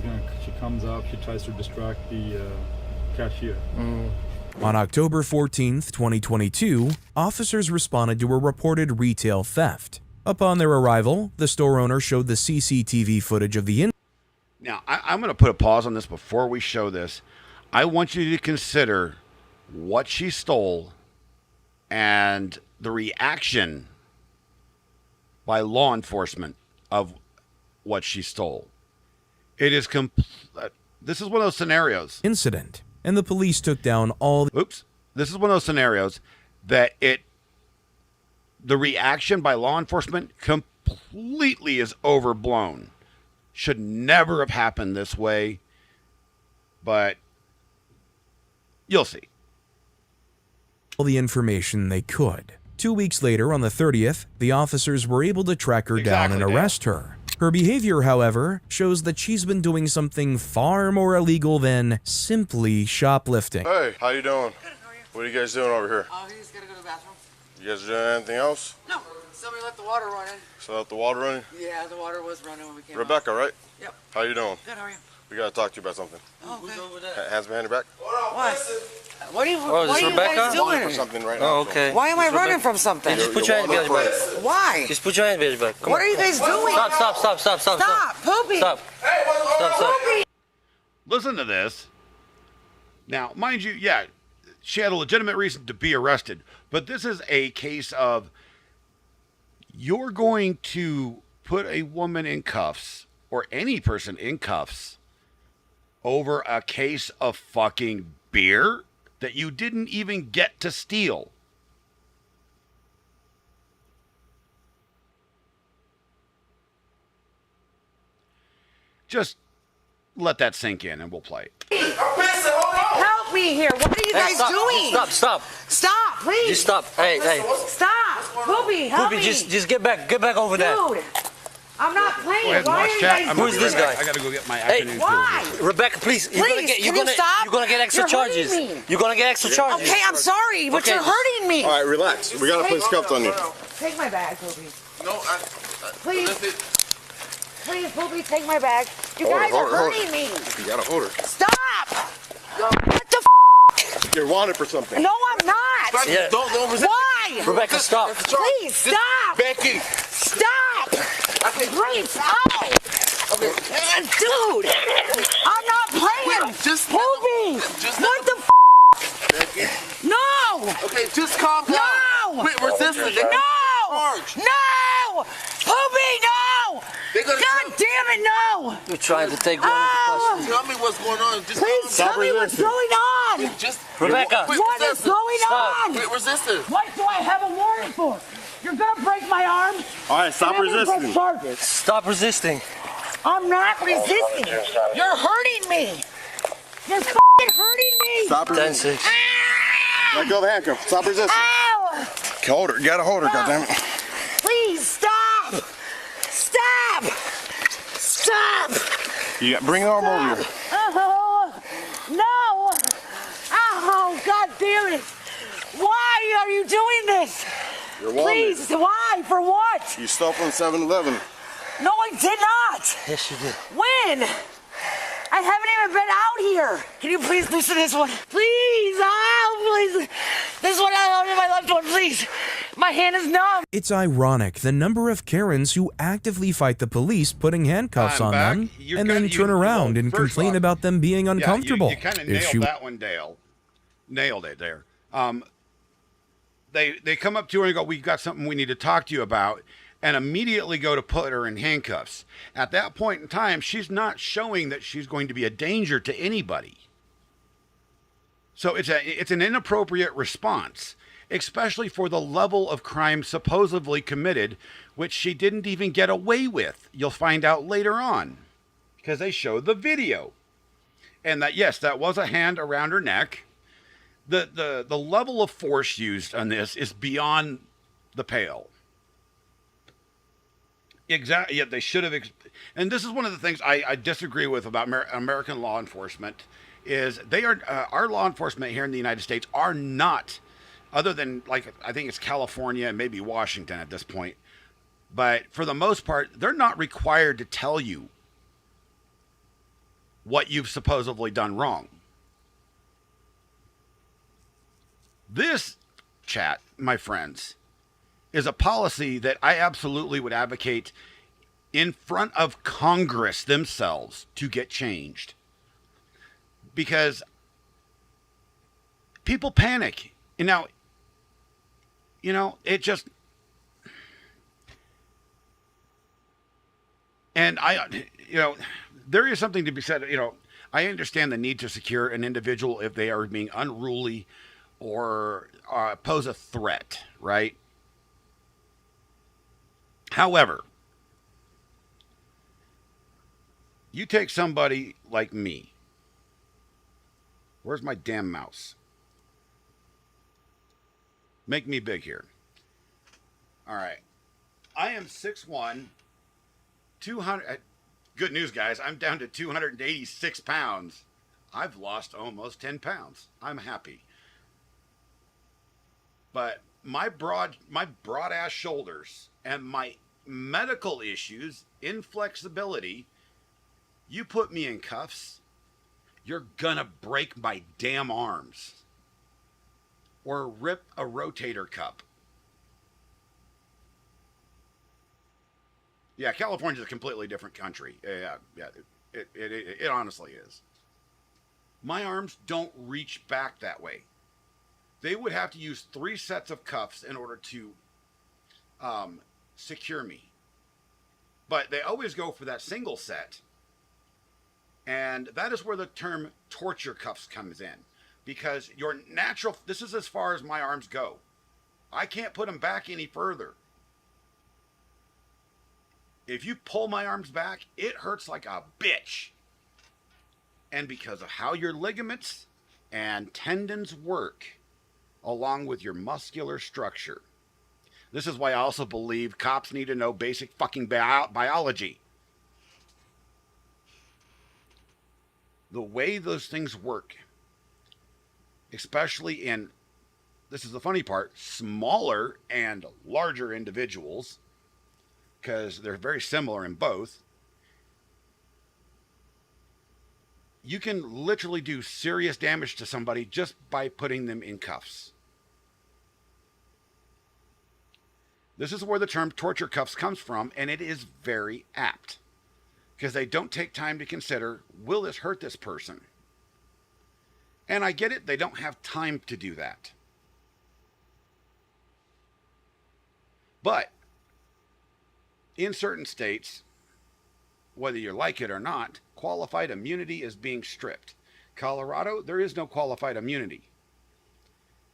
comes up. She tries to distract the cashier. On October 14th, 2022, officers responded to a reported retail theft. Upon their arrival, the store owner showed the CCTV footage of the Now, I'm going to put a pause on this before we show this. I want you to consider what she stole and the reaction by law enforcement of what she stole. It is this is one of those scenarios. incident, and the police took down all the This is one of those scenarios that the reaction by law enforcement completely is overblown. Should never have happened this way, but you'll see. all the information they could. 2 weeks later, on the 30th, the officers were able to track her down and Exactly, Dan. arrest her. Her behavior, however, shows that she's been doing something far more illegal than simply shoplifting. Hey, how you doing? Good, how are you? What are you guys doing over here? He's gotta go to the bathroom. You guys doing anything else? No, somebody let the water run in. So out the water running? Yeah, the water was running when we came Rebecca, out. right? Yep. How you doing? Good, how are you? We gotta talk to you about something. Oh, okay. Hands behind your back. What? What are you, Oh, is what this are you Rebecca? guys I'm looking doing? for something right now. Oh, okay. Why am I running from something? Just put your hand behind your back. Why? Just put your hand behind your back. Come What on. are you guys doing? Stop. Poopy. Stop. Poopy. Listen to this. Now, mind you, yeah, she had a legitimate reason to be arrested, but this is a case of you're going to put a woman in cuffs or any person in cuffs over a case of fucking beer that you didn't even get to steal. Just let that sink in and we'll play. Help me here. What are you guys doing? Stop, please. Just stop. Hey. Stop. Poopy, help Poopy, me. just get back over there. Dude, I'm not playing. Go ahead and Why watch are you chat. guys I'm Who gonna is be this right back. guy? I gotta go get my Hey, afternoon why? food. Rebecca, please. You're gonna get Can you stop? You're gonna get extra You're hurting charges. me. You're gonna get extra charges. Okay, I'm sorry, but Okay, you're hurting me. All right, relax. We gotta place cuffs on you. Take my bag, Poopy. No, Please. Please, Poopy, take my bag. You guys are hurting me. You gotta hold her. Stop. What the You're wanted for something. No, I'm not. Yeah. Don't resist. Why? Rebecca, stop. Please, stop. Becky. Stop. Please, ow. Dude, I'm not playing. Just Poopy. What the Becky. No. Okay, just calm down. No. Quit resisting. No. No. Poopy, no. God damn it, no. You're trying to take one of the Oh. questions. Tell me what's going on. Just Please tell me what's going on. Just Rebecca. What is going on? Quit resisting. What do I have a warrant for? You're gonna break my arm. All right, stop and I'm gonna resisting. press charges. Stop resisting. I'm not resisting. You're hurting me. You're f***ing hurting me. Stop resisting. 10-6. Let go of the handcuff. Stop resisting. Ow. Hold her. You gotta hold her, goddammit. Please stop. Stop. Stop. You got, bring the arm over here. Oh, no. Oh, God damn it. Why are you doing this? You're wanted. Please, why? For what? You stole from 7-Eleven. No, I did not. Yes, you did. When? I haven't even been out here. Can you please loosen this one? Please, please. This one out of my left one, please. My hand is numb. It's ironic the number of Karens who actively fight the police putting handcuffs I'm on back. them You're and kinda- then turn you- around and first complain off- about them being uncomfortable. Yeah, you kind of If nailed she- that one, Dale. Nailed it there. They come up to her and go, "We've got something we need to talk to you about," and immediately go to put her in handcuffs. At that point in time, she's not showing that she's going to be a danger to anybody. So it's an inappropriate response, especially for the level of crime supposedly committed, which she didn't even get away with. You'll find out later on, because they showed the video. And that, yes, that was a hand around her neck. The level of force used on this is beyond the pale. Exactly. Yeah, they should have. And this is one of the things I disagree with about American law enforcement is they are our law enforcement here in the United States are not, other than like I think it's California and maybe Washington at this point, but for the most part, they're not required to tell you what you've supposedly done wrong. This, chat, my friends, is a policy that I absolutely would advocate in front of Congress themselves to get changed. Because people panic. And now, it just... And there is something to be said, I understand the need to secure an individual if they are being unruly or pose a threat, right? However, you take somebody like me. Where's my damn mouse? Make me big here. All right. I am 6'1", 200. Good news, guys. I'm down to 286 pounds. I've lost almost 10 pounds. I'm happy. But my broad ass shoulders and my medical issues, inflexibility, you put me in cuffs, you're gonna break my damn arms or rip a rotator cuff. Yeah, California's a completely different country. Yeah, it honestly is. My arms don't reach back that way. They would have to use 3 sets of cuffs in order to secure me. But they always go for that single set. And that is where the term torture cuffs comes in. Because your natural, this is as far as my arms go. I can't put them back any further. If you pull my arms back, it hurts like a bitch. And because of how your ligaments and tendons work, along with your muscular structure. This is why I also believe cops need to know basic fucking biology. The way those things work, especially in, this is the funny part, smaller and larger individuals, because they're very similar in both, you can literally do serious damage to somebody just by putting them in cuffs. This is where the term torture cuffs comes from, and it is very apt. Because they don't take time to consider, will this hurt this person? And I get it, they don't have time to do that. But in certain states, whether you like it or not, qualified immunity is being stripped. Colorado, there is no qualified immunity.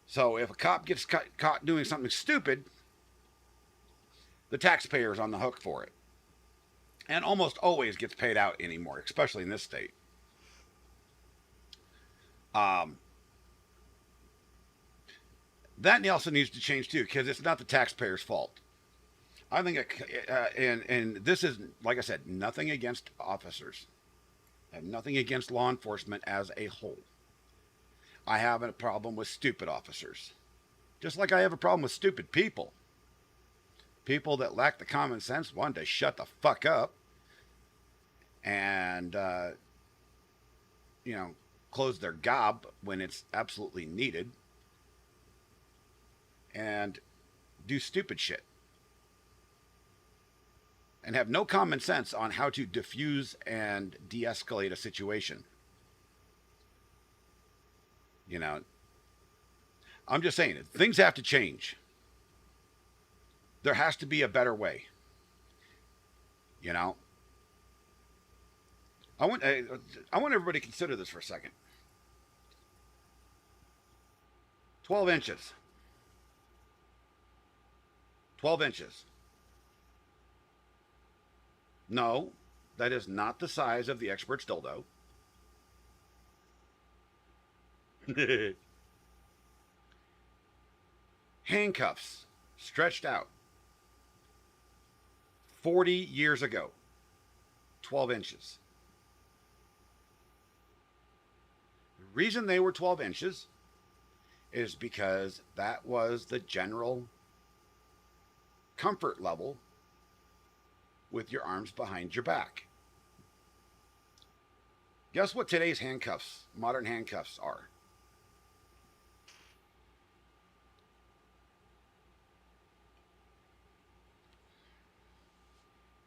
So if a cop gets caught doing something stupid, the taxpayer is on the hook for it. And almost always gets paid out anymore, especially in this state. That also needs to change too, because it's not the taxpayer's fault. I think, and this is, like I said, nothing against officers. I have nothing against law enforcement as a whole. I have a problem with stupid officers. Just like I have a problem with stupid people. People that lack the common sense, one, to shut the fuck up and, close their gob when it's absolutely needed and do stupid shit. And have no common sense on how to diffuse and de-escalate a situation. I'm just saying, things have to change. There has to be a better way. I want everybody to consider this for a second. 12 inches. 12 inches. No, that is not the size of the expert's dildo. Handcuffs stretched out 40 years ago. 12 inches. The reason they were 12 inches is because that was the general comfort level with your arms behind your back. Guess what today's handcuffs, modern handcuffs, are?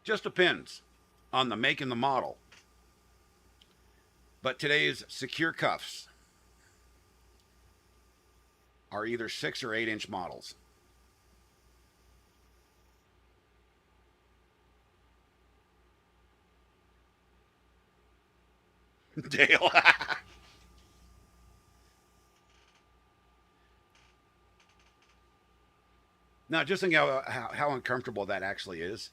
Just depends on the make and the model. But today's secure cuffs are either 6 or 8 inch models. Dale. Now, just think how uncomfortable that actually is.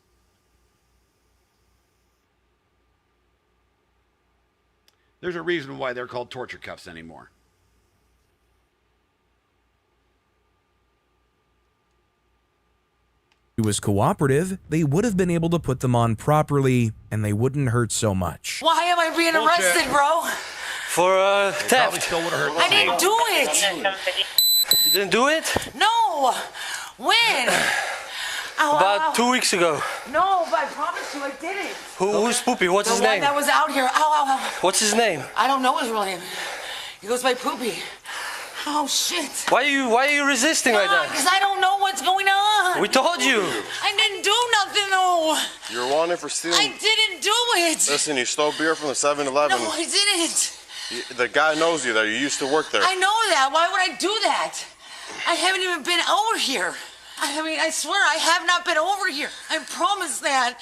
There's a reason why they're called torture cuffs anymore. was cooperative, they would have been able to put them on properly and they wouldn't hurt so much. Why am I being arrested, bro? For theft. I didn't do it. You didn't do it? No. When? About 2 weeks ago. No, but I promise you I did it. Who's Poopy? What's his The one name? that was out here. Ow, ow, ow. What's his name? I don't know his real name. He goes by Poopy. Oh, shit. Why are you resisting like that? Because I don't know what's going on. We told you. I didn't do nothing, though. You're wanted for stealing. I didn't do it. Listen, you stole beer from the 7-Eleven. No, I didn't. The guy knows you there. You used to work there. I know that. Why would I do that? I haven't even been over here. I mean, I swear I have not been over here. I promise that.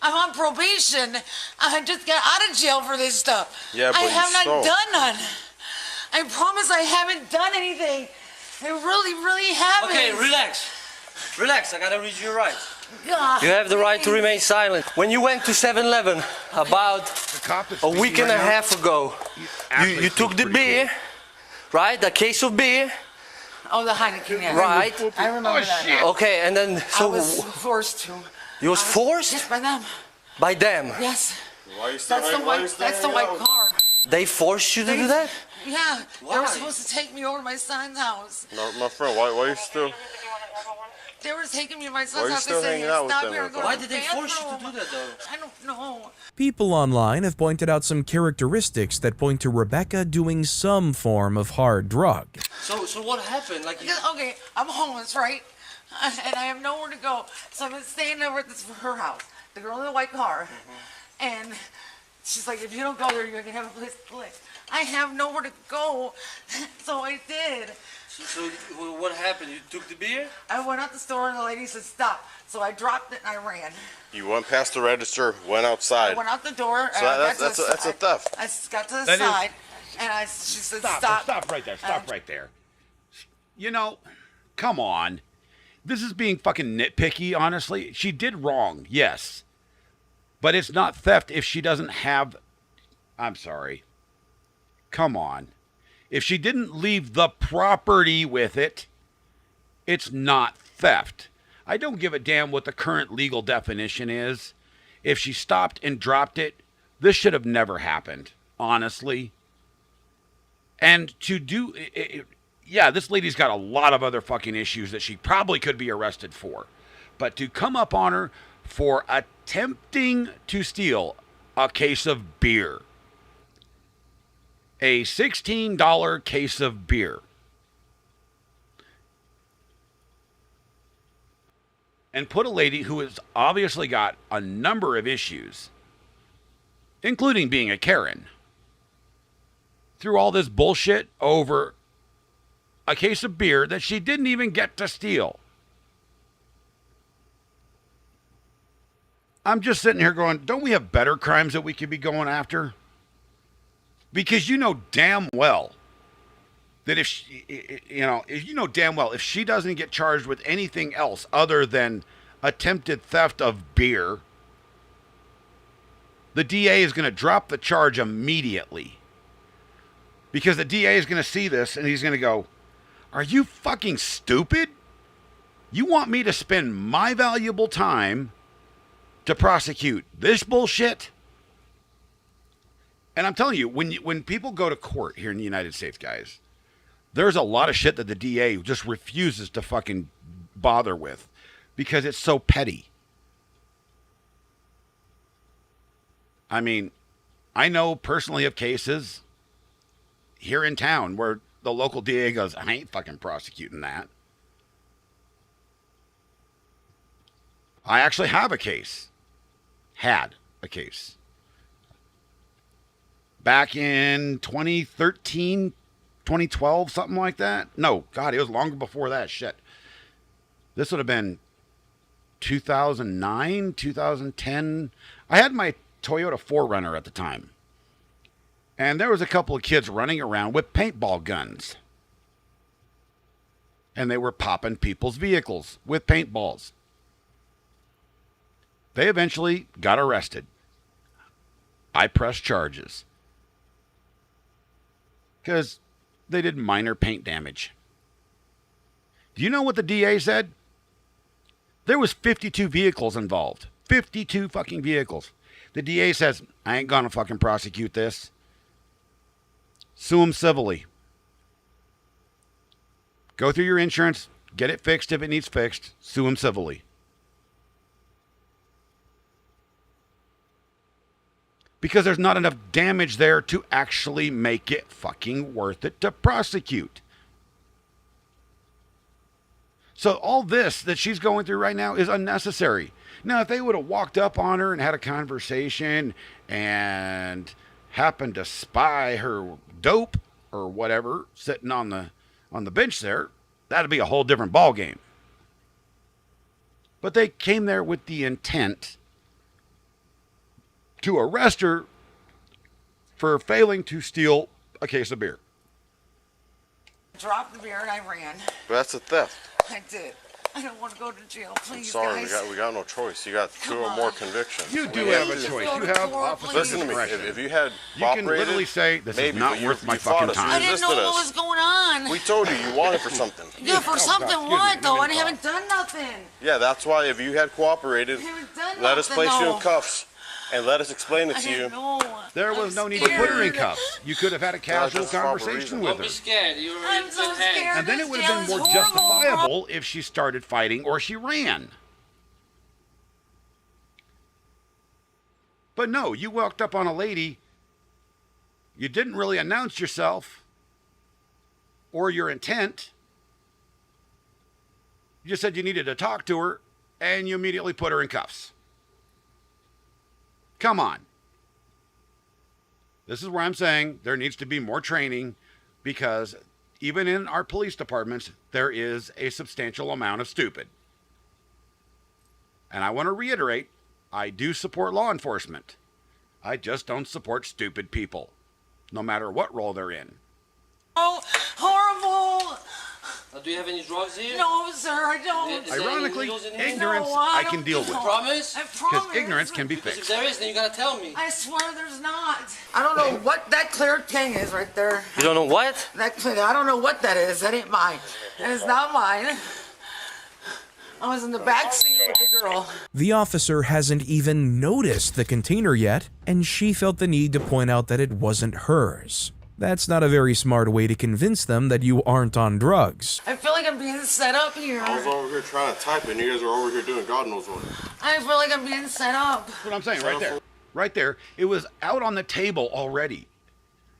I'm on probation. I just got out of jail for this stuff. Yeah, but I you have not stole. done none. I promise I haven't done anything. I really, really haven't. Okay, relax. Relax, I gotta read you right. God, You have the right to remain silent. When you went to 7-Eleven about a week and a half ago, you took the beer, right? A case of beer. Oh, the Heineken, yeah. Right. I remember that. Shit. Okay, and then I was forced to. You was forced? Yes, by them. By them? Yes. Why are you still That's the white car. They forced you to do that? Yeah. They Why? were supposed to take me over to my son's house. No, my friend, why are you still? They were taking me to my Why are son's you house. still They said, hanging out with stop them here like and go that? to Why the did they force you to bathroom. do that though? I don't know. People online have pointed out some characteristics that point to Rebecca doing some form of hard drug. So what happened? Like you... Okay, I'm homeless, right? And I have nowhere to go. So I've been staying over at her house. The girl in the white car. And she's like, if you don't go there, you're going to have a place to live. I have nowhere to go. So I did. So what happened? You took the beer? I went out the store and the lady said, stop. So I dropped it and I ran. You went past the register, went outside. I went out the door. So that's a theft. I got to the That is- side and she said, stop. Stop right there. Stop right there. You know, come on. This is being fucking nitpicky, honestly. She did wrong, yes. But it's not theft if she doesn't have... I'm sorry. Come on. If she didn't leave the property with it, it's not theft. I don't give a damn what the current legal definition is. If she stopped and dropped it, this should have never happened, honestly. And to do... yeah, this lady's got a lot of other fucking issues that she probably could be arrested for. But to come up on her for attempting to steal a case of beer, a $16 case of beer, and put a lady who has obviously got a number of issues, including being a Karen, through all this bullshit over a case of beer that she didn't even get to steal. I'm just sitting here going, don't we have better crimes that we could be going after? Because you know damn well that if she, if she doesn't get charged with anything else other than attempted theft of beer, the DA is going to drop the charge immediately. Because the DA is going to see this and he's going to go, are you fucking stupid? You want me to spend my valuable time to prosecute this bullshit? And I'm telling you, when people go to court here in the United States, guys, there's a lot of shit that the DA just refuses to fucking bother with because it's so petty. I mean, I know personally of cases here in town where the local DA goes, I ain't fucking prosecuting that. I actually have a case. Had a case. Back in 2013, 2012, something like that. No, God, it was longer before that shit. This would have been 2009, 2010. I had my Toyota 4Runner at the time. And there was a couple of kids running around with paintball guns. And they were popping people's vehicles with paintballs. They eventually got arrested. I pressed charges. Because they did minor paint damage. Do you know what the DA said? There was 52 vehicles involved. 52 fucking vehicles. The DA says, I ain't gonna fucking prosecute this. Sue him civilly. Go through your insurance, get it fixed if it needs fixed, sue him civilly. Because there's not enough damage there to actually make it fucking worth it to prosecute. So all this that she's going through right now is unnecessary. Now, if they would have walked up on her and had a conversation and happened to spy her dope or whatever sitting on the bench there, that'd be a whole different ballgame. But they came there with the intent to arrest her for failing to steal a case of beer. Dropped the beer and I ran. But that's a theft. I did. I don't want to go to jail. I'm Please, sorry, guys. we got no choice. You got two or more convictions. You do have a choice. You have officer Listen to me. discretion. If you had You can literally say, this is not worth my fucking time. I didn't know what was going on. We told you wanted for something. Yeah, for something what though? I haven't done nothing. Yeah, that's why if you had cooperated, let us place you in cuffs and let us explain it to you. There was no need to put her in cuffs. You could have had a casual conversation with her. Don't be scared. You're I'm so scared. And then This it would have been jail more is horrible. justifiable if she started fighting or she ran. But no, you walked up on a lady, you didn't really announce yourself or your intent. You just said you needed to talk to her, and you immediately put her in cuffs. Come on. This is where I'm saying there needs to be more training, because even in our police departments, there is a substantial amount of stupid. And I want to reiterate, I do support law enforcement. I just don't support stupid people, no matter what role they're in. Oh, horrible. Do you have any drugs here? No, sir, I don't. Is there any Ironically, needles in here? ignorance No, I don't can deal with. Promise? I Because promise. ignorance can be Because if fixed. there is, then you gotta tell me. I swear there's not. I don't know what that clear thing is right there. You don't know what? That clear, I don't know what that is. That ain't mine. That is not mine. I was in the back seat with the girl. The officer hasn't even noticed the container yet, and she felt the need to point out that it wasn't hers. That's not a very smart way to convince them that you aren't on drugs. I feel like I'm being set up here. I was over here trying to type, and you guys are over here doing God knows what. I feel like I'm being set up. That's what I'm saying, right there. Right there. It was out on the table already.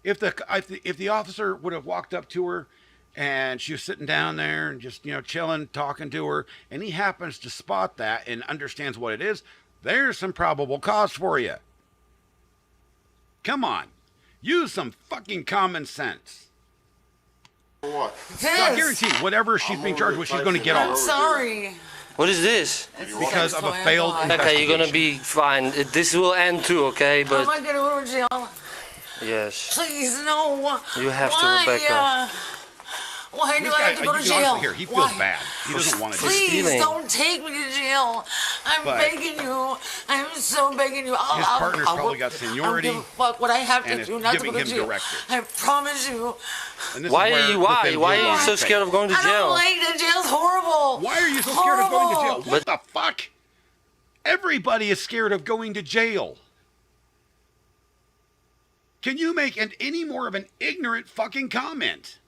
If the officer would have walked up to her and she was sitting down there and just, chilling, talking to her, and he happens to spot that and understands what it is, there's some probable cause for you. Come on. Use some fucking common sense. What? I guarantee whatever she's being charged with, she's going to get I'm off. sorry. What is this? Because of a failed Okay, you're gonna be fine. This will end too, okay? How am But I gonna go to jail? yes, Please, no. you have to, Why, Rebecca. Why do This I guy, have to go to you can honestly jail? hear, he feels Why? bad. He doesn't want to do it. Please don't take me to jail. I'm But begging you. I'm so begging you. His partner's probably got seniority I don't give a fuck what I have and to is do not to giving go to him jail. directives. I promise you. And this Why is are where you? the Why? thin Why blue are you line so thing. scared of going to I don't jail? like the jail's horrible. Why are you so scared of going to jail? Horrible. What the fuck? Everybody is scared of going to jail. Can you make any more of an ignorant fucking comment?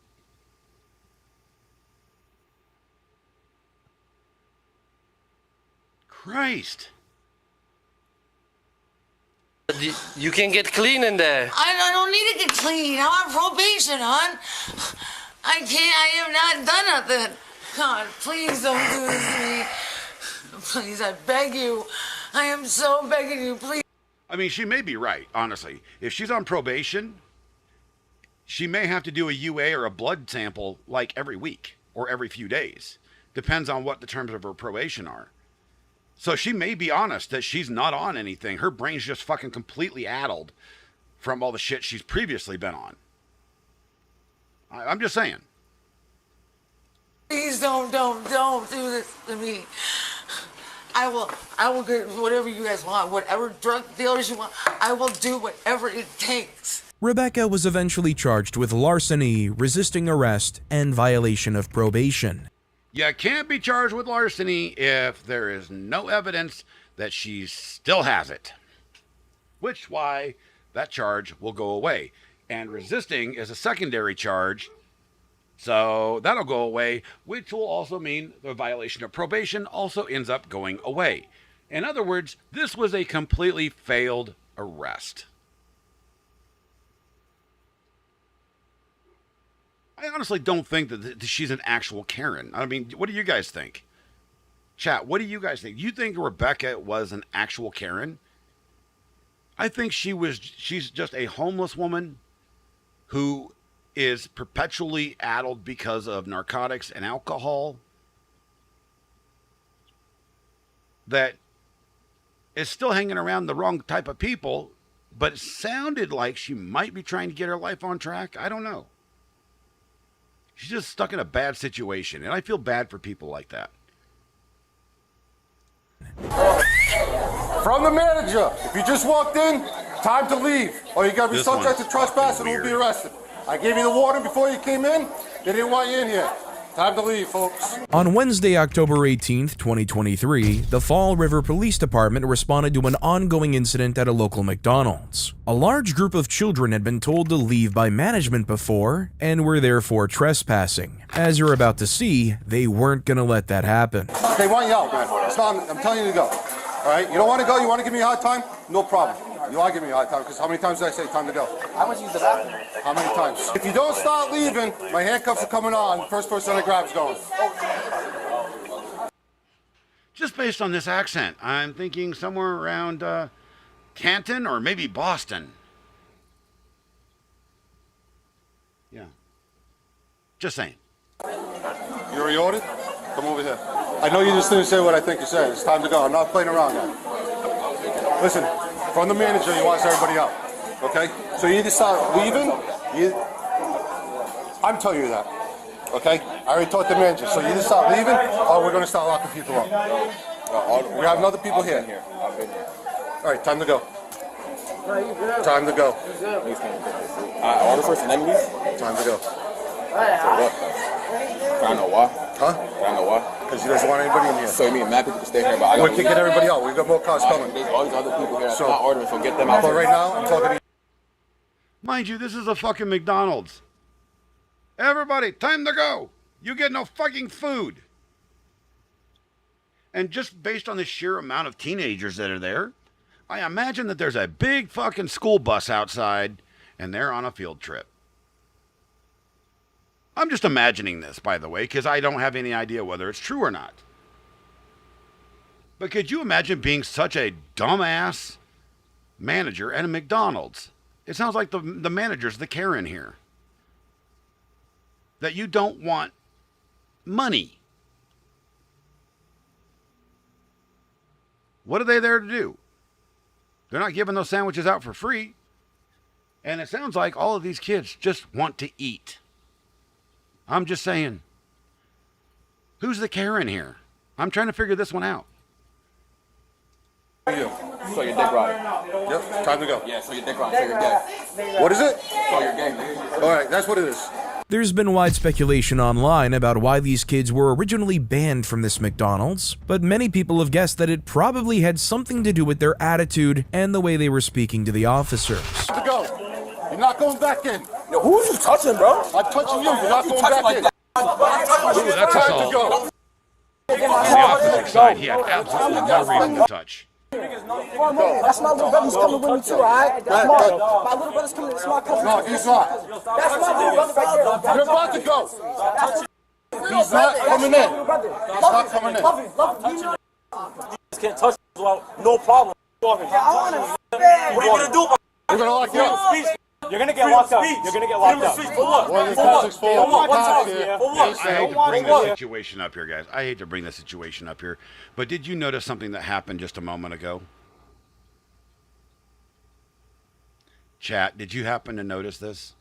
Christ. You can get clean in there. I don't need to get clean. I'm on probation, hon. I have not done nothing. God, please don't do this to me. Please, I beg you. I am so begging you, please. I mean, she may be right, honestly. If she's on probation, she may have to do a UA or a blood sample like every week or every few days. Depends on what the terms of her probation are. So she may be honest that she's not on anything. Her brain's just fucking completely addled from all the shit she's previously been on. I'm just saying. Please don't do this to me. I will get whatever you guys want, whatever drug dealers you want. I will do whatever it takes. Rebecca was eventually charged with larceny, resisting arrest, and violation of probation. You can't be charged with larceny if there is no evidence that she still has it. Which why that charge will go away. And resisting is a secondary charge, so that'll go away, which will also mean the violation of probation also ends up going away. In other words, this was a completely failed arrest. I honestly don't think that she's an actual Karen. I mean, what do you guys think? Chat, what do you guys think? You think Rebecca was an actual Karen? I think she's just a homeless woman who is perpetually addled because of narcotics and alcohol, that is still hanging around the wrong type of people, but it sounded like she might be trying to get her life on track. I don't know. She's just stuck in a bad situation, and I feel bad for people like that. From the manager, if you just walked in, time to leave, or you got to be This subject to one's trespass and will be weird. arrested. I gave you the warning before you came in. They didn't want you in here. Time to leave, folks. On Wednesday, October 18th, 2023, the Fall River Police Department responded to an ongoing incident at a local McDonald's. A large group of children had been told to leave by management before and were therefore trespassing. As you're about to see, they weren't going to let that happen. They want you out, man. It's not, I'm telling you to go. All right? You don't want to go? You want to give me a hard time? No problem. You are giving me a hard time because how many times did I say time to go? I was using the bathroom. How many times? If you don't start leaving, my handcuffs are coming on. First person that grabs going. Just based on this accent, I'm thinking somewhere around Canton or maybe Boston. Yeah. Just saying. You already ordered? Come over here. I know you just didn't say what I think you said. It's time to go. I'm not playing around now. Listen, from the manager, he wants everybody out. Okay? So you either start leaving, I'm telling you that. Okay? I already talked to the manager. So you either start leaving, or we're going to start locking people up. We have other people here. I've been here. All right, time to go. Time to go. I order first and then leave? Time to go. For what? Can I know why? Huh? Can I know why? Because he doesn't want anybody in here. So you mean mad people can stay here, but I got We're kicking everybody out. We've got more cars coming. There's all these other people here. So- I'm not ordering, so get them out. But right now, I'm talking to you. Mind you, this is a fucking McDonald's. Everybody, time to go. You get no fucking food. And just based on the sheer amount of teenagers that are there, I imagine that there's a big fucking school bus outside and they're on a field trip. I'm just imagining this, by the way, because I don't have any idea whether it's true or not. But could you imagine being such a dumbass manager at a McDonald's? It sounds like the manager's the Karen here. That you don't want money. What are they there to do? They're not giving those sandwiches out for free. And it sounds like all of these kids just want to eat. I'm just saying. Who's the Karen here? I'm trying to figure this one out. You. So your dick rotted. Yep, time to go. Yeah, so your dick rotted, so you're gay. What is it? So you're gay. All right, that's what it is. There's been wide speculation online about why these kids were originally banned from this McDonald's, but many people have guessed that it probably had something to do with their attitude and the way they were speaking to the officers. To go. You're not going back in. Yo, who are you touching, bro? I'm touching you. You're not going back in. Ooh, that's Time assault. to go. On the opposite side, he had absolutely no reason to touch. That's my little brother. He's coming with me too, alright? That's my little brother's coming. That's my cousin. No, he's not. That's my little brother right there. You're about to go. He's not coming in. He's not coming in. Love You can't touch without no problem. What are you gonna do? We're gonna lock you up. You're gonna get locked up. You're gonna get locked up. For what? Well, the For what? Celtics fall. For what? The Cavs For here. what? I hate to bring this situation up here, guys. I hate to bring this situation up here. But did you notice something that happened just a moment ago? Chat, did you happen to notice this?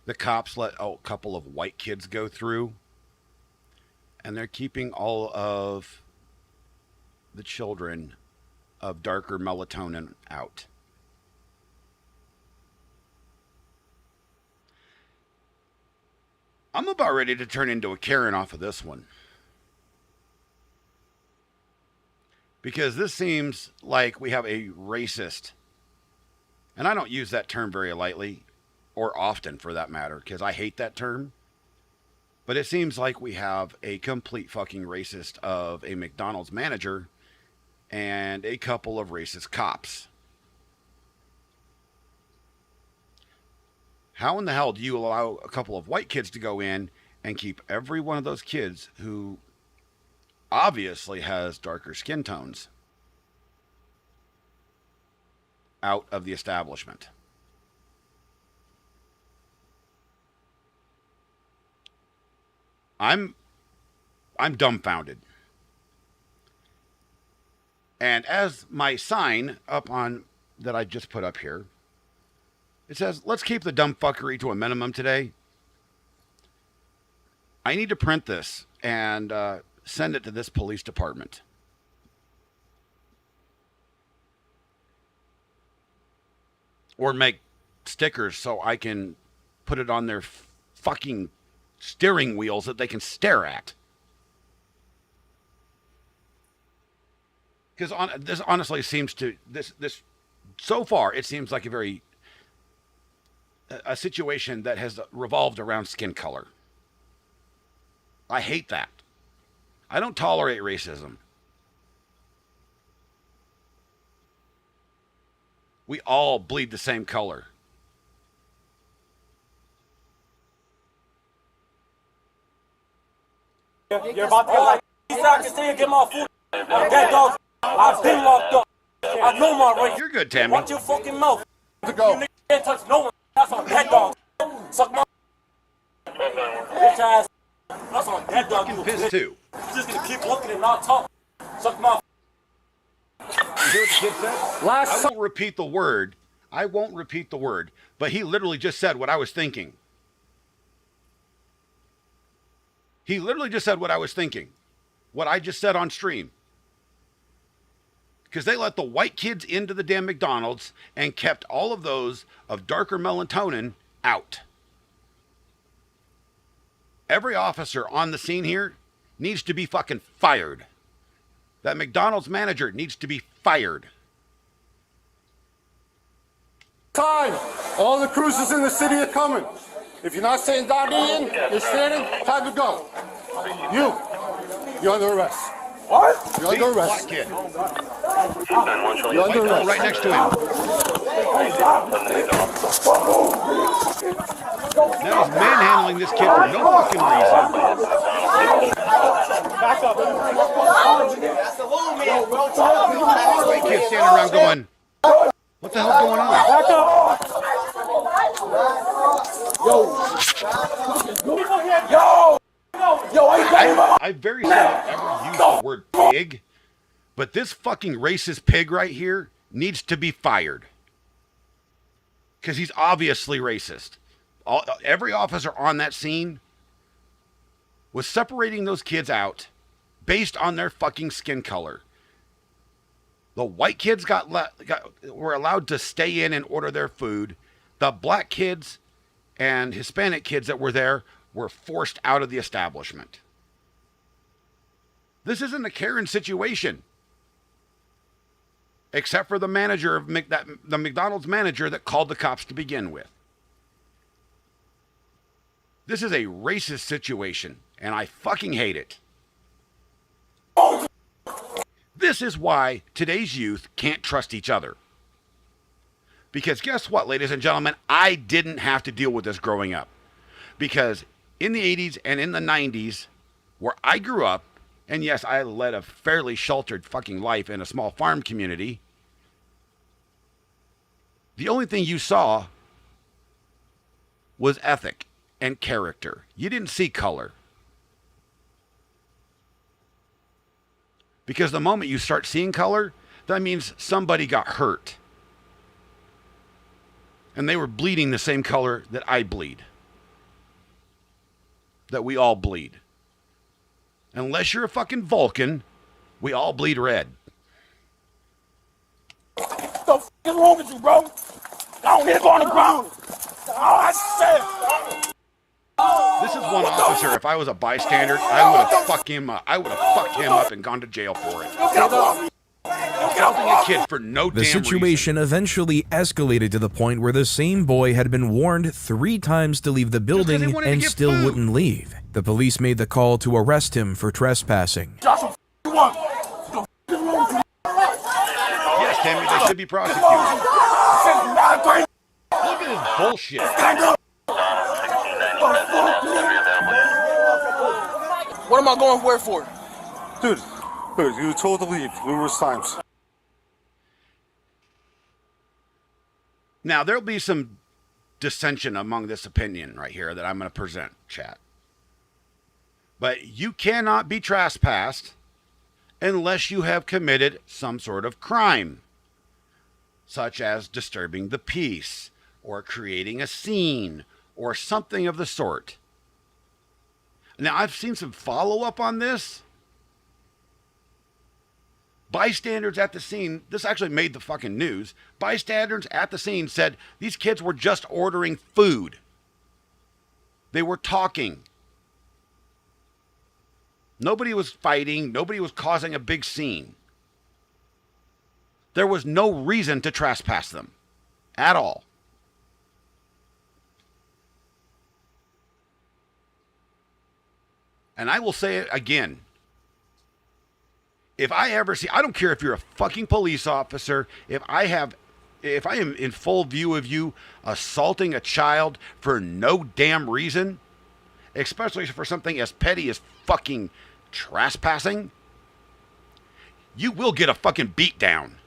The cops let a couple of white kids go through, and they're keeping all of the children of darker melatonin out. I'm about ready to turn into a Karen off of this one. Because this seems like we have a racist, and I don't use that term very lightly, or often for that matter, because I hate that term. But it seems like we have a complete fucking racist of a McDonald's manager and a couple of racist cops. How in the hell do you allow a couple of white kids to go in and keep every one of those kids who obviously has darker skin tones out of the establishment? I'm dumbfounded. And as my sign up on that I just put up here, it says, let's keep the dumb fuckery to a minimum today. I need to print this and send it to this police department. Or make stickers so I can put it on their fucking steering wheels that they can stare at. Because this honestly seems to, this so far, it seems like a situation that has revolved around skin color. I hate that. I don't tolerate racism. We all bleed the same color. You're about to get like 3 seconds till you get my food. That dog, I've been locked up. I know my race. You're good, Tammy. Watch your fucking mouth. You niggas can't touch no one. That's on that dog. Suck my bitch ass. That's on that dog. Fucking pissed too. You're just gonna keep looking and not talk. Suck my. You hear what the kid said? I won't repeat the word. I won't repeat the word. But he literally just said what I was thinking. He literally just said what I was thinking. What I just said on stream. Because they let the white kids into the damn McDonald's and kept all of those of darker melatonin out. Every officer on the scene here needs to be fucking fired. That McDonald's manager needs to be fired. Time! All the cruisers in the city are coming. If you're not saying Guardian, you're standing, time to go. You're under arrest. What? You're under arrest. Black kid. You're under arrest. Right next to him. Now he's manhandling this kid for no fucking reason. Back up. White kid standing around going, what the hell's going on? Back up. Yo, I very seldom ever use the word pig, but this fucking racist pig right here needs to be fired. Because he's obviously racist. Every officer on that scene was separating those kids out based on their fucking skin color. The white kids were allowed to stay in and order their food. The black kids and Hispanic kids that were there were forced out of the establishment. This isn't a Karen situation. Except for the manager of the McDonald's manager that called the cops to begin with. This is a racist situation, and I fucking hate it. This is why today's youth can't trust each other. Because guess what, ladies and gentlemen? I didn't have to deal with this growing up. Because in the 80s and in the 90s, where I grew up, and yes, I led a fairly sheltered fucking life in a small farm community, the only thing you saw was ethic and character. You didn't see color. Because the moment you start seeing color, that means somebody got hurt. And they were bleeding the same color that I bleed. That we all bleed. Unless you're a fucking Vulcan, we all bleed red. What the f*** is wrong with you, bro? Down here, go on the ground. Oh, I said. This is one officer. If I was a bystander, I would have fucked him up. I would have fucked him up and gone to jail for it. Assaulting a kid for no damn The situation eventually escalated to the point where the same boy had been warned 3 times to leave the building and still wouldn't leave. The police made the call to arrest him for trespassing. Yes, Tammy, they should be prosecuted. Look at this bullshit. What am I going where for? Dude, you were told to leave numerous times. Now, there'll be some dissension among this opinion right here that I'm going to present, chat. But you cannot be trespassed unless you have committed some sort of crime, such as disturbing the peace or creating a scene or something of the sort. Now, I've seen some follow-up on this. Bystanders at the scene, this actually made the fucking news. Bystanders at the scene said these kids were just ordering food. They were talking. Nobody was fighting. Nobody was causing a big scene. There was no reason to trespass them at all. And I will say it again. If I ever see, I don't care if you're a fucking police officer, if I am in full view of you assaulting a child for no damn reason, especially for something as petty as fucking trespassing, you will get a fucking beat down.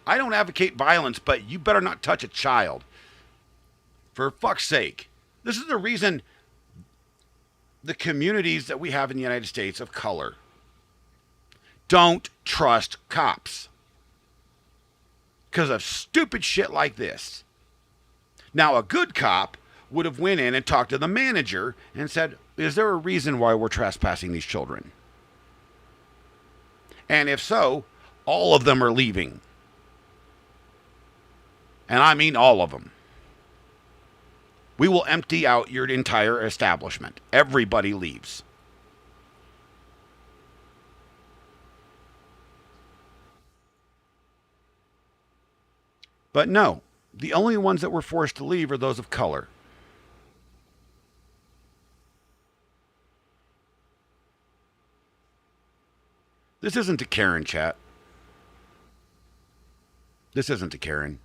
I don't advocate violence, but you better not touch a child. For fuck's sake. This is the reason the communities that we have in the United States of color don't trust cops because of stupid shit like this. Now, a good cop would have went in and talked to the manager and said, is there a reason why we're trespassing these children? And if so, all of them are leaving. And I mean all of them. We will empty out your entire establishment. Everybody leaves. But no, the only ones that were forced to leave are those of color. This isn't a Karen, chat. This isn't a Karen.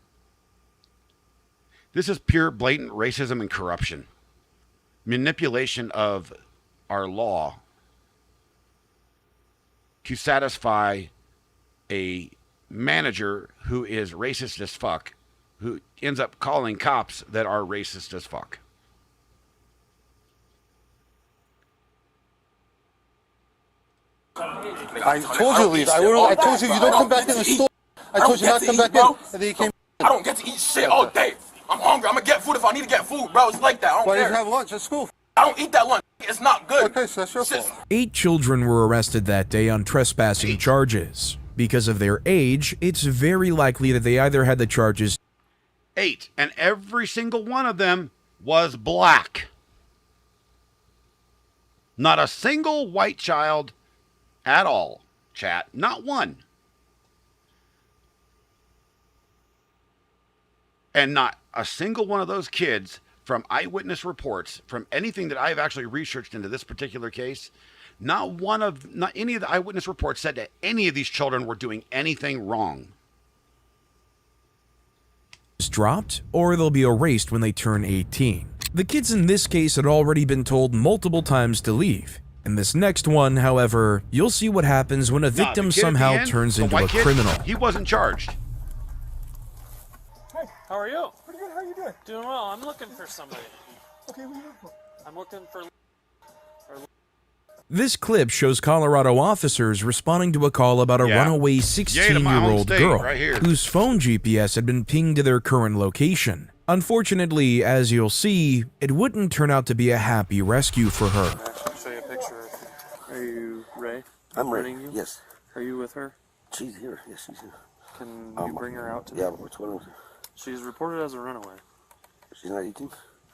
This is pure, blatant racism and corruption. Manipulation of our law to satisfy a manager who is racist as fuck, who ends up calling cops that are racist as fuck. I told you to leave. I told you don't come back in the store. I told you not to come back in. And then you came. I don't get to eat shit all day. I'm hungry. I'm gonna get food if I need to get food, bro. It's like that. I don't Why care. didn't you have lunch at school? I don't eat that lunch. It's not good. Okay, so that's your fault. 8 children were arrested that day on trespassing charges. Because of their age, it's very likely that they either had the charges 8, and every single one of them was black. Not a single white child at all, chat. Not one. And not a single one of those kids, from eyewitness reports, from anything that I've actually researched into this particular case, not any of the eyewitness reports said that any of these children were doing anything wrong. dropped, or they'll be erased when they turn 18. The kids in this case had already been told multiple times to leave. In this next one, however, you'll see what happens when a victim somehow turns into a criminal. He wasn't charged. Hey, how are you? Pretty good. How are you doing? Doing well. I'm looking for somebody. Okay, what are you looking for? I'm looking for... This clip shows Colorado officers responding to a call about a runaway 16-year-old girl whose phone GPS had been pinged to their current location. Unfortunately, as you'll see, it wouldn't turn out to be a happy rescue for her. I'll show you a picture. Are you Ray? I'm Ray. You? Yes. Are you with her? She's here. Yes, she's here. Can you bring her out to me? Yeah, what's going on? She's reported as a runaway. She's not 18?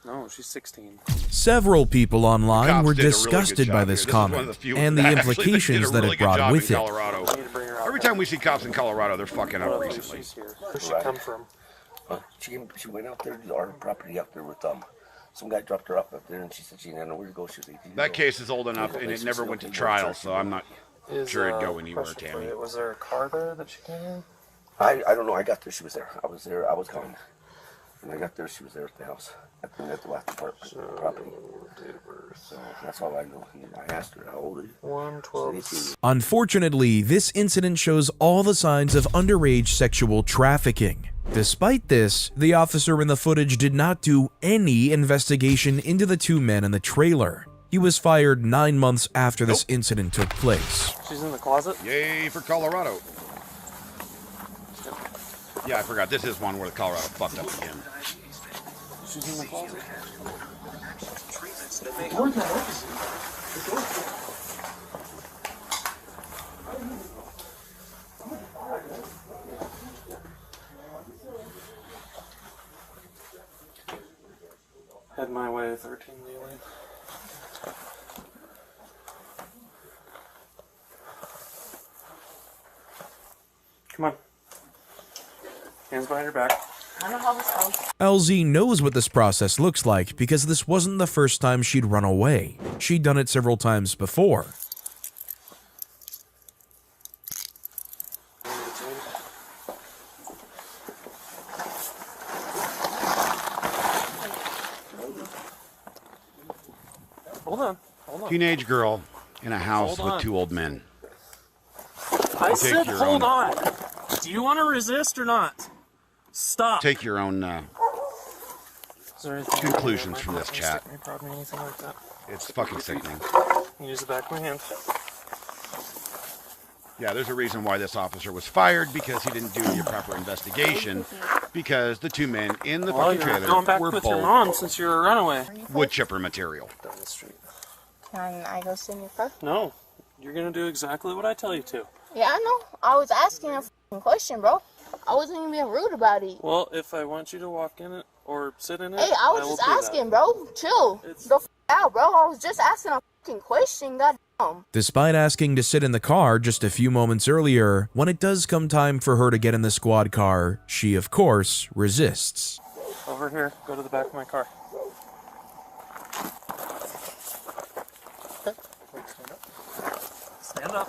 No, she's 16. Several people online Cops were did a really good disgusted job by here. this This is one of comment the few and the that actually did a implications that really it good job brought with in it. Colorado. Every time we see cops in Colorado, they're fucking up recently. Where'd she come from? She went out there to our property up there with some guy dropped her off up there, and she said she didn't know where to go. She was like, That case is old enough, and it never went to trial, so I'm not sure it'd go anywhere, Tammy. Was there a car there that she came in? I don't know. I got there. She was there. I was there. I was gone. When I got there, she was there at the house, at the last apartment property. So that's all I know. I asked her, how old are you? 112. Unfortunately, this incident shows all the signs of underage sexual trafficking. Despite this, the officer in the footage did not do any investigation into the two men in the trailer. He was fired 9 months after this incident took place. She's in the closet? Yay for Colorado. Yeah, I forgot. This is one where Colorado fucked up again. She's in the closet. Head my way, 13 Leland. Come on. Hands behind your back. I know how this goes. LZ knows what this process looks like because this wasn't the first time she'd run away. She'd done it several times before. Hold on. Hold on. Teenage girl in a house Hold on. with two old men. I Take said your hold own- on. Do you want to resist or not? Stop. Take your own Is there anything conclusions you from this chat. stick me, prod me, anything like that? It's fucking sickening. Use the back of my hand. Yeah, there's a reason why this officer was fired, because he didn't do the proper investigation, because the two men in the Well, fucking you're trailer going back were with your both mom since you're a runaway. wood chipper material. Down the street. Can I go sit in your car? No, you're gonna do exactly what I tell you to. Yeah, I know. I was asking a f***ing question, bro. I wasn't even being rude about it. Well, if I want you to walk in it or sit in it, Hey, I was will just do that. asking, bro. Chill. Go f*** out, bro. I was just asking a f***ing question. Goddamn. Despite asking to sit in the car just a few moments earlier, when it does come time for her to get in the squad car, she of course resists. Over here, go to the back of my car. Stand up.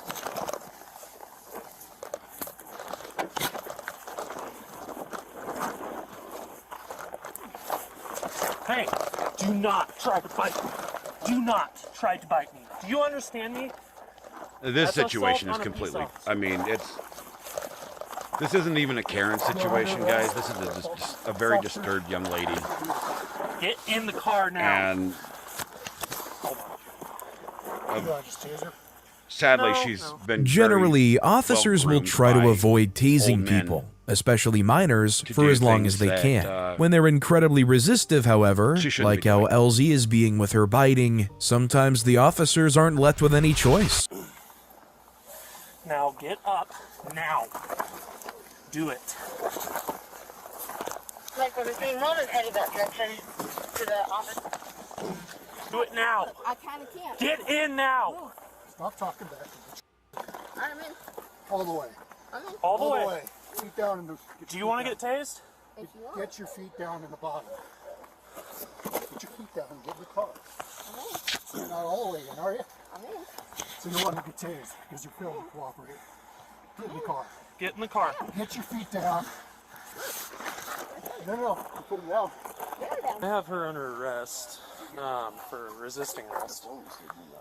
Hey, do not try to bite me. Do not try to bite me. Do you understand me? This That's situation is assault on a police completely, officer. I mean, this isn't even a Karen situation, guys. This is just a very disturbed young lady. Get in the car now. And sadly, No, she's no. been Generally, officers will well-groomed try to by avoid tasing old men people, especially minors, to for do as long things as they that, can. When they're incredibly resistive, however, she shouldn't like be how doing. LZ is being with her biting, sometimes the officers aren't left with any choice. Now get up. Now. Do it. Like when it's being motored headed that direction to the office. Do it now. I kind of can't. Get in now. Stop talking back. I'm in. All the way. I'm in. All the way. Feet down in the. Do you want to get tased? If you want. Get your feet down in the bottom. Put your feet down and get in the car. You're not all the way in, are you? I'm in. So you want to get tased because you're failing to cooperate. Get in the car. Get in the car. Get your feet down. No, you put them down. I have her under arrest for resisting arrest.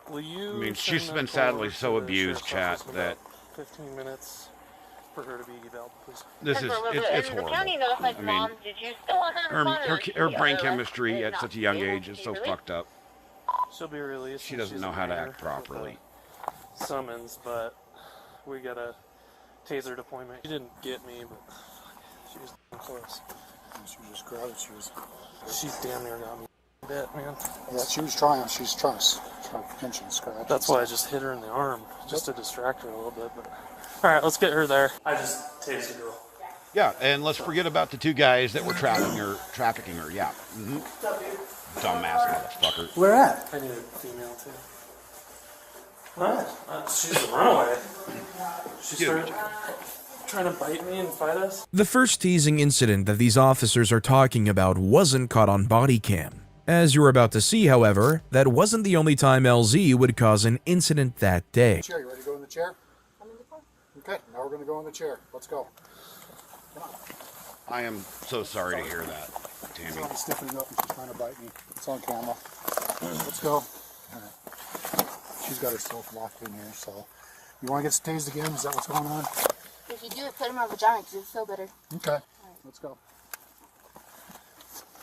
Will you? I mean, send she's them been sadly forward so to the abused, sheriff's chat, office in that about 15 minutes for her to be evaluated, please. this is it's horrible. I mean, her brain chemistry at such a young age is so fucked up. She'll be released. She and doesn't she's know a how to minor act properly. with a Summons, but we got a taser deployment. She didn't get me, but she was close. She was just crowded. She damn near got me a bit, man. Yeah, she's trying to pinch and scratch. That's why I just hit her in the arm, just to distract her a little bit. But all right, let's get her there. I just tased a girl. Yeah, and let's forget about the two guys that were trafficking her. Yeah. dumbass motherfucker. Where at? I need a female too. What? She's a runaway. She started trying to bite me and fight us. The first teasing incident that these officers are talking about wasn't caught on body cam. As you're about to see, however, that wasn't the only time LZ would cause an incident that day. Chair, you ready to go in the chair? Okay, now we're going to go in the chair. Let's go. Come on. I am so sorry to hear that, Tammy. She's stiffening up and she's trying to bite me. It's on camera. Let's go. All right. She's got herself locked in here, so. You want to get tased again? Is that what's going on? If you do it, put it in my vagina because it'll feel better. Okay. Right. Let's go.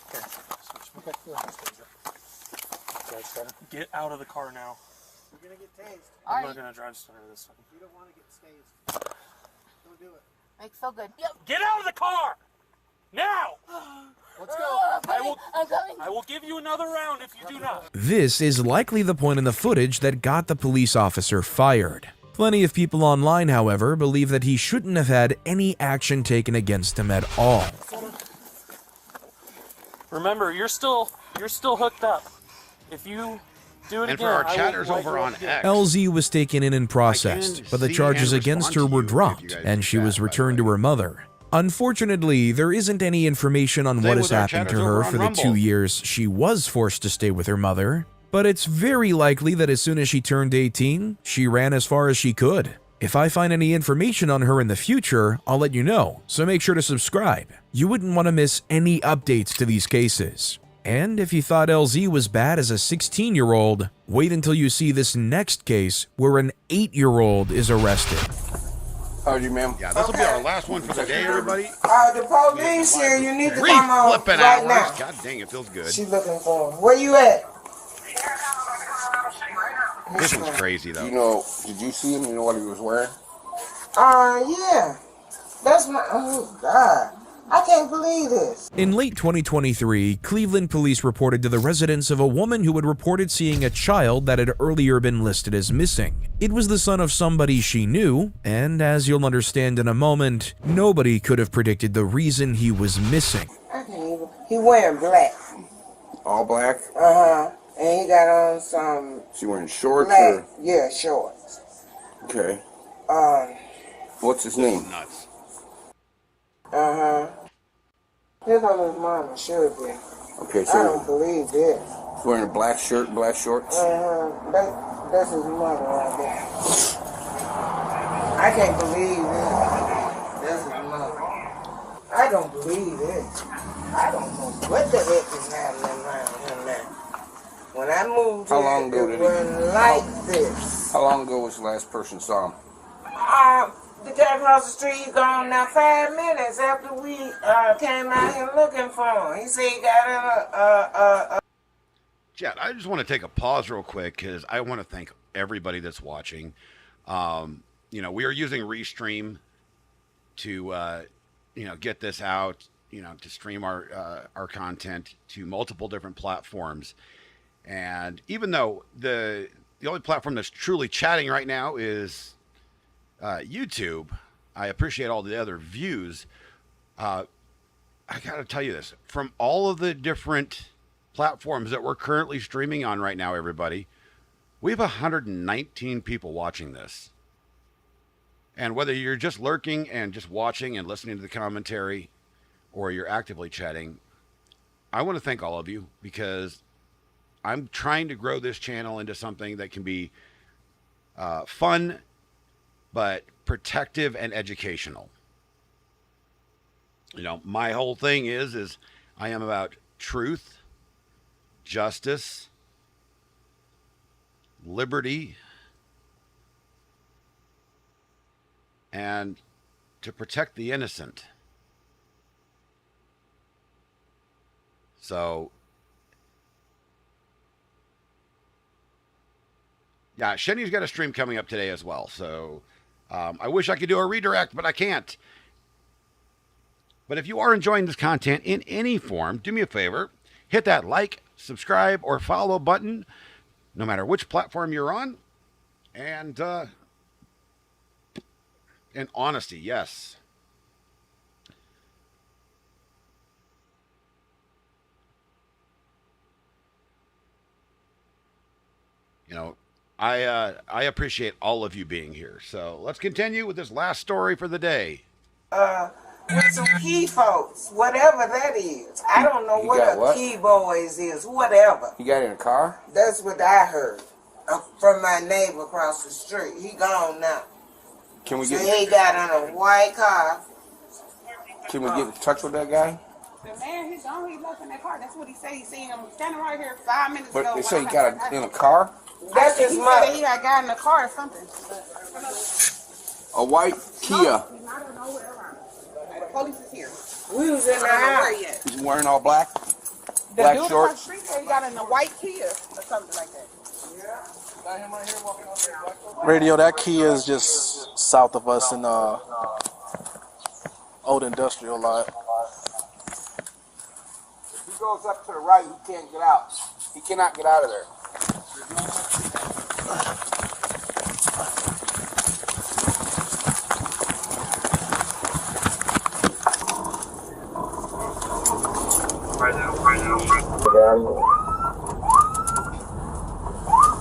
Okay. Okay. Get out of the car now. You're going to get tased. I'm not going to drive stunner this time. You don't want to get tased. Don't do it. Make it feel good. Get out of the car! Now! Let's go. I will give you another round if you do not. This is likely the point in the footage that got the police officer fired. Plenty of people online, however, believe that he shouldn't have had any action taken against him at all. Remember, you're still hooked up. If you do it And again, for our I will chatters light over you up on again. X, LZ was taken in and processed, but the see charges and against her respond to were you if dropped, you guys and she chat, was by the returned to her mother. Unfortunately, there isn't any information on Stay what with has our happened to chatters her over on for the Rumble. 2 years she was forced to stay with her mother, but it's very likely that as soon as she turned 18, she ran as far as she could. If I find any information on her in the future, I'll let you know, so make sure to subscribe. You wouldn't want to miss any updates to these cases. And if you thought LZ was bad as a 16-year-old, wait until you see this next case where an 8-year-old is arrested. How'd you, ma'am? Yeah, this will be our last one for the day, everybody. The police here, you need to Three come on flipping right hours. now. God dang, it feels good. She looking for him. Where you at? This one's crazy, though. You know, did you see him? You know what he was wearing? Yeah. That's my, oh God. I can't believe this. In late 2023, Cleveland police reported to the residence of a woman who had reported seeing a child that had earlier been listed as missing. It was the son of somebody she knew, and as you'll understand in a moment, nobody could have predicted the reason he was missing. I can't even. He wearing black. All black? And he got on some She wearing shorts black. or? Yeah, shorts. Okay. What's his name? Nuts. This on his mama should be. Okay, I so don't believe this. he's wearing a black shirt and black shorts? That's his mother right there. I can't believe this. That's his mother. I don't believe this. I don't know what the heck is happening around him now. When I moved How here, long ago it did wasn't like this. How long ago was the last person saw him? The guy across the street gone now 5 minutes after we came out here looking for him. He said he got in a Chad, I just want to take a pause real quick because I want to thank everybody that's watching. You know, we are using Restream to, get this out, to stream our content to multiple different platforms. And even though the only platform that's truly chatting right now is YouTube, I appreciate all the other views. I got to tell you this, from all of the different platforms that we're currently streaming on right now, everybody, we have 119 people watching this. And whether you're just lurking and just watching and listening to the commentary, or you're actively chatting, I want to thank all of you because I'm trying to grow this channel into something that can be fun, but protective and educational. My whole thing is I am about truth, justice, liberty, and to protect the innocent. So, yeah, Shenny's got a stream coming up today as well. So, I wish I could do a redirect, but I can't. But if you are enjoying this content in any form, do me a favor, hit that like, subscribe, or follow button, no matter which platform you're on. And honesty, yes. you know, I appreciate all of you being here. So let's continue with this last story for the day. With some key folks, whatever that is. I don't know what a key boys is, whatever. You got it in a car? That's what I heard from my neighbor across the street. He gone now. Can we So he got in a white car. Can we get in touch with that guy? The man, he's gone. He left in that car. That's what he said. He seen him standing right here 5 minutes ago. But they say he got in a car? That's his mother. He had got in the car or something. A white Kia. The police is here. We was in the house. He's wearing all black? The Black dude shorts? across the street said he got in a white Kia or something like that. Radio, that Kia is just south of us in Old Industrial Lot. If he goes up to the right, he can't get out. He cannot get out of there.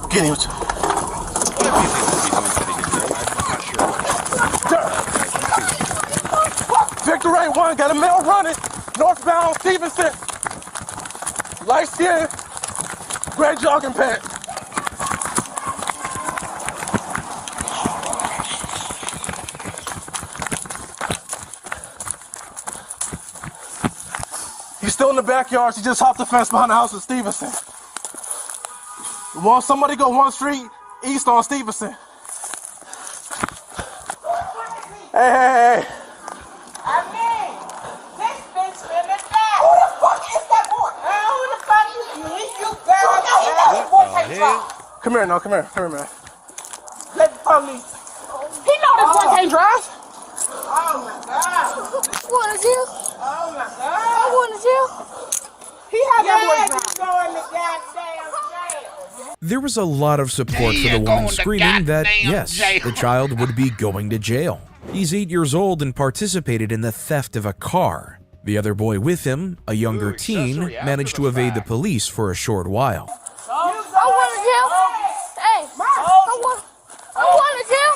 Get him. Victor 81 got a male running northbound Stevenson. Light skin, gray jogging pants. He's still in the backyard. He just hopped the fence behind the house of Stevenson. Want somebody go one street east on Stevenson. Hey. I mean, this bitch finna die. Who the fuck is that boy? Who the fuck is you? That boy can't drive. Come here, man. Let the police. He know this boy can't drive. Oh my God. What is it? Oh my God. What is it? He had that boy going to goddamn jail. There was a lot of support for the woman screaming that, yes, the child would be going to jail. He's 8 years old and participated in the theft of a car. The other boy with him, a younger teen, managed to evade the police for a short while. I want to jail. Hey, I want to jail.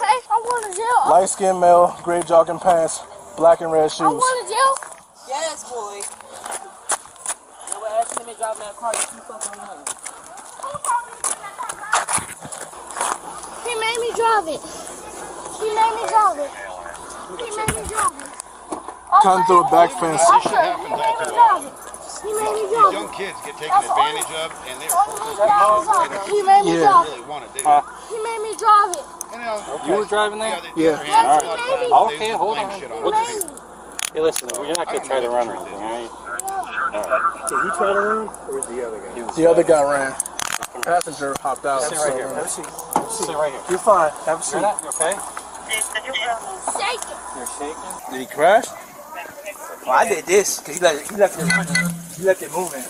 Hey, I want to jail. Light skinned male, gray jogging pants, black and red shoes. I want to jail. Yes, boy. You were asking me to drive that car. You fucking know. He made me drive it. He made me drive it. He made me drive it. Come through a back fence. He made me drive it. He made me drive it. Young kids get taken advantage of, and they're He made me drive it. really want to do. He made me drive it. You were driving there? Yeah. Okay, hold on. Hey, listen, you're not going to try to run or anything, all right? Did he try to run, or was the other guy? The other guy ran. Passenger hopped out. Sit right here. Have a seat. Sit right here. You're fine. Have a seat. You okay? Shaking. You're shaking? Did he crash? Well, I did this because he left it moving.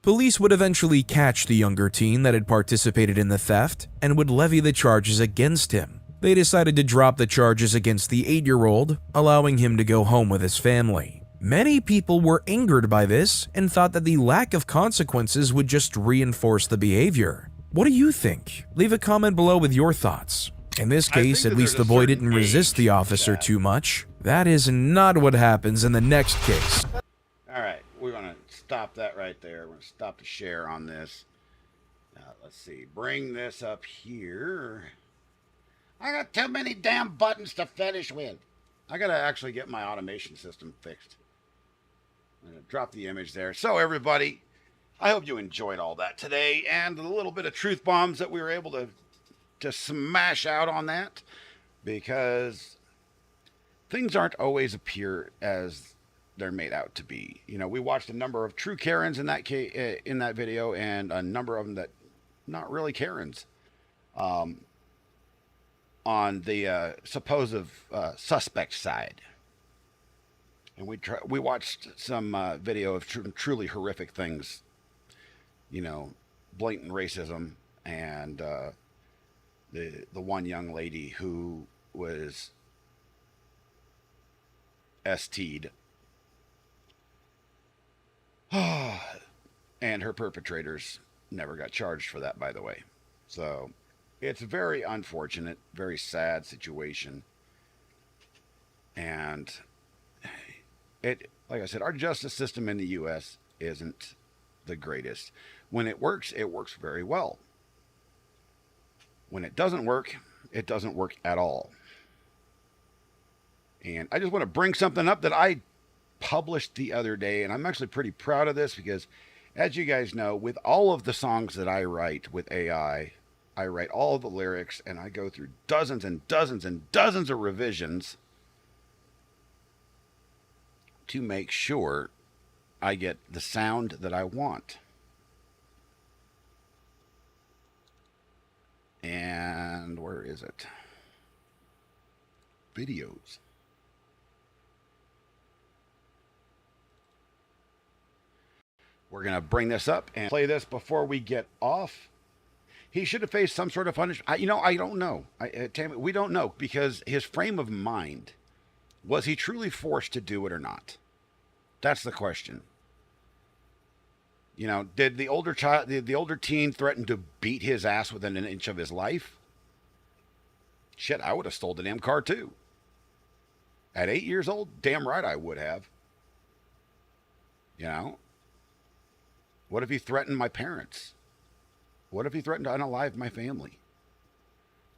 Police would eventually catch the younger teen that had participated in the theft and would levy the charges against him. They decided to drop the charges against the 8-year-old, allowing him to go home with his family. Many people were angered by this and thought that the lack of consequences would just reinforce the behavior. What do you think? Leave a comment below with your thoughts. In this case, at least the boy didn't resist the officer too much. That is not what happens in the next case. All right, we're going to stop that right there. We're going to stop the share on this. Let's see. Bring this up here. I got too many damn buttons to finish with. I got to actually get my automation system fixed. I'm going to drop the image there. So, everybody, I hope you enjoyed all that today and the little bit of truth bombs that we were able to smash out on that, because things aren't always appear as they're made out to be. You know, we watched a number of true Karens in that video, and a number of them that not really Karens. On the supposed suspect side, and we watched some video of truly horrific things. You know, blatant racism, and the one young lady who was ST'd. And her perpetrators never got charged for that, by the way. So it's a very unfortunate, very sad situation. And like I said, our justice system in the U.S. isn't the greatest. When it works very well. When it doesn't work at all. And I just want to bring something up that I published the other day, and I'm actually pretty proud of this because, as you guys know, with all of the songs that I write with AI, I write all of the lyrics, and I go through dozens and dozens and dozens of revisions to make sure I get the sound that I want. And where is it? Videos. We're going to bring this up and play this before we get off. He should have faced some sort of punishment. I don't know. We don't know, because his frame of mind, was he truly forced to do it or not? That's the question. Did the older child, the older teen threaten to beat his ass within an inch of his life? Shit, I would have stole the damn car too. At 8 years old, damn right I would have. What if he threatened my parents? What if he threatened to unalive my family?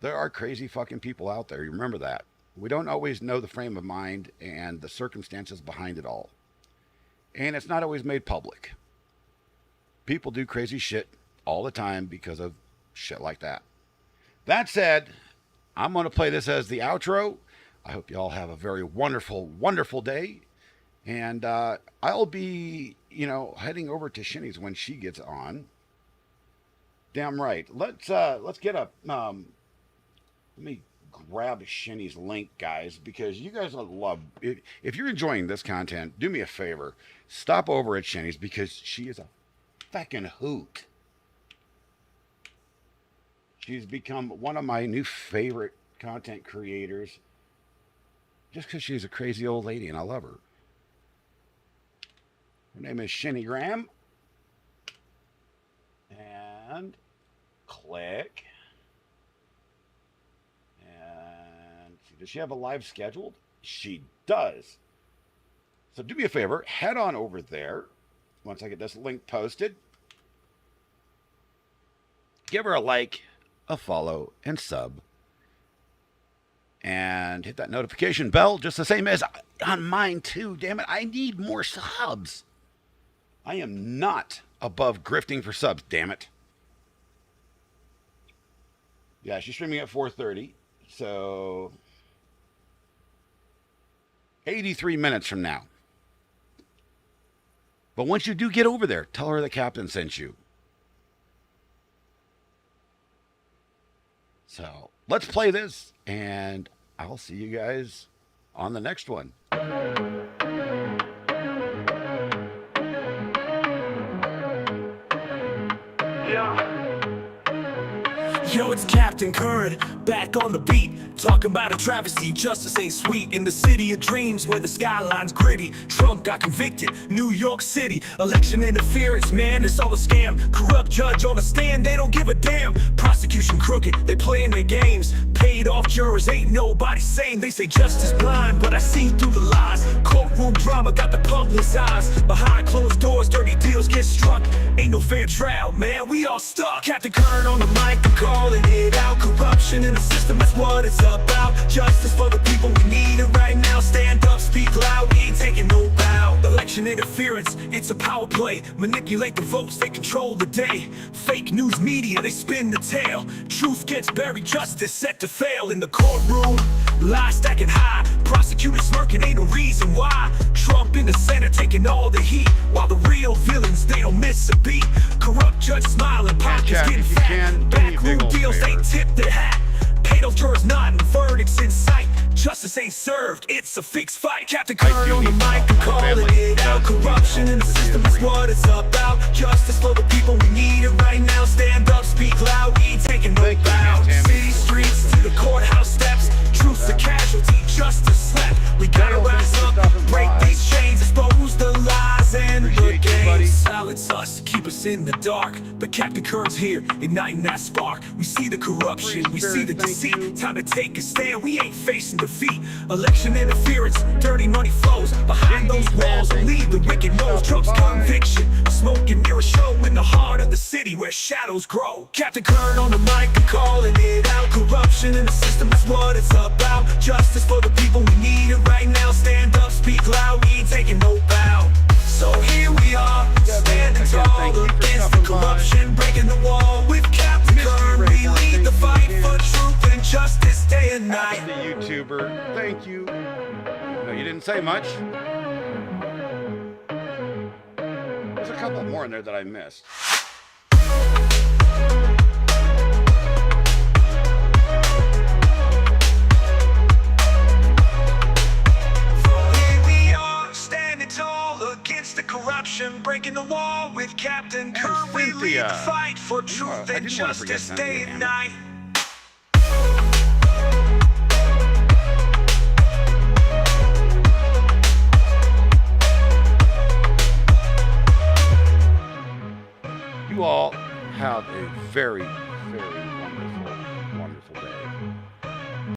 There are crazy fucking people out there. You remember that. We don't always know the frame of mind and the circumstances behind it all. And it's not always made public. People do crazy shit all the time because of shit like that. That said, I'm going to play this as the outro. I hope you all have a very wonderful, wonderful day. And I'll be, heading over to Shinny's when she gets on. Damn right. Let's get a, let me grab Shinny's link, guys, because you guys love, if you're enjoying this content, do me a favor. Stop over at Shinny's, because she is a fucking hoot. She's become one of my new favorite content creators just because she's a crazy old lady and I love her. Her name is Shinny Graham. And click. And see, does she have a live scheduled? She does. So do me a favor, head on over there. Once I get this link posted, give her a like, a follow, and sub. And hit that notification bell just the same as on mine too. Damn it, I need more subs. I am not above grifting for subs, damn it. Yeah, she's streaming at 4:30. So 83 minutes from now. But once you do get over there, tell her the captain sent you. So let's play this, and I'll see you guys on the next one. Yo, it's Captain Curran, back on the beat. Talking about a travesty, justice ain't sweet. In the city of dreams where the skyline's gritty, Trump got convicted, New York City. Election interference, man, it's all a scam. Corrupt judge on the stand, they don't give a damn. Prosecution crooked, they playing their games. Paid off jurors, ain't nobody sane. They say justice blind, but I see through the lies. Courtroom drama got the publicized. Behind closed doors, dirty deals get struck. Ain't no fair trial, man, we all stuck. Captain Curran on the mic, I'm calling it out. Corruption in the system, that's what it's about. Justice for the people, we need it right now. Stand up, speak loud, we ain't taking no bow. Election interference, it's a power play. Manipulate the votes, they control the day. Fake news media, they spin the tale. Truth gets buried, justice set to fail. In the courtroom, lies stacking high. Prosecutors smirking, ain't no reason why. Trump in the center taking all the heat, while the real villains, they don't miss a beat. Corrupt judge smiling, pockets getting fat. Backroom deals, they tip their hat. Paid off jurors nodding, verdicts in sight. Justice ain't served, it's a fixed fight. Captain Curran on the mic, I'm calling it out. Corruption in the system is what it's about. Justice for the people, we need it right now. Stand up, speak loud, we ain't taking no bow. City streets to the courthouse steps. Truth's a casualty, justice slept. We gotta rise up, break these chains, expose the lies and the games. Silence us, keep us the dark, but Captain Kern's here, igniting that spark. We see the corruption, we see the deceit. Time to take a stand, we ain't facing defeat. Election interference, dirty money flows behind those walls. Leave the wicked knows Trump's conviction. Smoke and mirror show in the heart of the city where shadows grow. Captain Kern on the mic and calling it out. Corruption in the system is what it's about. Justice for the people, we need it right now. Stand up, speak loud, we ain't taking no bow. So here we are, standing tall against the corruption, breaking the wall with Captain Kern. We lead the fight for truth and justice day and night. The YouTuber, thank you. No, you didn't say much. There's a couple more in there that I missed. The corruption, breaking the wall with Captain Kern. We lead the fight for truth and justice day and night. You all have a very